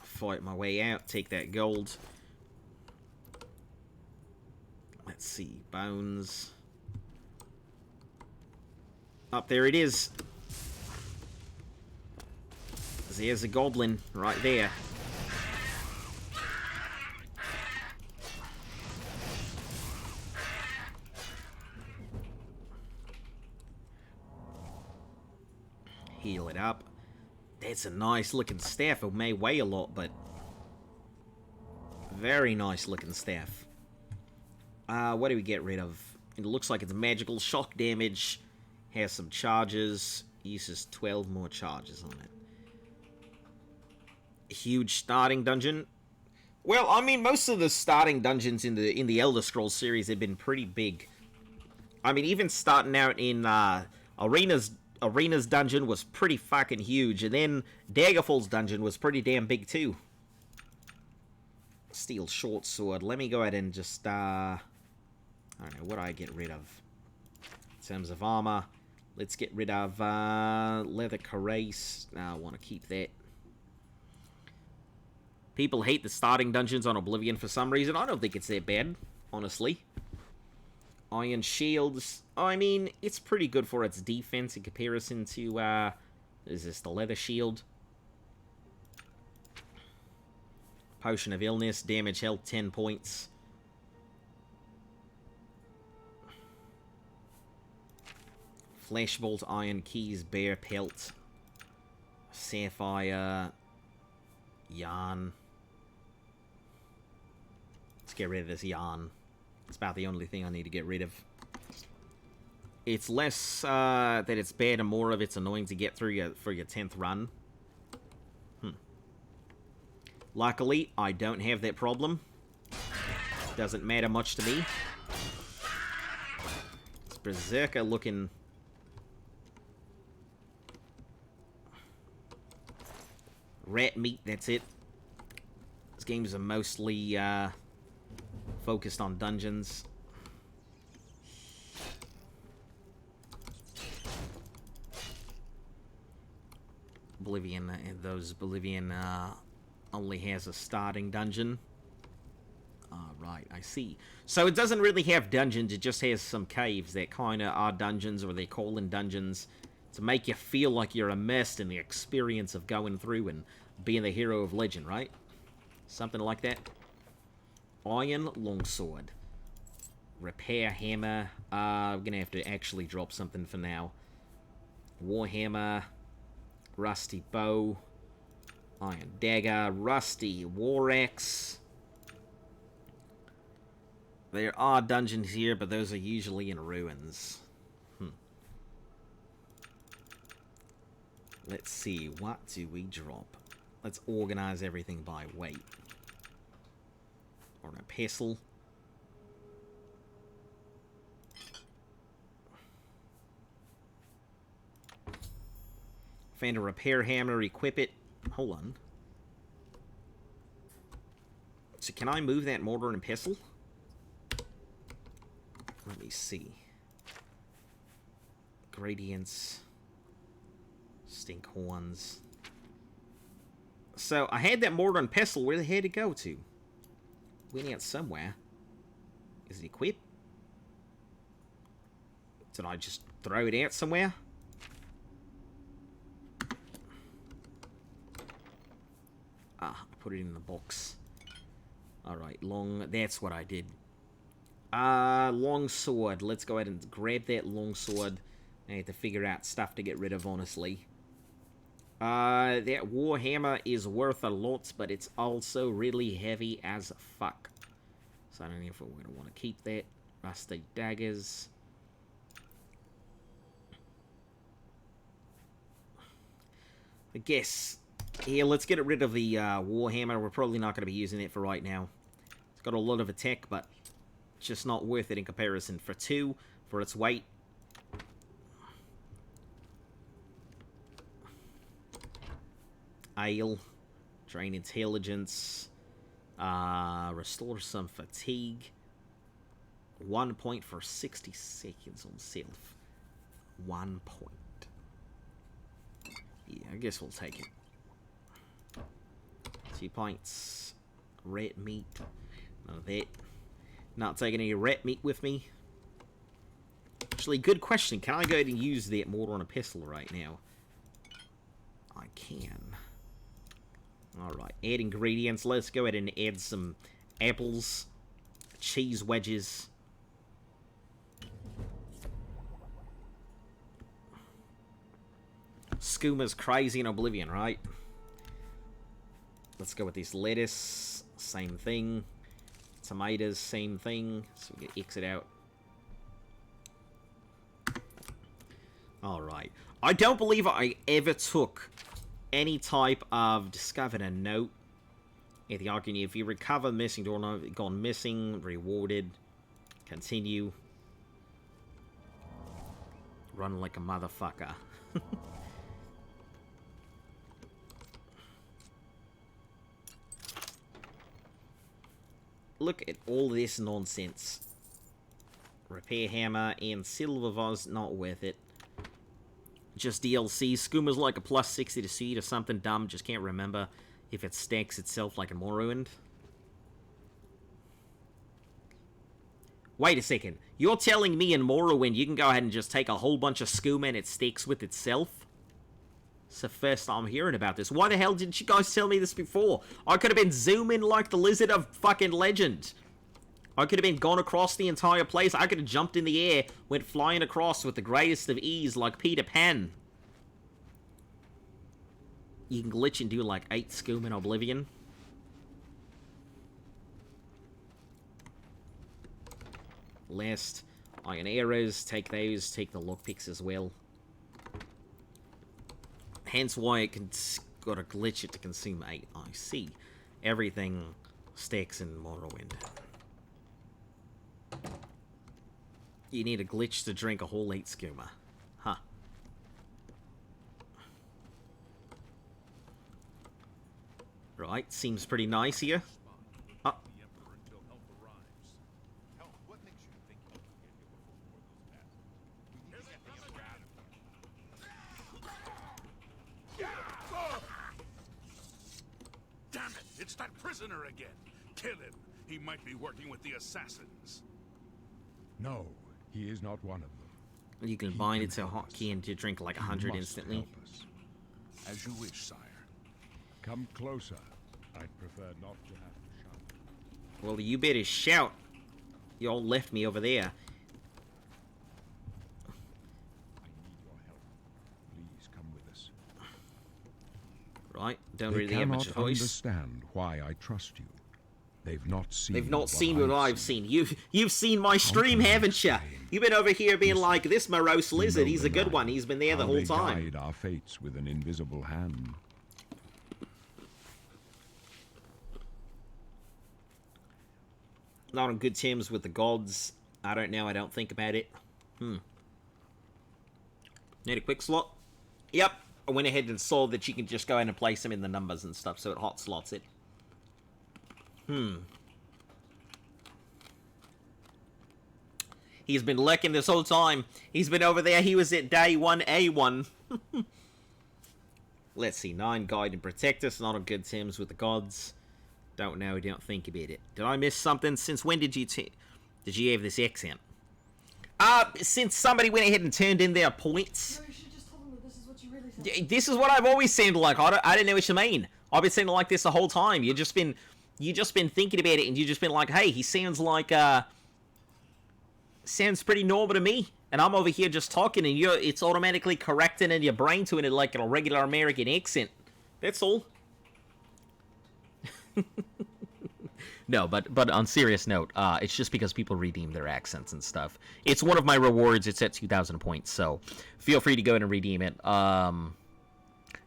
Fight my way out, take that gold. Let's see, bones. Up there it is. There's a goblin right there. Heal it up. That's a nice looking staff. It may weigh a lot, but very nice looking staff. What do we get rid of? It looks like it's magical. Shock damage. Has some charges. Uses 12 more charges on it. Huge starting dungeon. Well, I mean, most of the starting dungeons in the Elder Scrolls series have been pretty big. I mean, even starting out in Arena's dungeon was pretty fucking huge, and then Daggerfall's dungeon was pretty damn big too. Steel short sword. Let me go ahead and just I don't know, what do I get rid of? In terms of armor, let's get rid of leather cuirass. I want to keep that. People hate the starting dungeons on Oblivion for some reason. I don't think it's that bad, honestly. Iron shields. I mean, it's pretty good for its defense in comparison to, is this the leather shield? Potion of illness. Damage health 10 points. Flashbolt, iron keys, bear pelt. Sapphire. Yarn. Let's get rid of this yarn. It's about the only thing I need to get rid of. It's less that it's bad and more of it's annoying to get through for your 10th run. Luckily, I don't have that problem. Doesn't matter much to me. It's berserker looking. Rat meat, that's it. These games are mostly focused on dungeons. Oblivion, Oblivion only has a starting dungeon. Right, I see. So it doesn't really have dungeons, it just has some caves that kind of are dungeons, or they call in dungeons, to make you feel like you're immersed in the experience of going through and being the hero of legend, right? Something like that. Iron longsword. Repair hammer. I'm gonna have to actually drop something for now. Warhammer. Rusty bow. Iron dagger. Rusty war axe. There are dungeons here, but those are usually in ruins. Let's see, what do we drop? Let's organize everything by weight. Or a pestle. Found a repair hammer, equip it. Hold on. So can I move that mortar and pestle? Let me see. Gradients. Stink horns. So, I had that mortar and pestle. Where the hell did it go to? Went out somewhere. Is it equipped? Did I just throw it out somewhere? I put it in the box. Alright, that's what I did. Long sword. Let's go ahead and grab that long sword. I have to figure out stuff to get rid of, honestly. That warhammer is worth a lot, but it's also really heavy as fuck. So I don't know if we're going to want to keep that. Rusty daggers. I guess. Yeah, let's get rid of the warhammer. We're probably not going to be using it for right now. It's got a lot of attack, but just not worth it in comparison. For 2, for its weight. Ale. Drain intelligence. Restore some fatigue. 1 point for 60 seconds on self. 1 point. Yeah, I guess we'll take it. 2 points. Red meat. None of that. Not taking any red meat with me. Actually, good question. Can I go ahead and use that mortar on a pestle right now? I can. Alright, add ingredients. Let's go ahead and add some apples. Cheese wedges. Skoomers crazy in Oblivion, right? Let's go with this lettuce. Same thing. Tomatoes, same thing. So we can exit out. Alright. I don't believe I ever took any type of discovered a note at the Arcane. If you recover missing doorknob, gone missing, rewarded, continue. Run like a motherfucker. Look at all this nonsense. Repair hammer and silver vase, not worth it. Just DLC. Skoomer's like a plus 60 to seed or something dumb. Just can't remember if it stacks itself like in Morrowind. Wait a second. You're telling me in Morrowind you can go ahead and just take a whole bunch of skooma and it sticks with itself? It's the first time I'm hearing about this. Why the hell didn't you guys tell me this before? I could have been zooming like the Lizard of fucking Legend. I could have been gone across the entire place. I could have jumped in the air, went flying across with the greatest of ease like Peter Pan. You can glitch and do like 8 skooma in Oblivion. Last iron arrows. Take those. Take the lockpicks as well. Hence why it can got to glitch it to consume 8. I see. Everything stacks in Morrowind. You need a glitch to drink a whole 8 skooma. Huh. Right, seems pretty nice here. Oh. Damn it! It's that prisoner again! Kill him! He might be working with the assassins. No, he is not one of them. You can bind it to a hotkey and you drink like 100 instantly. Help us. As you wish, sire. Come closer. I'd prefer not to have to shout. Well, you better shout. You all left me over there. I need your help. Please come with us. Right, don't They really have much cannot choice. understand why I trust you. They've not seen. They've not seen what I've seen. You've seen my stream, haven't you? You've been over here being like, this morose lizard, he's a good one. He's been there the whole time. They guide our fates with an invisible hand. Not on good terms with the gods. I don't know. I don't think about it. Need a quick slot? Yep. I went ahead and saw that you can just go in and place them in the numbers and stuff, so it hot slots it. He's been lurking this whole time. He's been over there. He was at day 1A1. Let's see. 9, guide and protect us. Not on good terms with the gods. Don't know. Don't think about it. Did I miss something? Since when did you have this accent? Since somebody went ahead and turned in their points. No, you should just tell them that this is what you really sound like. This is what I've always sounded like. I don't know what you mean. I've been sounding like this the whole time. You just been thinking about it, and you just been like, hey, he sounds like sounds pretty normal to me. And I'm over here just talking, and it's automatically correcting in your brain to it like a regular American accent. That's all. No, but on serious note, it's just because people redeem their accents and stuff. It's one of my rewards. It's at 2,000 points, so feel free to go in and redeem it.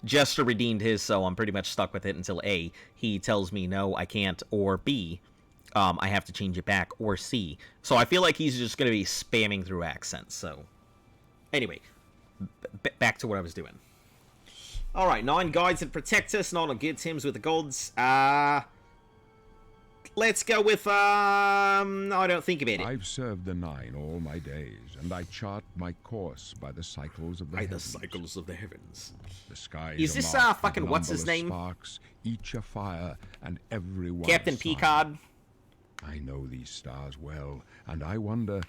Jester redeemed his, so I'm pretty much stuck with it until A, he tells me no, I can't, or B, I have to change it back, or C. So I feel like he's just going to be spamming through accents, so... Anyway, back to what I was doing. Alright, 9 guides that protect us, not on good terms with the gods. Let's go with, I don't think about it. I've served the 9 all my days, and I chart my course by the cycles of the heavens. The cycles of the heavens. The skies is this, are fucking what's his name? Sparks, each a fire, and every one Captain Picard. I know these stars well, and I wonder,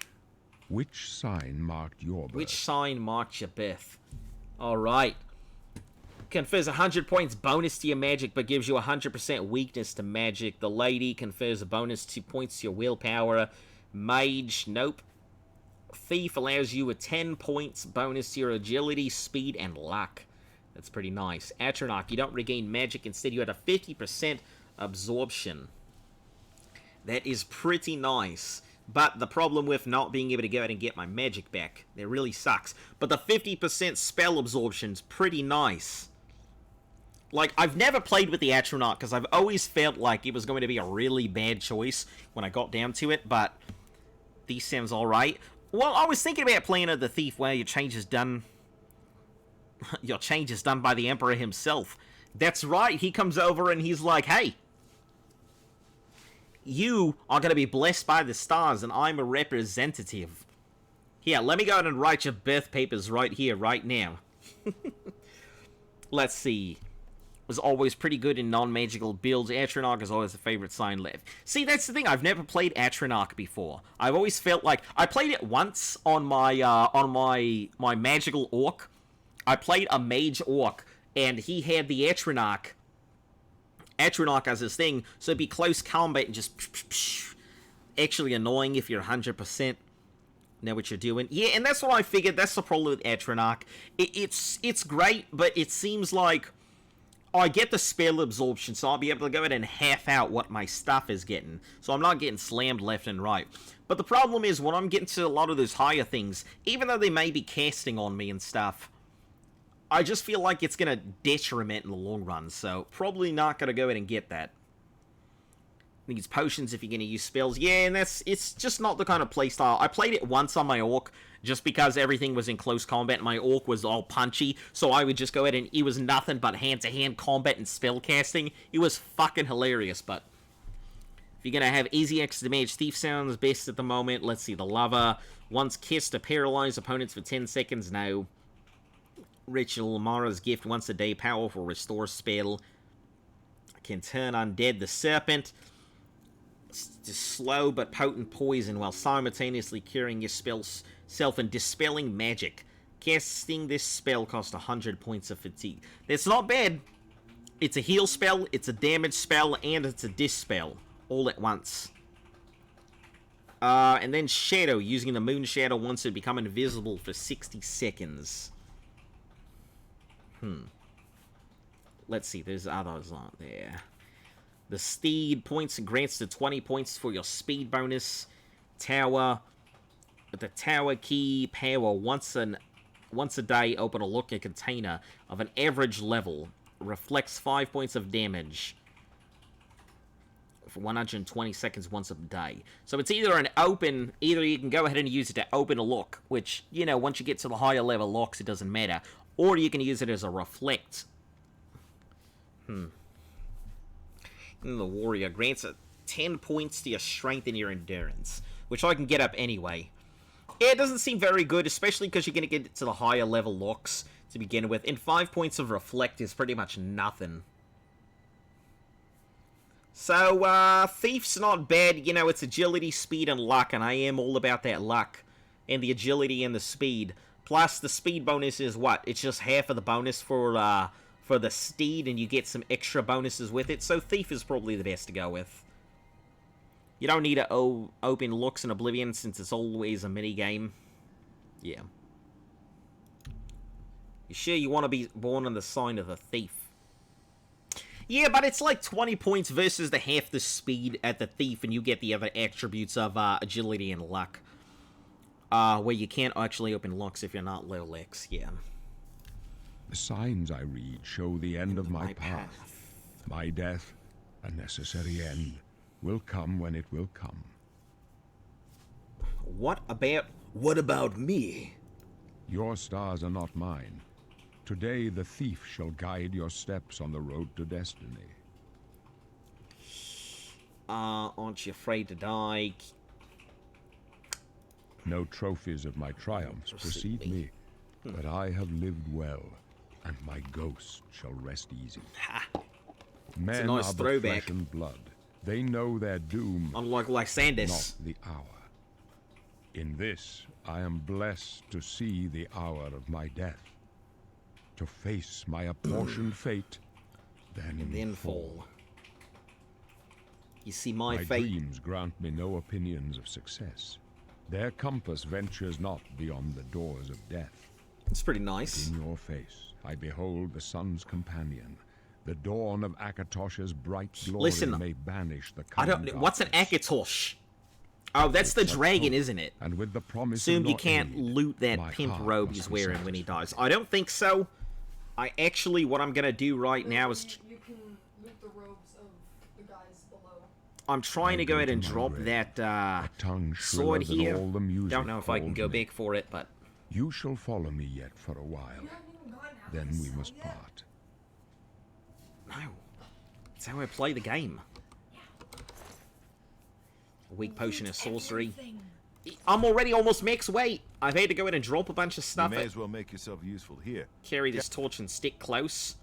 which sign marked your birth? Which sign marked your birth? Alright. Confers 100 points bonus to your magic, but gives you 100% weakness to magic. The lady confers a bonus 2 points to your willpower. Mage, nope. Thief allows you a 10 points bonus to your agility, speed, and luck. That's pretty nice. Atronach, you don't regain magic. Instead, you had a 50% absorption. That is pretty nice. But the problem with not being able to go out and get my magic back, that really sucks. But the 50% spell absorption's pretty nice. Like, I've never played with the Atronach, because I've always felt like it was going to be a really bad choice when I got down to it, but these sounds alright. Well, I was thinking about playing the Thief where your change is done... your change is done by the Emperor himself. That's right, he comes over and he's like, hey, you are going to be blessed by the stars, and I'm a representative. Here, let me go ahead and write your birth papers right here, right now. Let's see. Was always pretty good in non-magical builds. Atronach is always a favorite sign left. See, that's the thing. I've never played Atronach before. I've always felt like... I played it once on my magical orc. I played a mage orc, and he had the Atronach as his thing, so it'd be close combat and just... actually annoying if you're 100%. Know what you're doing. Yeah, and that's what I figured. That's the problem with Atronach. It's great, but it seems like... I get the spell absorption, so I'll be able to go ahead and half out what my stuff is getting. So I'm not getting slammed left and right. But the problem is, when I'm getting to a lot of those higher things, even though they may be casting on me and stuff, I just feel like it's going to detriment in the long run. So probably not going to go ahead and get that. These potions if you're going to use spells. Yeah, and it's just not the kind of playstyle. I played it once on my orc, just because everything was in close combat. My orc was all punchy, so I would just go ahead and it was nothing but hand-to-hand combat and spell casting. It was fucking hilarious, but if you're going to have easy extra damage, Thief sounds best at the moment. Let's see, the Lover. Once kissed to paralyze opponents for 10 seconds. No. Ritual, Mara's Gift, once a day, powerful restore spell. Can turn undead. The Serpent. Just slow but potent poison while simultaneously curing your self and dispelling magic. Casting this spell costs 100 points of fatigue. That's not bad. It's a heal spell, it's a damage spell, and it's a dispel. All at once. And then Shadow, using the Moon Shadow once it become invisible for 60 seconds. Let's see, there's others aren't there. The Steed points grants to 20 points for your speed bonus. Tower. The Tower Key power once a day open a locker container of an average level. Reflects 5 points of damage for 120 seconds once a day. So it's either either you can go ahead and use it to open a lock, which, you know, once you get to the higher level locks it doesn't matter. Or you can use it as a reflect. And the Warrior grants 10 points to your strength and your endurance, which I can get up anyway. Yeah, it doesn't seem very good, especially because you're going to get to the higher level locks to begin with, and 5 points of reflect is pretty much nothing. So, Thief's not bad. You know, it's agility, speed, and luck, and I am all about that luck, and the agility and the speed. Plus, the speed bonus is what? It's just half of the bonus for the Steed, and you get some extra bonuses with it, so Thief is probably the best to go with. You don't need to open looks in Oblivion, since it's always a minigame. Yeah. You sure you want to be born on the sign of a thief? Yeah, but it's like 20 points versus the half the speed at the thief, and you get the other attributes of agility and luck. Where you can't actually open locks if you're not low licks, yeah. The signs I read show the end of my path. My death, a necessary end, will come when it will come. What about me? Your stars are not mine. Today the thief shall guide your steps on the road to destiny. Aren't you afraid to die? No trophies of my triumphs precede me, but I have lived well, and my ghost shall rest easy. Ha! Men nice are but throwback. flesh and blood. They know their doom, Unlike Lysander. not the hour. In this, I am blessed to see the hour of my death, to face my apportioned fate, then fall. You see, my My fate. dreams grant me no opinions of success. Their compass ventures not beyond the doors of death. It's pretty nice. In your face, I behold the sun's companion. The dawn of Akatosh's bright glory Listen, may banish the I coming don't. What's an darkness. Akatosh? Oh, that's the Such dragon, hope, isn't it? And with the promise Assume of you your can't aid, loot that my pimp heart robe must he's be wearing when he satisfied. dies. I don't think so. I actually, what I'm gonna do right now is You can loot the robes of the guys below. I'm trying to go ahead and drop that A tongue sword shriller than here. all the music Don't know if I can called go me. back for it, but You shall follow me yet for a while. You haven't even gotten out Then of we the must cell yet? part. no. That's how I play the game. A weak potion of sorcery. I'm already almost max weight. I've had to go in and drop a bunch of You stuff. may as well make yourself useful here. Carry this torch and stick close.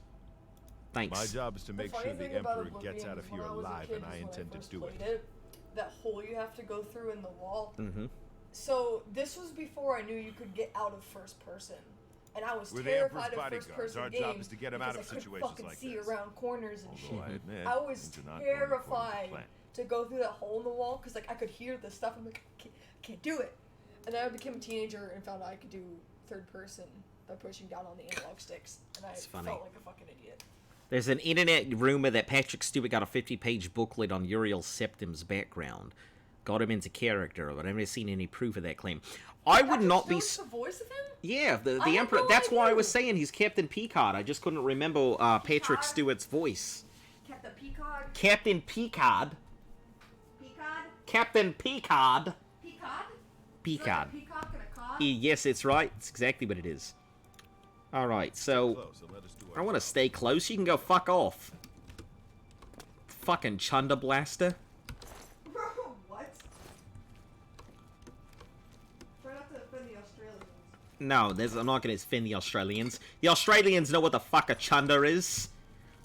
My Thanks. job is to make funny sure the thing about Emperor Oblivion gets out of is when here I was a alive, kid and I is when intend to first do it. played that hole you have to go through in the wall. Mm-hmm. So this was before I knew you could get out of first person, and I was We're the terrified Emperor's of first bodyguards. person Our games job is to get him out because of I couldn't situations fucking like see this. around corners and Although I shit. admit, I was things are not going according to terrified plan. to go through that hole in the wall because like I could hear the stuff. I'm like, I can't do it. And then I became a teenager and found out I could do third person by pushing down on the analog sticks, and I It's funny. felt like a fucking idiot. There's an internet rumor that Patrick Stewart got a 50-page booklet on Uriel Septim's background. Got him into character, but I've never seen any proof of that claim. I would not be... The voice of him? Yeah, the I had Emperor... no That's why I idea. was saying he's Captain Picard. I just couldn't remember Patrick Picard? Stewart's voice. Captain Picard? Captain Picard. Picard? Captain Picard. Picard? Picard. Peacock and a cod? Yes, it's right. It's exactly what it is. Alright, so... Close, and let us do our I want to job. stay close. You can go fuck off. Fucking Chunder Blaster. Bro, what? Try not to offend the Australians. No, I'm not going to offend the Australians. The Australians know what the fuck a chunder is.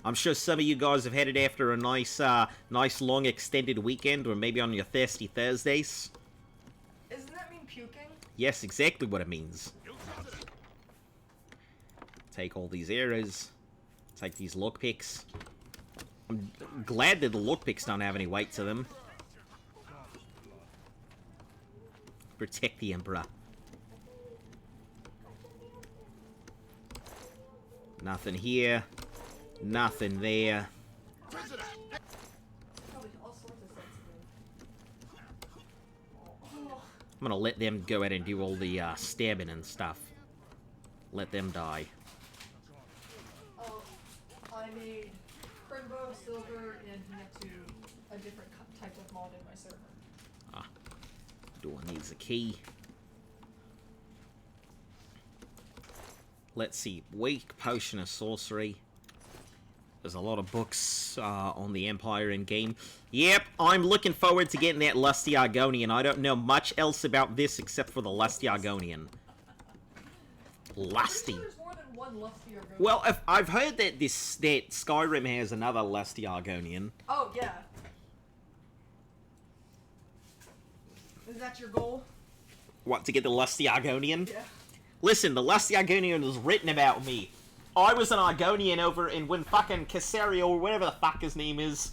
I'm sure some of you guys have had it after a nice long extended weekend, or maybe on your thirsty Thursdays. Doesn't that mean puking? Yes, exactly what it means. Take all these arrows. Take these lockpicks. I'm glad that the lockpicks don't have any weight to them. Protect the Emperor. Nothing here. Nothing there. Probably all sorts of sense I'm gonna let them go ahead and do all the stabbing and stuff. Let them die. I made Crimbo, Silver, and Neptune a different type of mod in my server. Door needs a key. Let's see. Weak Potion of Sorcery. There's a lot of books on the Empire in game. Yep, I'm looking forward to getting that Lusty Argonian. I don't know much else about this except for the Lusty Argonian. Lusty. I'm pretty sure there's more than one Lusty Argonian. Well, I've heard that that Skyrim has another Lusty Argonian. Oh, yeah. Is that your goal? What, to get the Lusty Argonian? Yeah. Listen, the Lusty Argonian was written about me. I was an Argonian over in when fucking Casario, or whatever the fuck his name is.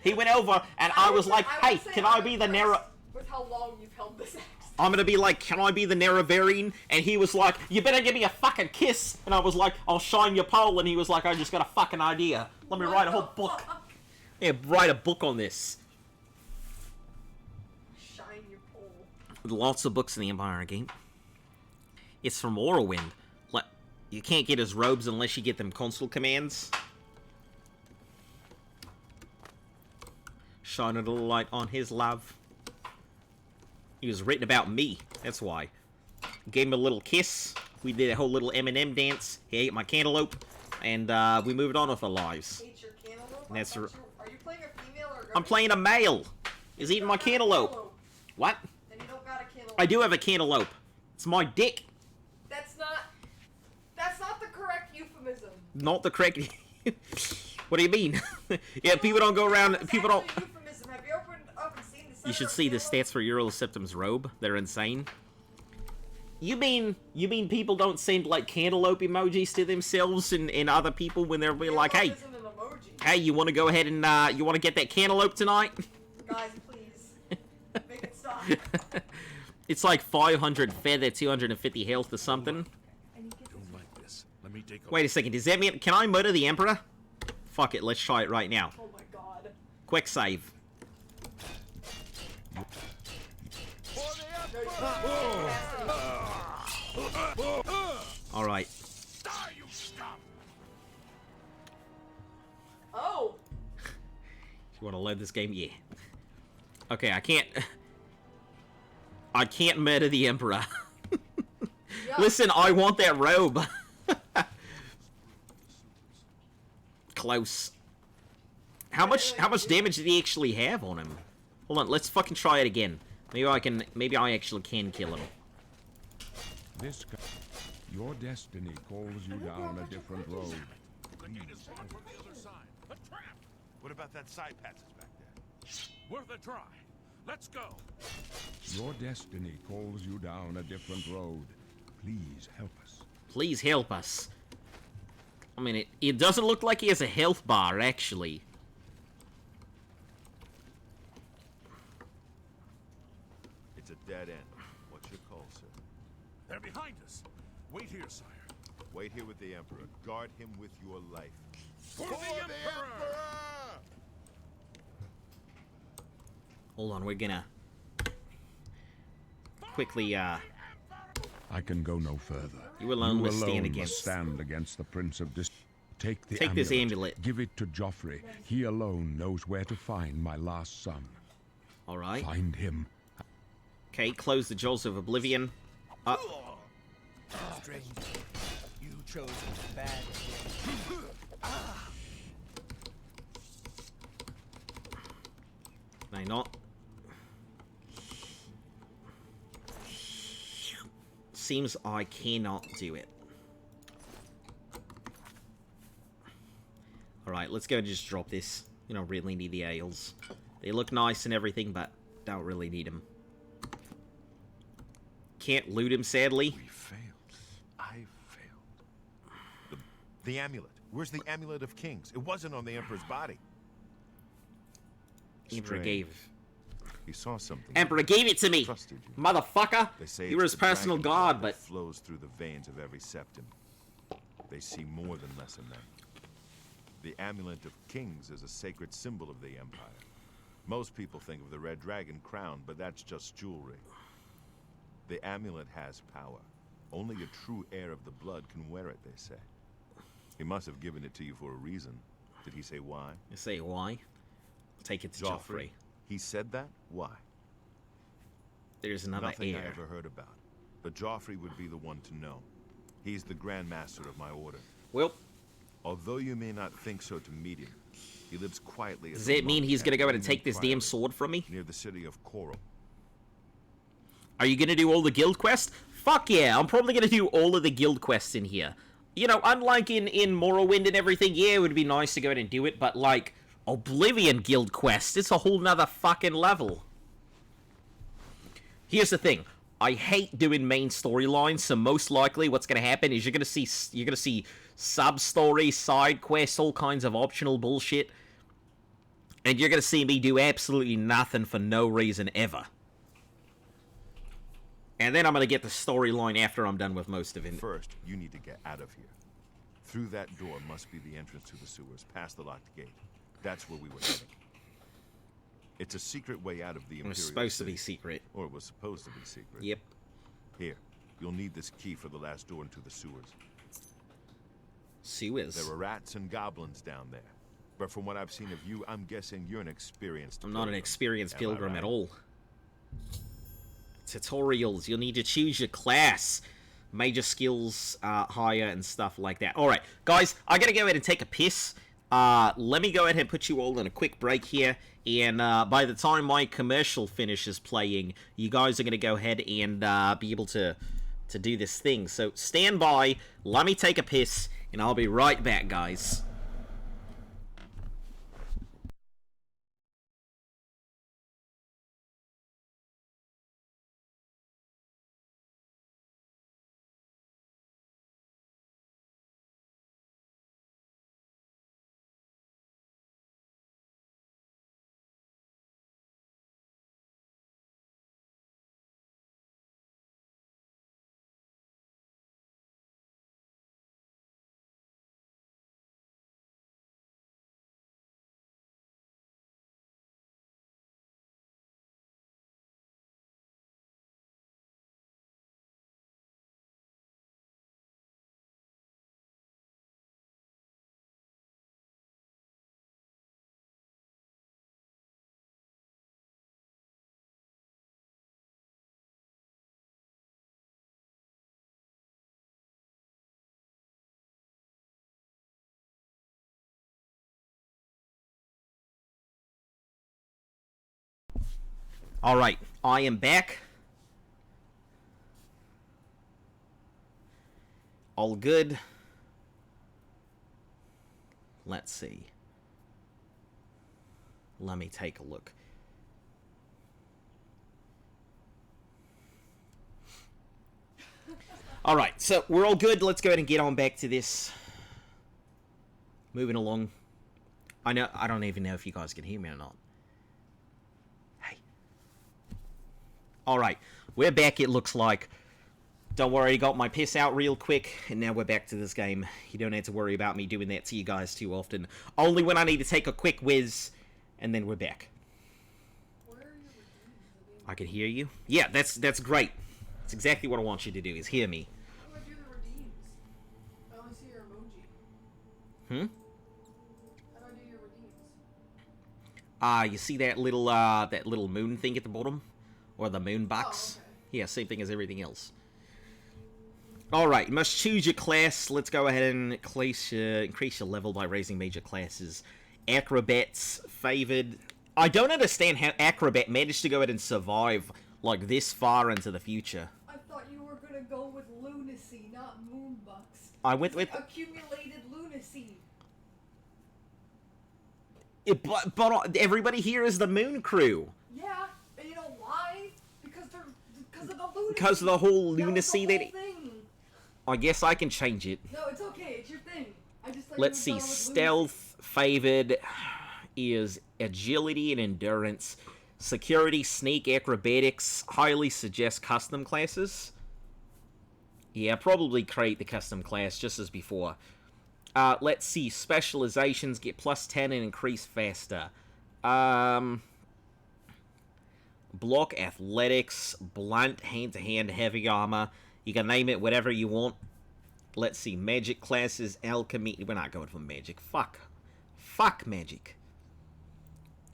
He went over, and I was like, hey, can I be the narrow... With how long you've held this accent. I'm gonna be like, can I be the Nerevarine? And he was like, you better give me a fucking kiss. And I was like, I'll shine your pole. And he was like, I just got a fucking idea. Let me write a whole book. Yeah, write a book on this. Shine your pole. Lots of books in the Empire game. It's from Morrowind. You can't get his robes unless you get them console commands. Shine a little light on his love. He was written about me. That's why. Gave him a little kiss. We did a whole little Eminem dance. He ate my cantaloupe. And we moved on with our lives. Ate your cantaloupe? That's are you playing a female or a I'm playing a male. He's eating my cantaloupe. What? And you don't got a cantaloupe. I do have a cantaloupe. It's my dick. That's not the correct euphemism. Not the correct... What do you mean? Yeah, people don't go around... People don't... Euphemism. Have you opened up and seen the You should see the stats for Euroseptum's robe. They're insane. You mean people don't send, like, cantaloupe emojis to themselves and other people when they're like, hey, you want to go ahead and, you want to get that cantaloupe tonight? Guys, please. Make it stop. It's like 500 feather, 250 health or something. Don't like this. Let me take a Wait a second, does that mean... Can I murder the Emperor? Fuck it, let's try it right now. Oh my god. Quick save. Alright. Die, you scum! Oh! You want to load this game? Yeah. Okay, I can't... I can't murder the Emperor. Yeah. Listen, I want that robe. Close. How much damage did he actually have on him? Hold on, let's fucking try it again. Maybe I actually can kill him. This guy, your destiny calls you down a different road. The gate is blocked from the other side. A trap! What about that side passage back there? Worth a try. Let's go. Your destiny calls you down a different road. Please help us. Please help us. I mean, it doesn't look like he has a health bar, actually. It's a dead end. What's your call, sir? They're behind us. Wait here, sire. Wait here with the Emperor. Guard him with your life. For the Emperor! Hold on, we're gonna quickly, I can go no further. You alone must stand must against- stand against the Prince of Dis... Take this amulet. Give it to Joffrey. He alone knows where to find my last son. Alright. Find him. Okay, close the jaws of Oblivion. Stranger, you chose a bad Can I not? Seems I cannot do it. Alright, let's go and just drop this. You don't really need the ales. They look nice and everything, but don't really need them. Can't loot him, sadly. We failed. I failed. The amulet. Where's the Amulet of Kings? It wasn't on the Emperor's body. Emperor Strange. gave. He saw something. Emperor gave it to me! Trusted you. Motherfucker! They say You were it's his the personal dragon god, blood but... that flows through the veins of every septum. They see more than lesser men. The Amulet of Kings is a sacred symbol of the Empire. Most people think of the red dragon crown, but that's just jewelry. The amulet has power. Only a true heir of the blood can wear it, they say. He must have given it to you for a reason. Did he say why? You say why? Take it to Joffrey. He said that? Why? There's another Nothing I heir. ever heard about. But Joffrey would be the one to know. He's the Grand Master of my order. Well, Although you may not think so to meet him, he lives quietly. does it mean he's gonna go in and take this damn Priory, sword from me? near the city of Coral. Are you gonna do all the guild quests? Fuck yeah, I'm probably gonna do all of the guild quests in here. You know, unlike in Morrowind and everything, yeah, it would be nice to go in and do it, but like, Oblivion guild quest, it's a whole nother fucking level. Here's the thing. I hate doing main storylines, so most likely what's gonna happen is you're gonna see sub-story, side quests, all kinds of optional bullshit. And you're gonna see me do absolutely nothing for no reason ever. And then I'm going to get the storyline after I'm done with most of it. First, you need to get out of here. Through that door must be the entrance to the sewers, past the locked gate. That's where we were heading. It's a secret way out of the Imperial It was supposed to City. be secret. Or it was supposed to be secret. Yep. Here, you'll need this key for the last door into the sewers. Sewers. There are rats and goblins down there. But from what I've seen of you, I'm guessing you're an experienced I'm not an pilgrim. experienced Am I pilgrim right? at all. Tutorials. You'll need to choose your class. Major skills higher and stuff like that. Alright, guys, I gotta go ahead and take a piss. Let me go ahead and put you all in a quick break here. And by the time my commercial finishes playing, you guys are gonna go ahead and be able to do this thing. So stand by, let me take a piss, and I'll be right back, guys. Alright, I am back. All good. Let's see. Let me take a look. Alright, so we're all good. Let's go ahead and get on back to this. Moving along. I don't even know if you guys can hear me or not. Hey. Alright, we're back, it looks like. Don't worry, got my piss out real quick, and now we're back to this game. You don't have to worry about me doing that to you guys too often. Only when I need to take a quick whiz, and then we're back. I can hear you? Yeah, that's great. That's exactly what I want you to do, is hear me. How do I do the redeems? I only see your emoji. How do I do your redeems? You see that little moon thing at the bottom? Or the moon box? Oh, okay. Yeah, same thing as everything else. Alright, you must choose your class. Let's go ahead and increase your level by raising major classes. Acrobats, favored. I don't understand how Acrobat managed to go ahead and survive, like, this far into the future. I thought you were gonna go with lunacy, not moonbucks. I went with... accumulated lunacy. But everybody here is the Moon Crew. Yeah, and you know why? Because of the lunacy. Because of the whole lunacy that that... was the whole thing. I guess I can change it. No, it's okay. It's your thing. I just thought Let's you were see. going with Stealth favored is agility and endurance. Security, sneak, acrobatics. Highly suggest custom classes. Yeah, probably create the custom class just as before. Let's see. Specializations get plus 10 and increase faster. Block, athletics, blunt, hand-to-hand, heavy armor. You can name it whatever you want. Let's see. Magic classes, alchemy. We're not going for magic. Fuck magic.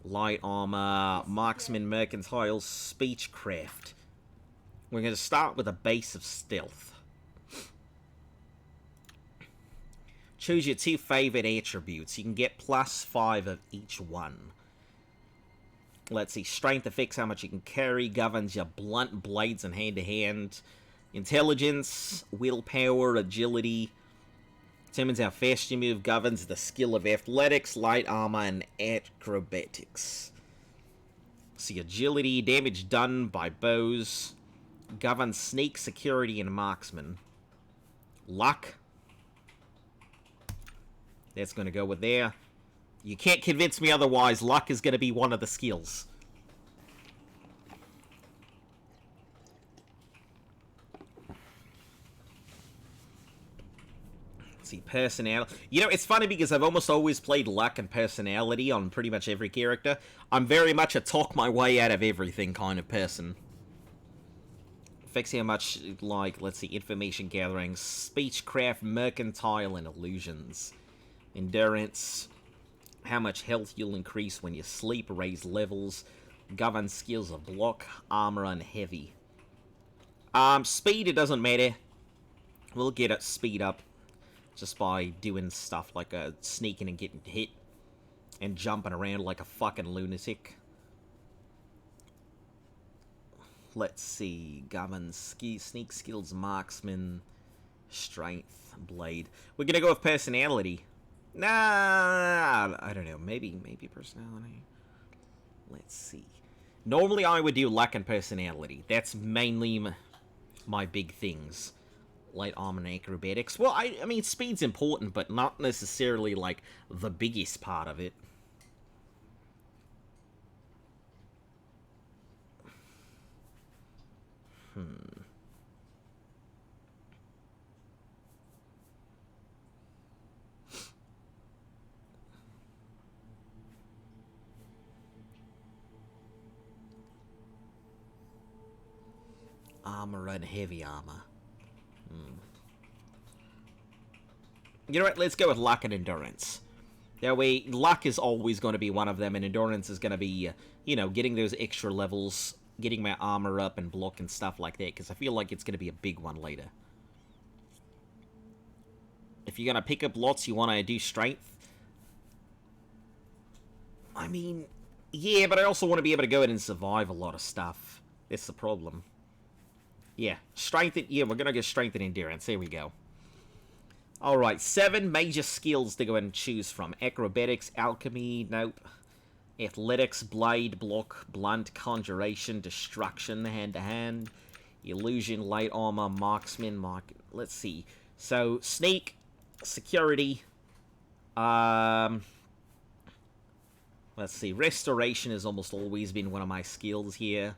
Light armor, marksman, mercantile, speechcraft. We're going to start with a base of stealth. Choose your 2 favorite attributes. You can get plus 5 of each one. Let's see. Strength affects how much you can carry. Governs your blunt blades and hand-to-hand. Intelligence, willpower, agility. Determines how fast you move. Governs the skill of athletics, light armor, and acrobatics. See, agility, damage done by bows. Governs sneak, security, and marksman. Luck. That's going to go with there. You can't convince me otherwise. Luck is going to be one of the skills. Let's see, personality. You know, it's funny because I've almost always played luck and personality on pretty much every character. I'm very much a talk my way out of everything kind of person. Affects how much, like, let's see, information gathering, speechcraft, mercantile, and illusions. Endurance, how much health you'll increase when you sleep, raise levels, govern skills of block, armor, and heavy. Speed, it doesn't matter. We'll get it speed up just by doing stuff like sneaking and getting hit and jumping around like a fucking lunatic. Let's see, govern, sneak skills, marksman, strength, blade. We're gonna go with personality. Nah, I don't know. Maybe personality. Let's see. Normally I would do luck and personality. That's mainly my big things. Light armor and acrobatics. Well, I mean, speed's important, but not necessarily, like, the biggest part of it. Armor and heavy armor. You know what, let's go with luck and endurance. That way, luck is always going to be one of them, and endurance is going to be, you know, getting those extra levels, getting my armor up and block and stuff like that, because I feel like it's going to be a big one later. If you're going to pick up lots, you want to do strength. I mean, yeah, but I also want to be able to go in and survive a lot of stuff. That's the problem. Yeah, strength, yeah, we're going to go strength and endurance. There we go. Alright, 7 major skills to go and choose from. Acrobatics, alchemy, nope. Athletics, blade, block, blunt, conjuration, destruction, hand-to-hand. Illusion, light armor, marksman, let's see. So, sneak, security. Let's see, restoration has almost always been one of my skills here.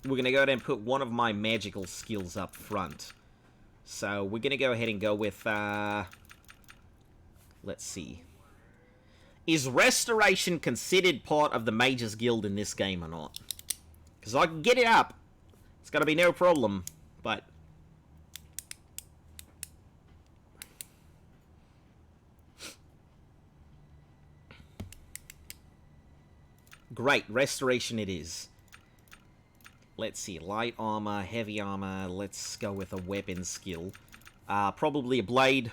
We're going to go ahead and put one of my magical skills up front. So, we're going to go ahead and go with, let's see. Is Restoration considered part of the Mages Guild in this game or not? Because I can get it up. It's going to be no problem, but... Great, Restoration it is. Let's see, light armor, heavy armor, let's go with a weapon skill. Probably a blade.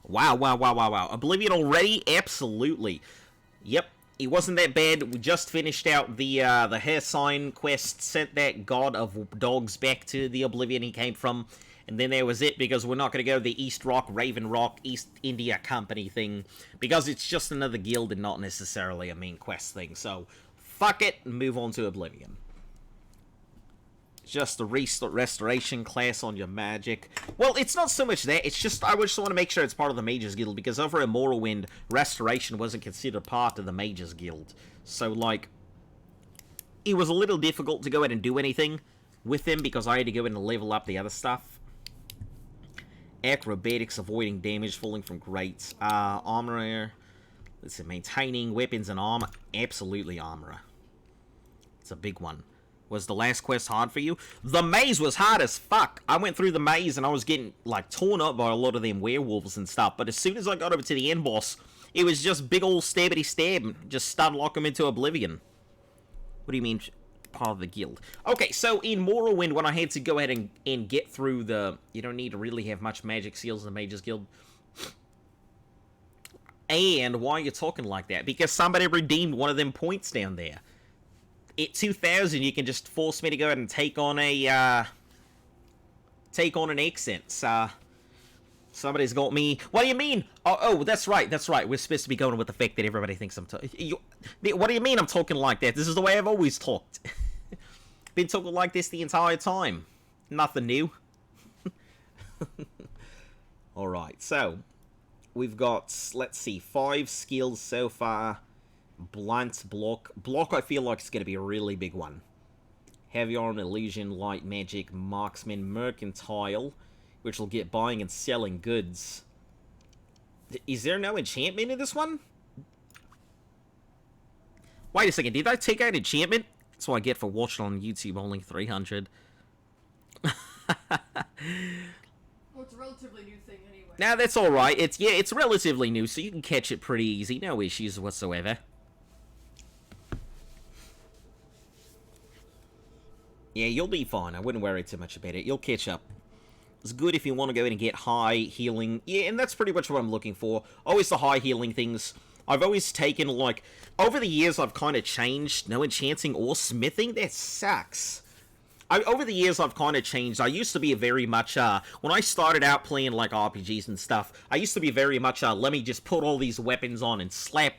Wow. Oblivion already? Absolutely. Yep, it wasn't that bad. We just finished out the hair sign quest, sent that god of dogs back to the Oblivion he came from, and then there was it, because we're not going to go the East Rock, Raven Rock, East India Company thing, because it's just another guild and not necessarily a main quest thing, so fuck it, and move on to Oblivion. Just the restoration class on your magic. Well, it's not so much that. It's just, I just want to make sure it's part of the Mages Guild, because over in Morrowind, restoration wasn't considered part of the Mages Guild. So, like, it was a little difficult to go ahead and do anything with them, because I had to go in and level up the other stuff. Acrobatics, avoiding damage, falling from grates. Armor, let's see, maintaining weapons and armor. Absolutely armor. It's a big one. Was the last quest hard for you? The maze was hard as fuck. I went through the maze and I was getting, like, torn up by a lot of them werewolves and stuff. But as soon as I got over to the end boss, it was just big old stabbity stab. Just stun lock him into Oblivion. What do you mean, part of the guild? Okay, so in Morrowind, when I had to go ahead and get through the... You don't need to really have much magic skills in the Mages Guild. And why are you talking like that? Because somebody redeemed one of them points down there. At 2,000, you can just force me to go ahead and take on an accent. Somebody's got me. What do you mean? Oh, that's right. We're supposed to be going with the fact that everybody thinks I'm talking. What do you mean I'm talking like that? This is the way I've always talked. Been talking like this the entire time. Nothing new. Alright, so we've got, let's see, 5 skills so far. Blunt, block. Block, I feel like it's going to be a really big one. Heavy armor, illusion, light magic, marksman, mercantile, which will get buying and selling goods. Is there no enchantment in this one? Wait a second, did I take out enchantment? That's what I get for watching on YouTube only 300. Well, it's a relatively new thing anyway. Nah, that's alright. It's relatively new, so you can catch it pretty easy. No issues whatsoever. Yeah, you'll be fine. I wouldn't worry too much about it. You'll catch up. It's good if you want to go in and get high healing. Yeah, and that's pretty much what I'm looking for. Always the high healing things. I've always taken, like... Over the years, I've kind of changed. No enchanting or smithing? That sucks. Over the years, I've kind of changed. I used to be very much, when I started out playing, like, RPGs and stuff, I used to be very much, let me just put all these weapons on and slap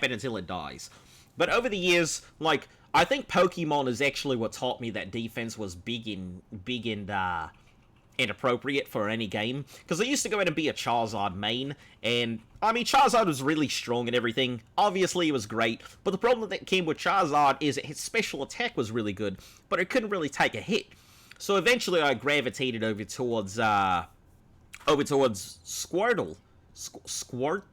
it until it dies. But over the years, like, I think Pokemon is actually what taught me that defense was big and inappropriate for any game. Because I used to go in and be a Charizard main, and, I mean, Charizard was really strong and everything. Obviously, it was great, but the problem that came with Charizard is that his special attack was really good, but it couldn't really take a hit. So eventually, I gravitated over towards Squirtle. Squirt?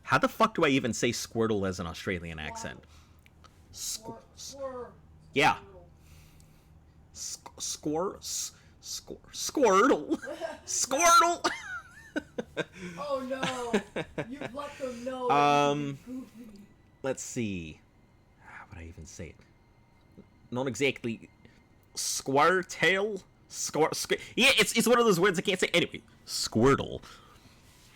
How the fuck do I even say Squirtle as an Australian accent? Yeah. Squirtle. Squirtle! Oh no! You let them know. Let's see. How would I even say it? Not exactly. Squirtail? Yeah, it's one of those words I can't say. Anyway, Squirtle.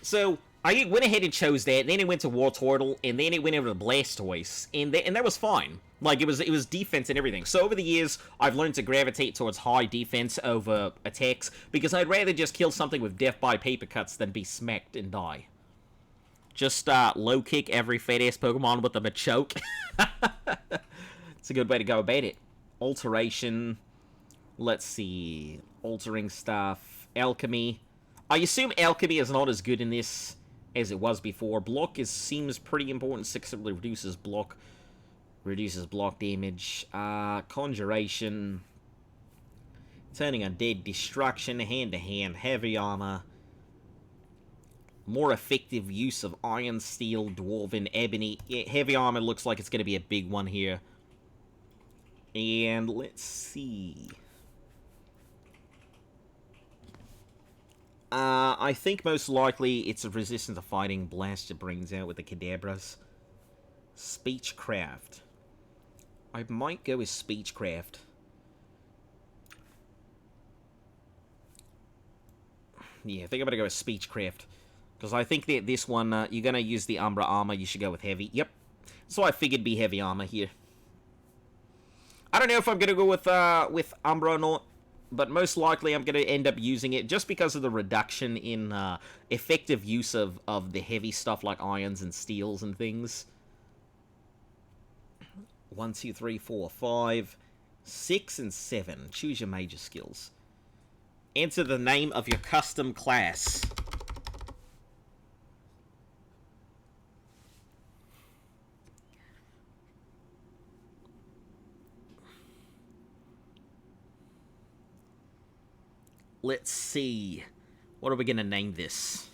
So, I went ahead and chose that, and then it went to Wartortle, and then it went over to Blastoise, and that was fine. Like, it was defense and everything. So over the years, I've learned to gravitate towards high defense over attacks, because I'd rather just kill something with death by paper cuts than be smacked and die. Just, low kick every fat-ass Pokemon with a Machoke. It's a good way to go about it. Alteration. Let's see. Altering stuff. Alchemy. I assume Alchemy is not as good in this as it was before. Block seems pretty important. 6 reduces block damage. Conjuration. Turning undead. Destruction. Hand-to-hand. Heavy armor. More effective use of iron, steel, dwarven, ebony. Yeah, heavy armor looks like it's going to be a big one here. And let's see. I think most likely it's a resistant to fighting blast it brings out with the Kadabras. Speechcraft. I might go with Speechcraft. Yeah, I think I'm going to go with Speechcraft. Because I think that this one, you're going to use the Umbra armor, you should go with heavy. Yep. So I figured be heavy armor here. I don't know if I'm going to go with Umbra or not. But most likely I'm going to end up using it just because of the reduction in effective use of the heavy stuff like irons and steels and things. 1, 2, 3, 4, 5, 6, and 7. Choose your major skills. Enter the name of your custom class. Let's see. What are we going to name this?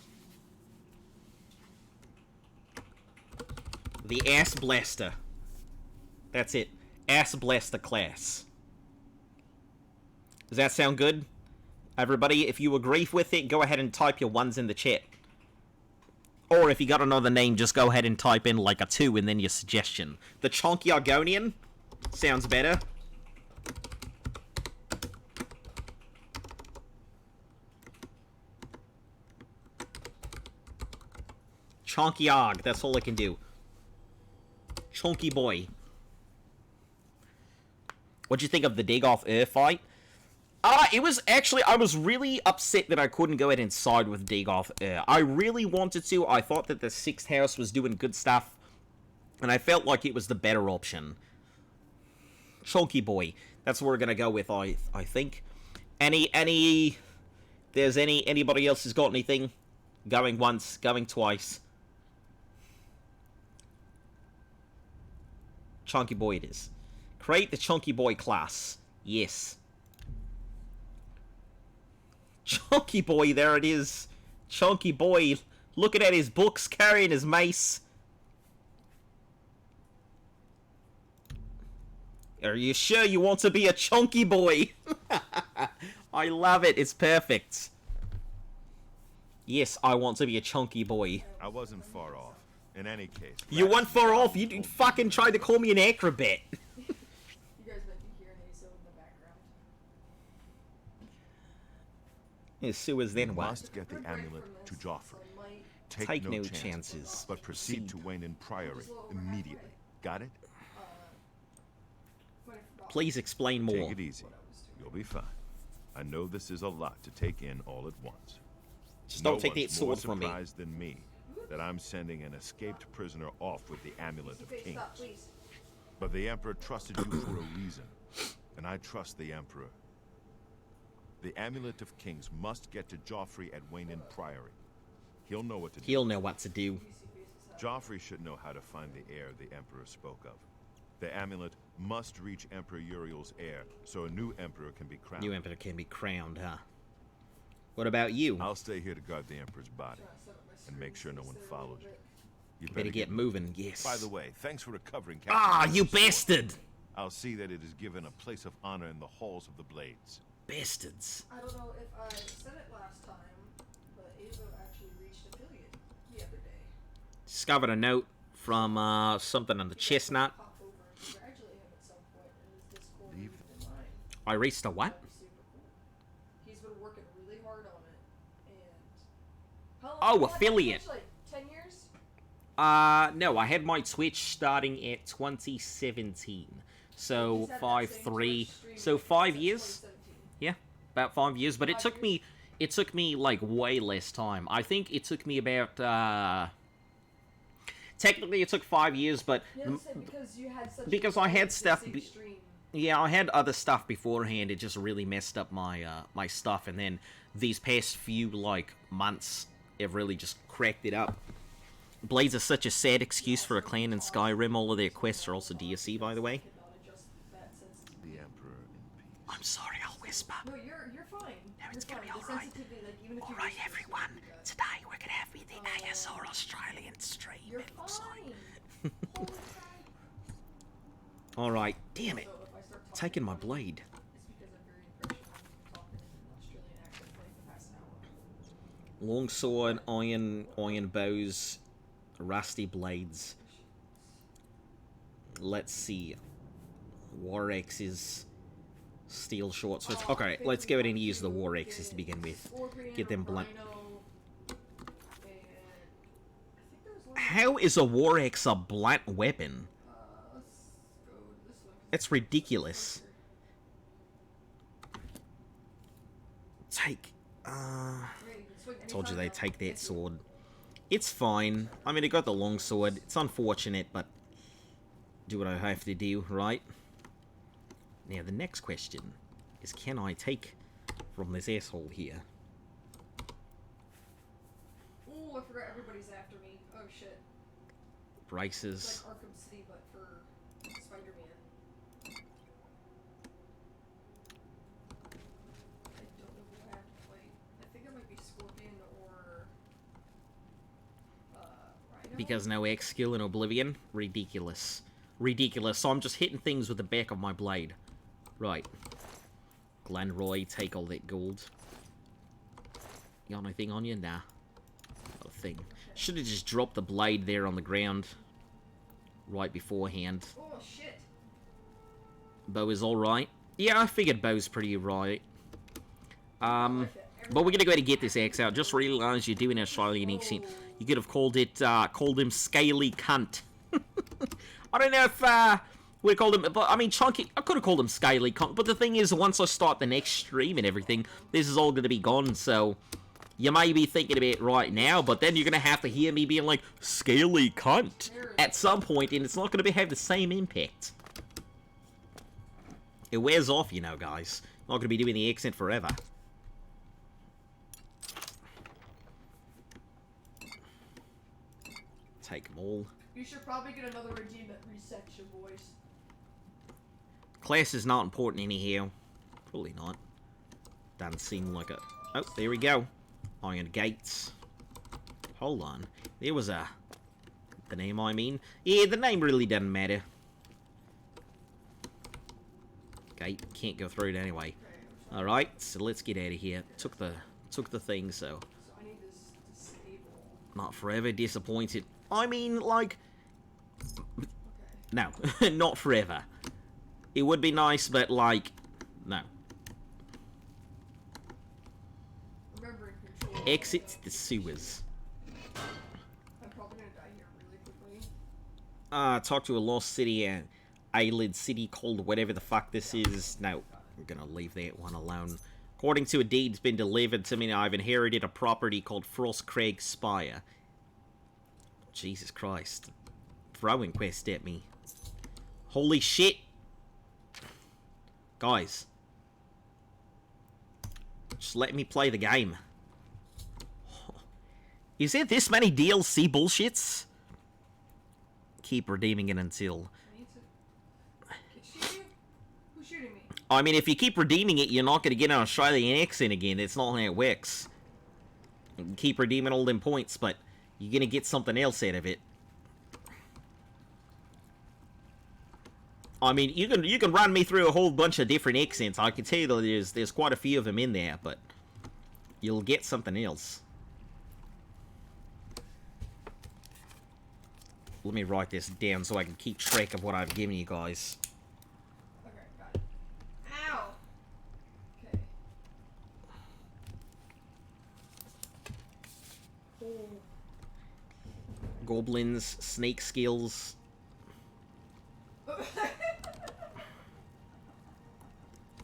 The Ass Blaster. That's it. Ass Blaster class. Does that sound good? Everybody, if you agree with it, go ahead and type your ones in the chat. Or if you got another name, just go ahead and type in like a 2 and then your suggestion. The Chonky Argonian sounds better. Chonky Og, that's all I can do. Chonky boy. What'd you think of the Dagoth fight? It was actually, I was really upset that I couldn't go ahead and side with Dagoth. I really wanted to. I thought that the 6th house was doing good stuff. And I felt like it was the better option. Chonky boy. That's what we're gonna go with, I think. Anybody else has got anything? Going once, going twice. Chunky boy it is. Create the Chunky boy class. Yes. Chunky boy, there it is. Chunky boy, looking at his books, carrying his mace. Are you sure you want to be a chunky boy? I love it. It's perfect. Yes, I want to be a chunky boy. I wasn't far off. In any case... You weren't far off. You fucking tried to call me an acrobat. You guys might be hearing Azo in the background. So is then You what? must get the amulet to Joffrey. Take no chances. But proceed to Wayne Priory immediately. Got it? Please explain more. Take it easy. You'll be fine. I know this is a lot to take in all at once. Just don't take that one's sword more from me. surprised than me that I'm sending an escaped prisoner off with the Amulet of Kings. But the Emperor trusted you for a reason, and I trust the Emperor. The Amulet of Kings must get to Joffrey at Wayne Priory. He'll know what to do. He'll know what to do. Joffrey should know how to find the heir the Emperor spoke of. The amulet must reach Emperor Uriel's heir, so a new Emperor can be crowned. New Emperor can be crowned, huh? What about you? I'll stay here to guard the Emperor's body, and make sure no one follows you. You Better get moving, yes. By the way, thanks for recovering Captain. Ah, you bastard! I'll see that it is given a place of honor in the halls of the Blades. Bastards. I don't know if I said it last time, but Azo actually reached affiliate the other day. Discovered a note from something on the chestnut. Pop over and congratulate him at some point in his Discord Leave and in mine. I reached a what? That'd be super cool. He's been working really hard on it, and how long Oh, have you had that affiliate. Twitch, like 10 years? No, I had my Twitch starting at 2017. So He's had that 5, same 3, Twitch stream so since 5 years. 2017. Yeah, about 5 years. But it 5 took me, like way less time. I think it took me about. Technically, it took 5 years, but Yeah, that's it, because you had such because a I had stuff consistent stream. yeah, I had other stuff beforehand. It just really messed up my my stuff, and then these past few like months, it really just cracked it up. Blades are such a sad excuse for a clan in Skyrim. All of their quests are also DSC, by the way. Cannot adjust that sensitivity. The Emperor in peace. I'm sorry, I'll whisper. No, you're fine. No, it's You're gonna be fine. The alright. sensitivity, like, even if you Alright, whisper, it's everyone. gonna be good. Today we're gonna have the ASR Australian stream. You're It looks like. fine. Holy crap. Alright, damn it. So if I start talking Taking my funny, blade. it's because I'm very impressionable and talking in an Australian accent for like the past hour. Longsword, iron bows, rusty blades. Let's see. War axes, steel short swords. Okay, let's go ahead and use the war axes to begin with. Get them blunt. How is a war axe a blunt weapon? That's ridiculous. Take. Told you they'd take that sword. It's fine. I mean, I got the long sword. It's unfortunate, but do what I have to do, right? Now, the next question is, can I take from this asshole here? Ooh, I forgot everybody's after me. Oh shit. Braces. It's like Arkham City, but for Spider-Man. I don't know who I have to fight. I think it might be Scorpion or Rhino. Because no X skill in Oblivion? Ridiculous. Ridiculous. So I'm just hitting things with the back of my blade. Right. Glenroy, take all that gold. You got anything on you? Nah. Not a thing. Should have just dropped the blade there on the ground. Right beforehand. Oh shit. Bow is alright. Yeah, I figured bow's pretty right. But we're gonna go ahead and get this axe out. Just realized you're doing Australian accent. You could have called him Scaly Cunt. I don't know if, we called him, but I mean, Chunky, I could have called him Scaly Cunt, but the thing is, once I start the next stream and everything, this is all gonna be gone, so you may be thinking about it right now, but then you're gonna have to hear me being like, Scaly Cunt, at some point, and it's not gonna have the same impact. It wears off, you know, guys. Not gonna be doing the accent forever. Take them all. You should probably get another regime that resets your voice. Class is not important anyhow. Probably not. Doesn't seem like a Oh, there we go. Iron gates. Hold on. There was a... The name, I mean. Yeah, the name really doesn't matter. Okay, can't go through it anyway. Alright, so let's get out of here. Took the thing, so... I need this disable. Not forever disappointed. I mean, like... Okay. No, not forever. It would be nice, but, like... No. Remember in control. Exit the sewers. I'm probably gonna die here really quickly. Talk to a lost city, eyelid city called whatever the fuck this is. No, I'm gonna leave that one alone. According to a deed that's been delivered to me, I've inherited a property called Frostcraig Spire. Jesus Christ. Throwing quest at me. Holy shit! Guys. Just let me play the game. Is there this many DLC bullshits? Keep redeeming it until... I need to... Shoot you? Who's shooting me? I mean, if you keep redeeming it, you're not going to get an Australian accent again. It's not how it works. You can keep redeeming all them points, but you're going to get something else out of it. I mean, you can run me through a whole bunch of different accents. I can tell you that there's quite a few of them in there, but you'll get something else. Let me write this down so I can keep track of what I've given you guys. Okay, got it. Ow! Okay. Oh. Goblins, snake skills. Let's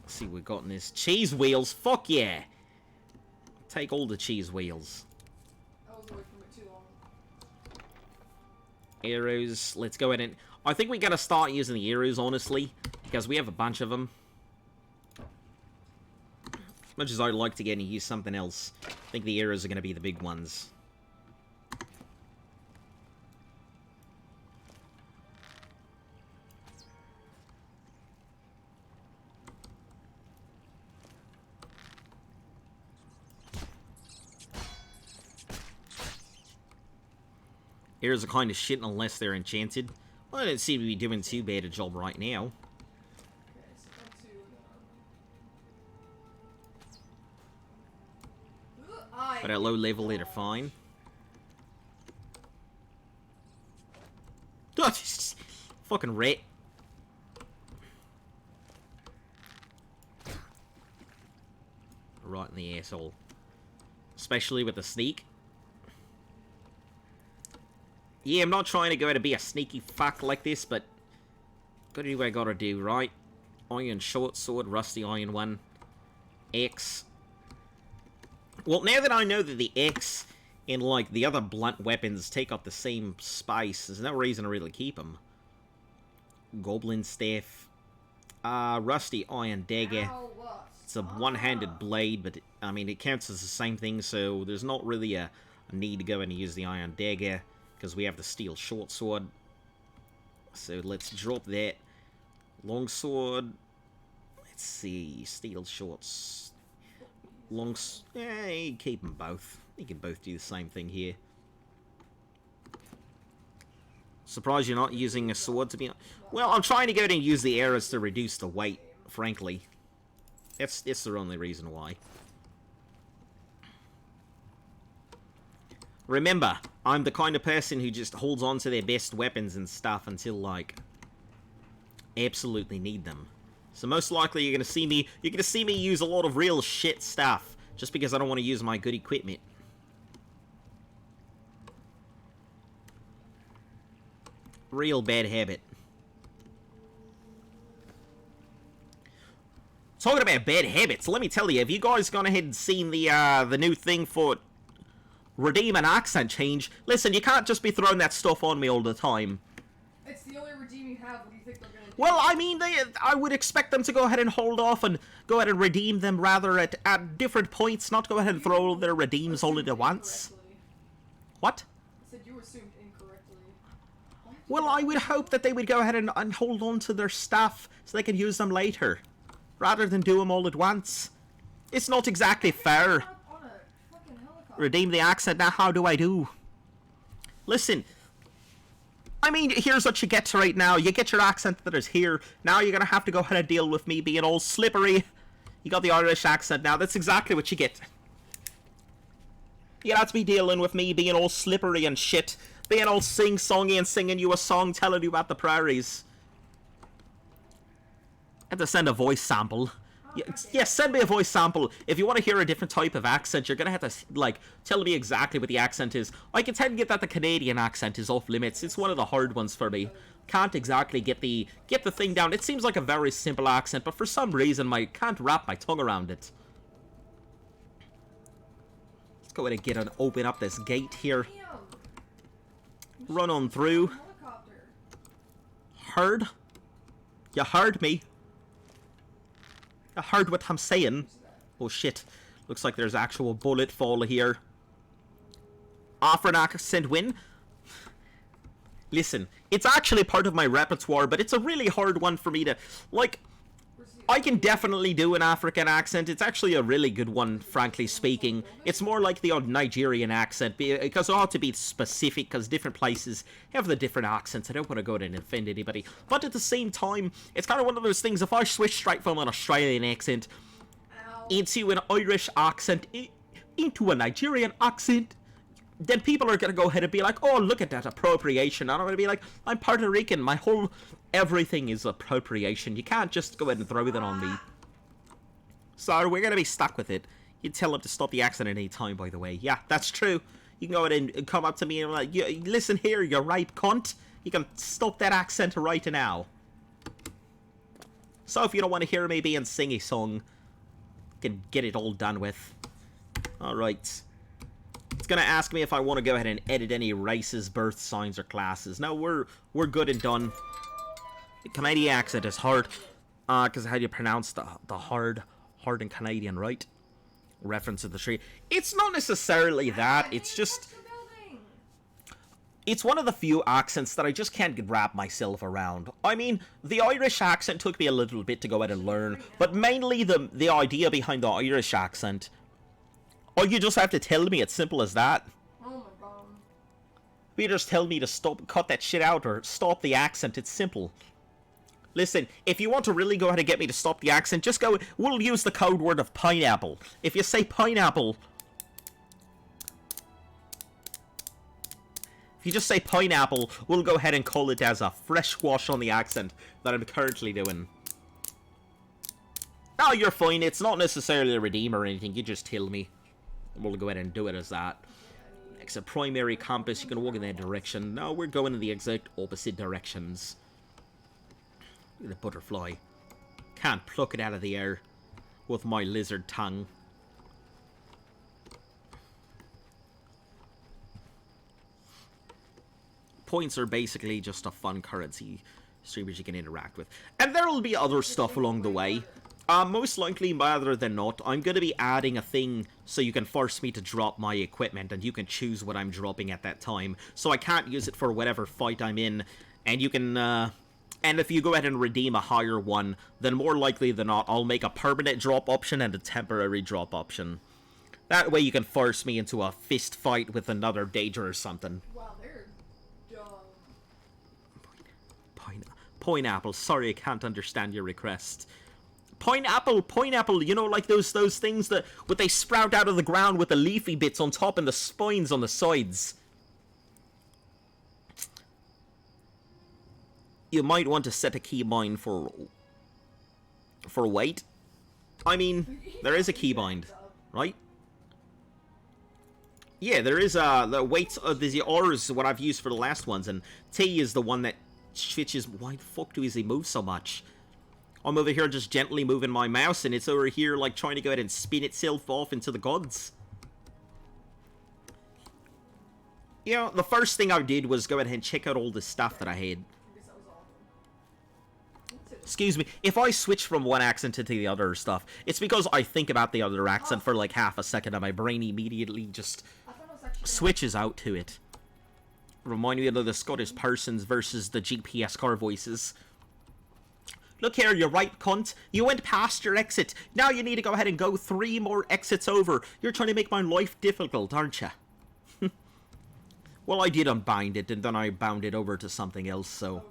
see what we've got in this. Cheese wheels, fuck yeah! Take all the cheese wheels. I was away from it too long. Arrows, let's go ahead and... I think we gotta start using the arrows, honestly, because we have a bunch of them. As much as I'd like to get and use something else, I think the arrows are gonna be the big ones. Arrows are kind of shit unless they're enchanted. Well, I don't seem to be doing too bad a job right now. Okay, so But at low level, they're fine. Fucking rat. Right in the asshole. Especially with the sneak. Yeah, I'm not trying to go out and be a sneaky fuck like this, but gotta do what I gotta do, right? Iron short sword, rusty iron one. X. Well, now that I know that the X and, like, the other blunt weapons take up the same space, there's no reason to really keep them. Goblin staff. Rusty iron dagger. It's a one-handed blade, but, I mean, it counts as the same thing, so there's not really a need to go and use the iron dagger, because we have the steel short sword. So let's drop that. Long sword. Let's see. Steel shorts. Yeah, you keep them both. You can both do the same thing here. Surprised you're not using a sword to be... Well, I'm trying to go and use the arrows to reduce the weight, frankly. That's the only reason why. Remember, I'm the kind of person who just holds on to their best weapons and stuff until, like, absolutely need them. So most likely you're gonna see me use a lot of real shit stuff just because I don't want to use my good equipment. Real bad habit. Talking about bad habits, let me tell you, have you guys gone ahead and seen the new thing for redeem an accent change? Listen, you can't just be throwing that stuff on me all the time. It's the only redeem you have. What do you think they're gonna do? Well, I mean, I would expect them to go ahead and hold off and go ahead and redeem them rather at different points, not go ahead and throw all their redeems all at once. What? I said you assumed incorrectly. Well, I would hope that they would go ahead and hold on to their stuff so they can use them later, rather than do them all at once. It's not exactly fair. Redeem the accent. Now, how do I do? Listen. I mean, here's what you get right now. You get your accent that is here. Now you're going to have to go ahead and deal with me being all slippery. You got the Irish accent now. That's exactly what you get. You have to be dealing with me being all slippery and shit. Being all sing-songy and singing you a song telling you about the prairies. I have to send a voice sample. Yeah, send me a voice sample. If you want to hear a different type of accent, you're going to have to, like, tell me exactly what the accent is. I can tell you that the Canadian accent is off limits. It's one of the hard ones for me. Can't exactly get the thing down. It seems like a very simple accent, but for some reason, I can't wrap my tongue around it. Let's go ahead and open up this gate here. Run on through. Heard? You heard me? I heard what I'm saying. Oh shit. Looks like there's actual bullet fall here. Offer an accent win? Listen, it's actually part of my repertoire, but it's a really hard one for me to... Like, I can definitely do an African accent. It's actually a really good one, frankly speaking. It's more like the odd Nigerian accent, because it ought to be specific, because different places have the different accents. I don't want to go and offend anybody. But at the same time, it's kind of one of those things, if I switch straight from an Australian accent into an Irish accent, into a Nigerian accent, then people are going to go ahead and be like, oh, look at that appropriation. And I'm going to be like, I'm Puerto Rican. My whole... Everything is appropriation. You can't just go ahead and throw that on me. So we're going to be stuck with it. You tell them to stop the accent at any time, by the way. Yeah, that's true. You can go ahead and come up to me and be like, listen here, you ripe cunt. You can stop that accent right now. So if you don't want to hear me being sing a song, you can get it all done with. Alright. It's going to ask me if I want to go ahead and edit any races, birth signs, or classes. No, we're good and done. The Canadian accent is hard, because how do you pronounce the hard in Canadian, right? Reference to the tree. It's not necessarily that, it's just... It's one of the few accents that I just can't wrap myself around. I mean, the Irish accent took me a little bit to go ahead and learn, but mainly the idea behind the Irish accent... Oh, you just have to tell me, it's simple as that. Oh my god. You just tell me to cut that shit out, or stop the accent, it's simple. Listen, if you want to really go ahead and get me to stop the accent, just go... We'll use the code word of pineapple. If you say pineapple... If you just say pineapple, we'll go ahead and call it as a fresh wash on the accent that I'm currently doing. No, you're fine. It's not necessarily a redeem or anything. You just tell me. We'll go ahead and do it as that. Next, a primary compass. You can walk in that direction. No, we're going in the exact opposite directions. Look at the butterfly. Can't pluck it out of the air with my lizard tongue. Points are basically just a fun currency streamers you can interact with. And there will be other stuff along the way. Most likely, rather than not, I'm going to be adding a thing so you can force me to drop my equipment and you can choose what I'm dropping at that time. So I can't use it for whatever fight I'm in, and you can, and if you go ahead and redeem a higher one, then more likely than not, I'll make a permanent drop option and a temporary drop option. That way you can force me into a fist fight with another Daedra or something. Wow, they're dumb. Pineapple, sorry I can't understand your request. Pineapple, you know, like those things that they sprout out of the ground with the leafy bits on top and the spines on the sides. You might want to set a keybind for weight. I mean, there is a keybind, right? Yeah, there is the weight of the R is what I've used for the last ones, and T is the one that switches. Why the fuck does he move so much? I'm over here just gently moving my mouse, and it's over here, like, trying to go ahead and spin itself off into the gods. You know, the first thing I did was go ahead and check out all the stuff that I had. Excuse me, if I switch from one accent to the other stuff, it's because I think about the other accent for like half a second, and my brain immediately just switches out to it. Remind me of the Scottish persons versus the GPS car voices. Look here, you right cunt. You went past your exit. Now you need to go ahead and go 3 more exits over. You're trying to make my life difficult, aren't you? Well, I did unbind it, and then I bound it over to something else, so...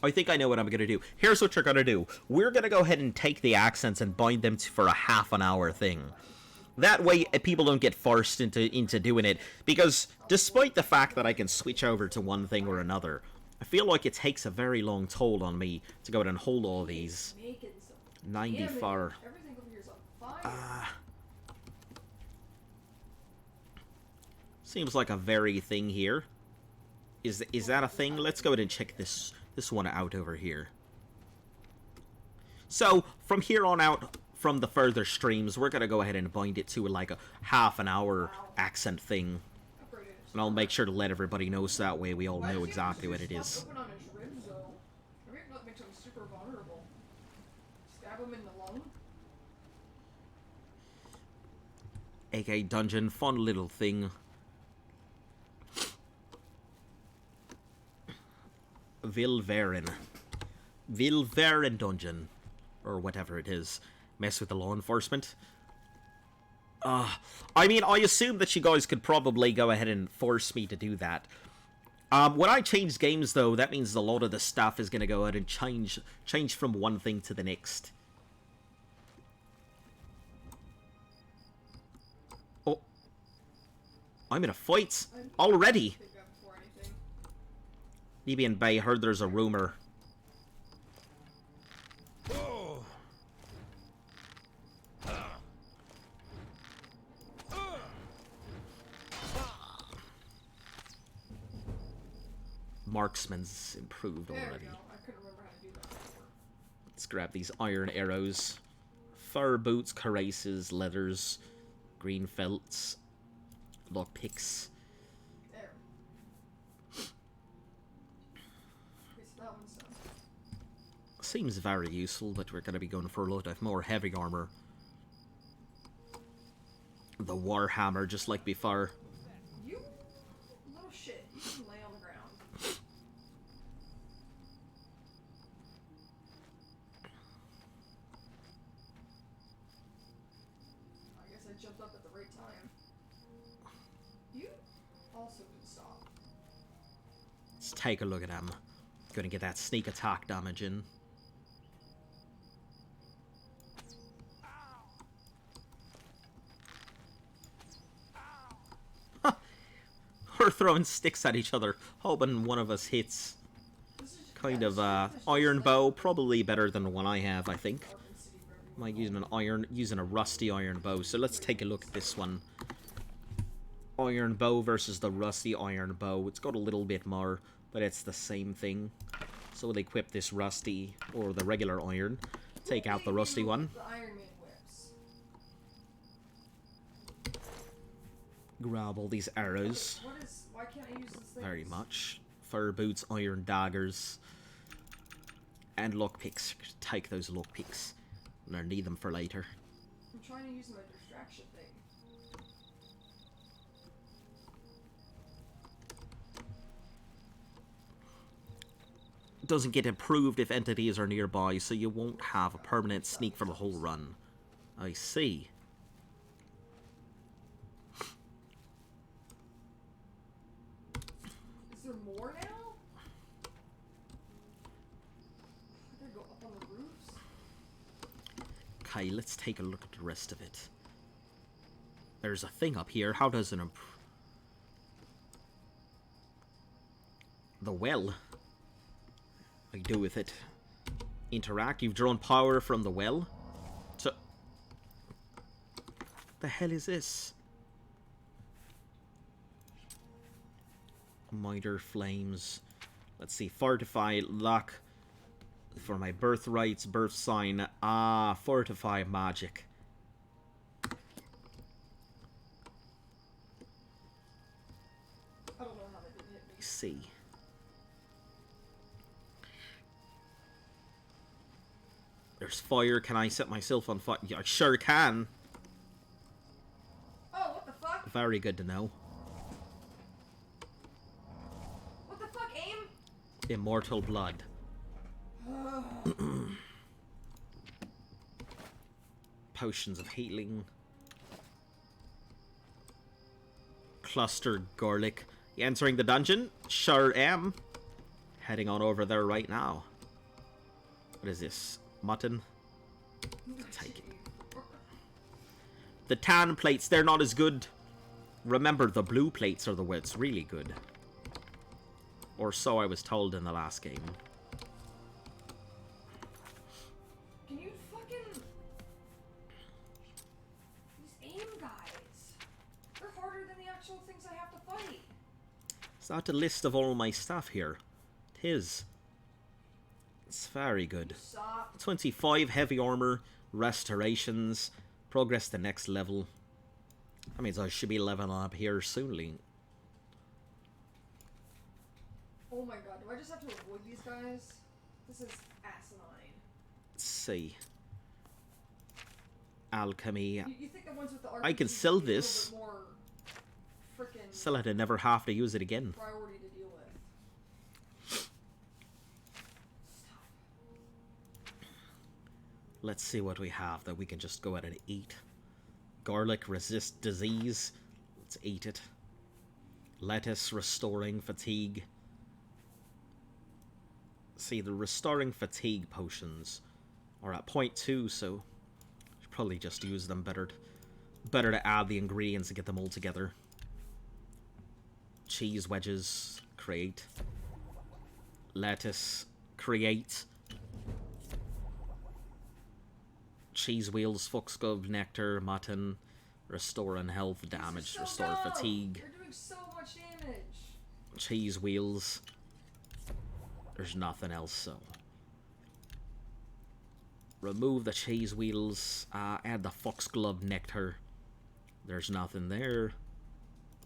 I think I know what I'm going to do. Here's what you're going to do. We're going to go ahead and take the accents and bind them for a half-an-hour thing. That way, people don't get forced into doing it. Because despite the fact that I can switch over to one thing or another, I feel like it takes a very long toll on me to go ahead and hold all these. 94. Seems like a very thing here. Is that a thing? Let's go ahead and check this one out over here. So, from here on out, from the further streams, we're going to go ahead and bind it to like a half-an-hour accent thing. And I'll make sure to let everybody know so that way we all know exactly what it is. AK dungeon, fun little thing. Vilverin dungeon, or whatever it is. Mess with the law enforcement. I mean, I assume that you guys could probably go ahead and force me to do that. When I change games, though, that means a lot of the stuff is going to go ahead and change from one thing to the next. Oh, I'm in a fight already. Nebian Bay, heard there's a rumor. Marksman's improved already. Let's grab these iron arrows. Fur boots, cuirasses, leathers, green felts, lockpicks. Seems very useful, but we're going to be going for a lot of more heavy armor. The Warhammer, just like before. You little shit. You can lay on the ground. I guess I jumped up at the right time. You also can stop. Let's take a look at him. Gonna get that sneak attack damage in. We're throwing sticks at each other, hoping one of us hits. Kind of iron bow, probably better than the one I have, I think. Am I using a rusty iron bow? So let's take a look at this one. Iron bow versus the rusty iron bow. It's got a little bit more, but it's the same thing. So we'll equip this rusty or the regular iron. Take out the rusty one. Grab all these arrows. Why can't I use this thing? Very much. Fur boots, iron daggers, and lockpicks. Take those lockpicks. I need them for later. I'm trying to use my distraction thing. Doesn't get improved if entities are nearby, so you won't have a permanent sneak for the whole run. I see. Is there more now? I gotta go up on the roofs? Okay, let's take a look at the rest of it. There's a thing up here. How does it improve? The well. What do you do with it? Interact. You've drawn power from the well. So, the hell is this? Miter flames. Let's see. Fortify lock for my birthrights, birth sign. Ah, fortify magic. I don't know how that didn't hit me. See. There's fire. Can I set myself on fire? Yeah, I sure can. Oh, what the fuck? Very good to know. What the fuck, aim? Immortal blood. Potions of healing. Clustered garlic. You entering the dungeon? Sure am. Heading on over there right now. What is this? Mutton? Take it. The tan plates, they're not as good. Remember, the blue plates are the way it's really good. Or so I was told in the last game. Can you fucking... These aim guys. They're harder than the actual things I have to fight. It's not a list of all my stuff here. It is. It's very good. Stop. 25 heavy armor, restorations, progress to next level. That means I should be leveling up here soonly. Oh my god, do I just have to avoid these guys? This is asinine. Let's see. Alchemy. You think the ones with the I can RPGs sell would be a little this. bit more frickin' Sell it and never have to use it again. priority to deal with. Let's see what we have that we can just go out and eat. Garlic resist disease. Let's eat it. Lettuce restoring fatigue. See, the restoring fatigue potions are at 0.2, so should probably just use them better. Better to add the ingredients and get them all together. Cheese wedges, create. Lettuce, create. Cheese wheels, foxglove, nectar, mutton, restore and health damage, So restore dumb. fatigue. They're doing so much damage. Cheese wheels. There's nothing else, so. Remove the cheese wheels. Add the foxglove nectar. There's nothing there.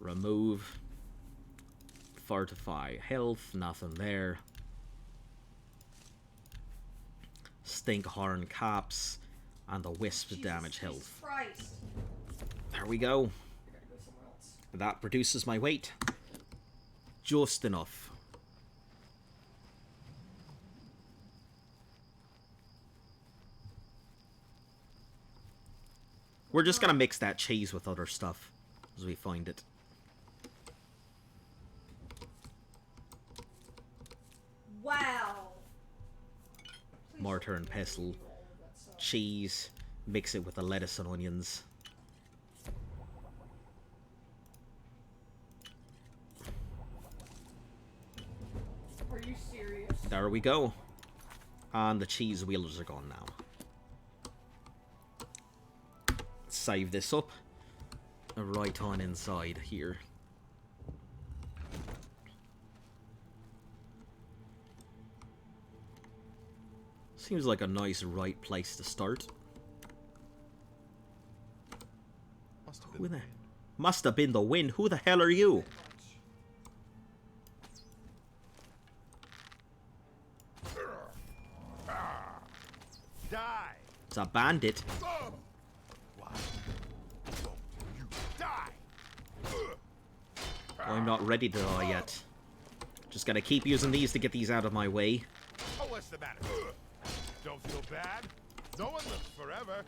Remove. Fortify health. Nothing there. Stinkhorn caps. And the wisp damage health. Christ. There we go. I gotta go somewhere else. That reduces my weight. Just enough. We're just gonna mix that cheese with other stuff as we find it. Wow. Please Mortar don't and make me pestle. roll with that stuff. Cheese. Mix it with the lettuce and onions. Are you serious? There we go. And the cheese wheels are gone now. Save this up. Right on inside here. Seems like a nice right place to start. Who the... Must have been the wind. Who the hell are you? Die! It's a bandit. Why won't you die? I'm not ready to die yet. Just gotta keep using these to get these out of my way. Oh, what's the matter? Don't feel bad. No one lives forever.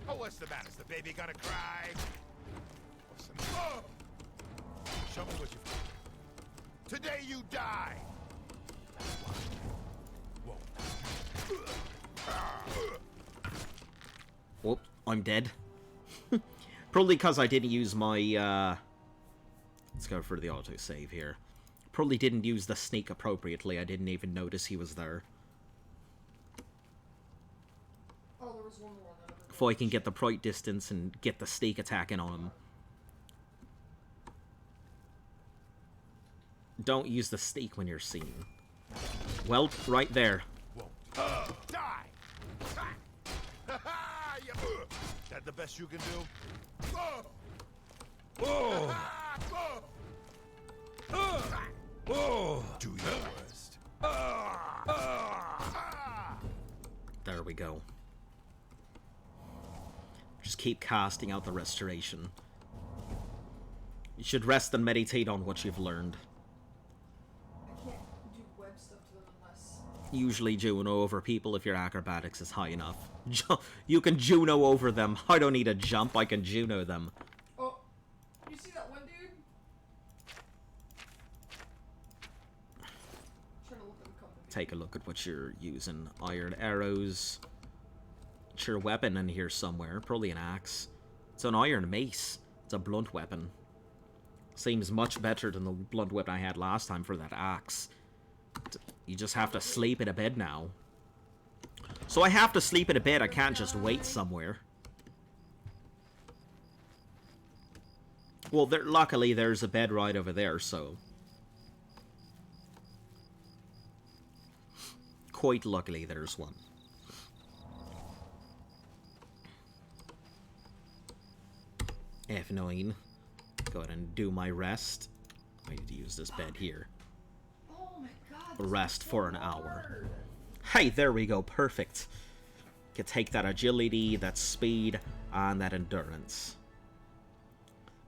Oh, what's the matter? Is the baby gonna cry? What's the matter? Show me what you've got. Today you die. Whoop, I'm dead. Probably because I didn't use my, Let's go for the autosave here. Probably didn't use the sneak appropriately. I didn't even notice he was there. Oh, there was one more that I If I can get the right distance and get the sneak attacking on him. Don't use the sneak when you're seen. Well, right there. Die! That the best you can do? Do your worst. There we go. Just keep casting out the restoration. You should rest and meditate on what you've learned. I can't do web stuff to them unless... Usually Juno over people if your acrobatics is high enough. You can Juno over them. I don't need a jump, I can Juno them. Oh, you see that one dude? Trying to look at the company. Take a look at what you're using. Iron arrows. It's your weapon in here somewhere. Probably an axe. It's an iron mace. It's a blunt weapon. Seems much better than the blunt weapon I had last time for that axe. You just have to sleep in a bed now. So I have to sleep in a bed, I can't just wait somewhere. Well, luckily there's a bed right over there, so... Quite luckily there's one. F9. Go ahead and do my rest. I need to use this bed here. Oh my god. Rest for an hour. Hey, there we go. Perfect. Can take that agility, that speed, and that endurance.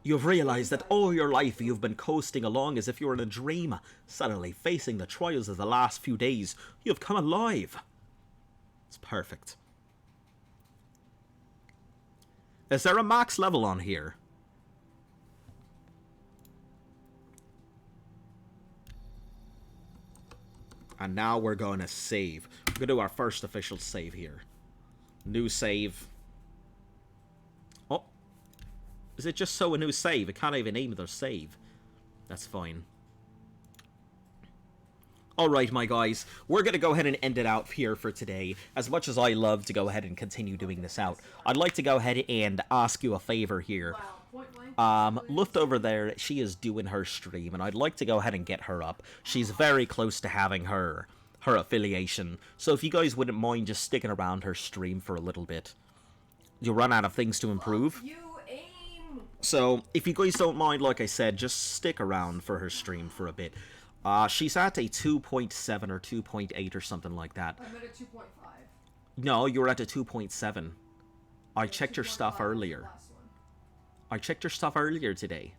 You've realized that all your life you've been coasting along as if you were in a dream. Suddenly, facing the trials of the last few days, you've come alive. It's perfect. Is there a max level on here? And now we're going to save. We're going to do our first official save here. New save. Oh. Is it just so a new save? It can't even name their save. That's fine. Alright, my guys. We're going to go ahead and end it out here for today. As much as I love to go ahead and continue doing this out, I'd like to go ahead and ask you a favor here. Luft over there, she is doing her stream, and I'd like to go ahead and get her up. She's very close to having her affiliation, so if you guys wouldn't mind just sticking around her stream for a little bit. You'll run out of things to improve. So, if you guys don't mind, like I said, just stick around for her stream for a bit. She's at a 2.7 or 2.8 or something like that. I'm at a 2.5. No, you're at a 2.7. I checked your stuff earlier. I checked your stuff earlier today.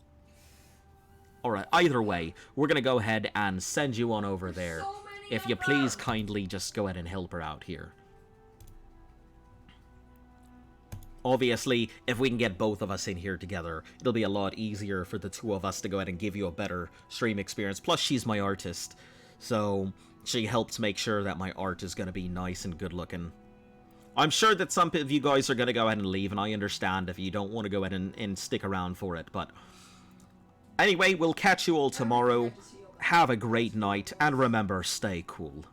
Alright, either way, we're going to go ahead and send you on over there. If you please kindly just go ahead and help her out here. Obviously, if we can get both of us in here together, it'll be a lot easier for the two of us to go ahead and give you a better stream experience. Plus, she's my artist, so she helps make sure that my art is going to be nice and good looking. I'm sure that some of you guys are going to go ahead and leave, and I understand if you don't want to go ahead and stick around for it, but... Anyway, we'll catch you all tomorrow. Have a great night, and remember, stay cool.